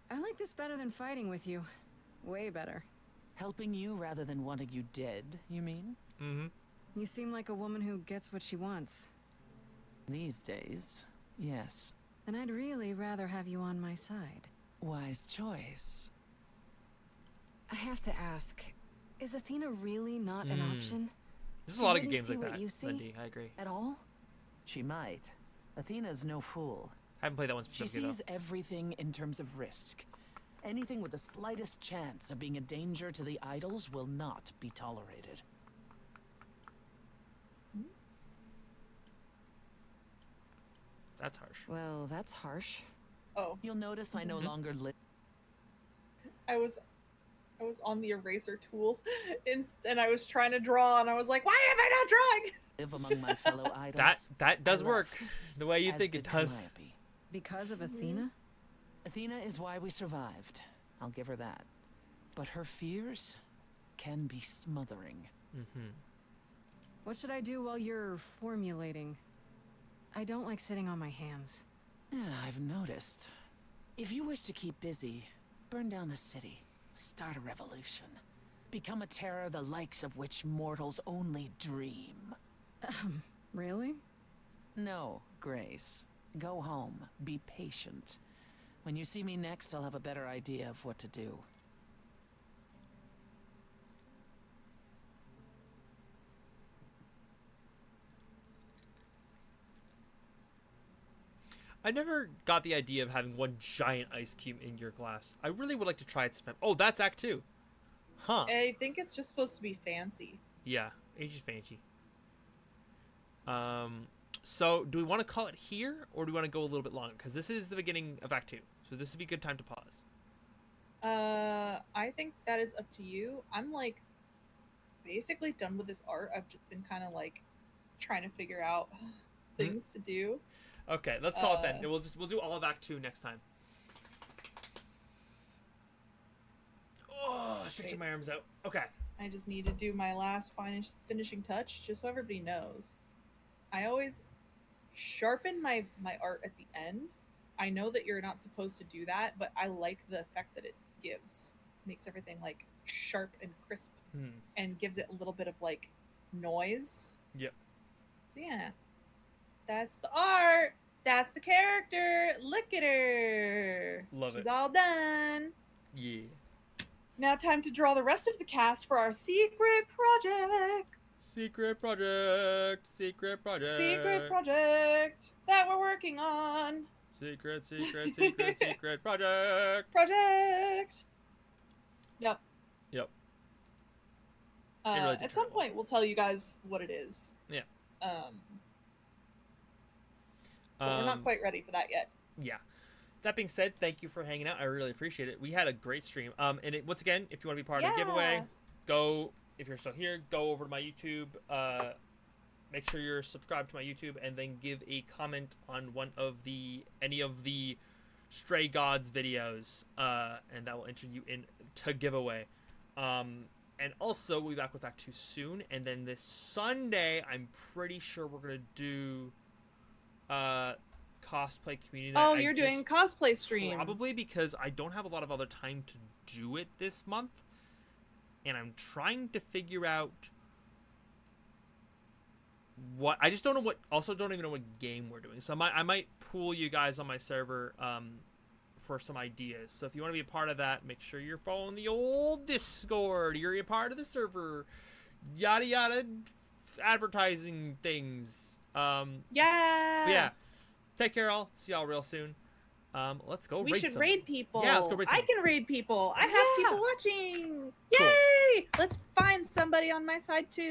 I like this better than fighting with you. Way better. Helping you rather than wanting you dead, you mean? You seem like a woman who gets what she wants. These days, yes. Then I'd really rather have you on my side. Wise choice. I have to ask, is Athena really not an option? There's a lot of good games like that, Lindy, I agree. At all? She might. Athena's no fool. I haven't played that one She specifically, sees everything in terms of risk. Anything with the slightest chance of being a danger to the idols will not be tolerated. That's harsh. Well, that's harsh. Oh. You'll notice I no longer live. I was on the eraser tool and I was trying to draw and I was like, why am I not drawing? Live among my fellow idols. That does I work. left, The way you as think it did does. Calliope. Because of Athena? Athena is why we survived. I'll give her that. But her fears can be smothering. What should I do while you're formulating? I don't like sitting on my hands. Yeah, I've noticed. If you wish to keep busy, burn down the city. Start a revolution. Become a terror the likes of which mortals only dream. Really? No, Grace. Go home. Be patient. When you see me next, I'll have a better idea of what to do. I never got the idea of having one giant ice cube in your glass. I really would like to try it sometime. Oh, that's Act 2. Huh. I think it's just supposed to be fancy. Yeah, it's just fancy. So do we want to call it here, or do we want to go a little bit longer? Because this is the beginning of Act 2, so this would be a good time to pause. I think that is up to you. I'm like basically done with this art. I've just been kind of like trying to figure out things to do. Okay, let's call it then. We'll do all of Act 2 next time. Oh, stretching my arms out. Okay. I just need to do my last finishing touch, just so everybody knows. I always sharpen my art at the end. I know that you're not supposed to do that, but I like the effect that it gives. Makes everything like sharp and crisp, and gives it a little bit of like noise. Yep. So yeah, that's the art. That's the character. Look at her. Love it. She's all done. Yeah. Now time to draw the rest of the cast for our secret project. Secret project that we're working on. Secret project. Yep. Really at some point, we'll tell you guys what it is. Yeah. But we're not quite ready for that yet. Yeah. That being said, thank you for hanging out. I really appreciate it. We had a great stream. And once again, if you want to be part of the giveaway, if you're still here, go over to my YouTube. Make sure you're subscribed to my YouTube, and then give a comment on any of the Stray Gods videos, and that will enter you in to giveaway. And also, we'll be back with Act 2 soon. And then this Sunday, I'm pretty sure we're gonna do cosplay community night. Oh, you're doing cosplay stream. Probably because I don't have a lot of other time to do it this month, and I'm trying to figure out what. I just don't know what. Also, don't even know what game we're doing. So I might pool you guys on my server for some ideas. So if you want to be a part of that, make sure you're following the old Discord. You're a part of the server. Yada yada, advertising things. Yeah. Take care, all. See y'all real soon. Let's go. We should raid people. Yeah, let's go raid. I can raid people. I have people watching. Yay! Cool. Let's find somebody on my side too.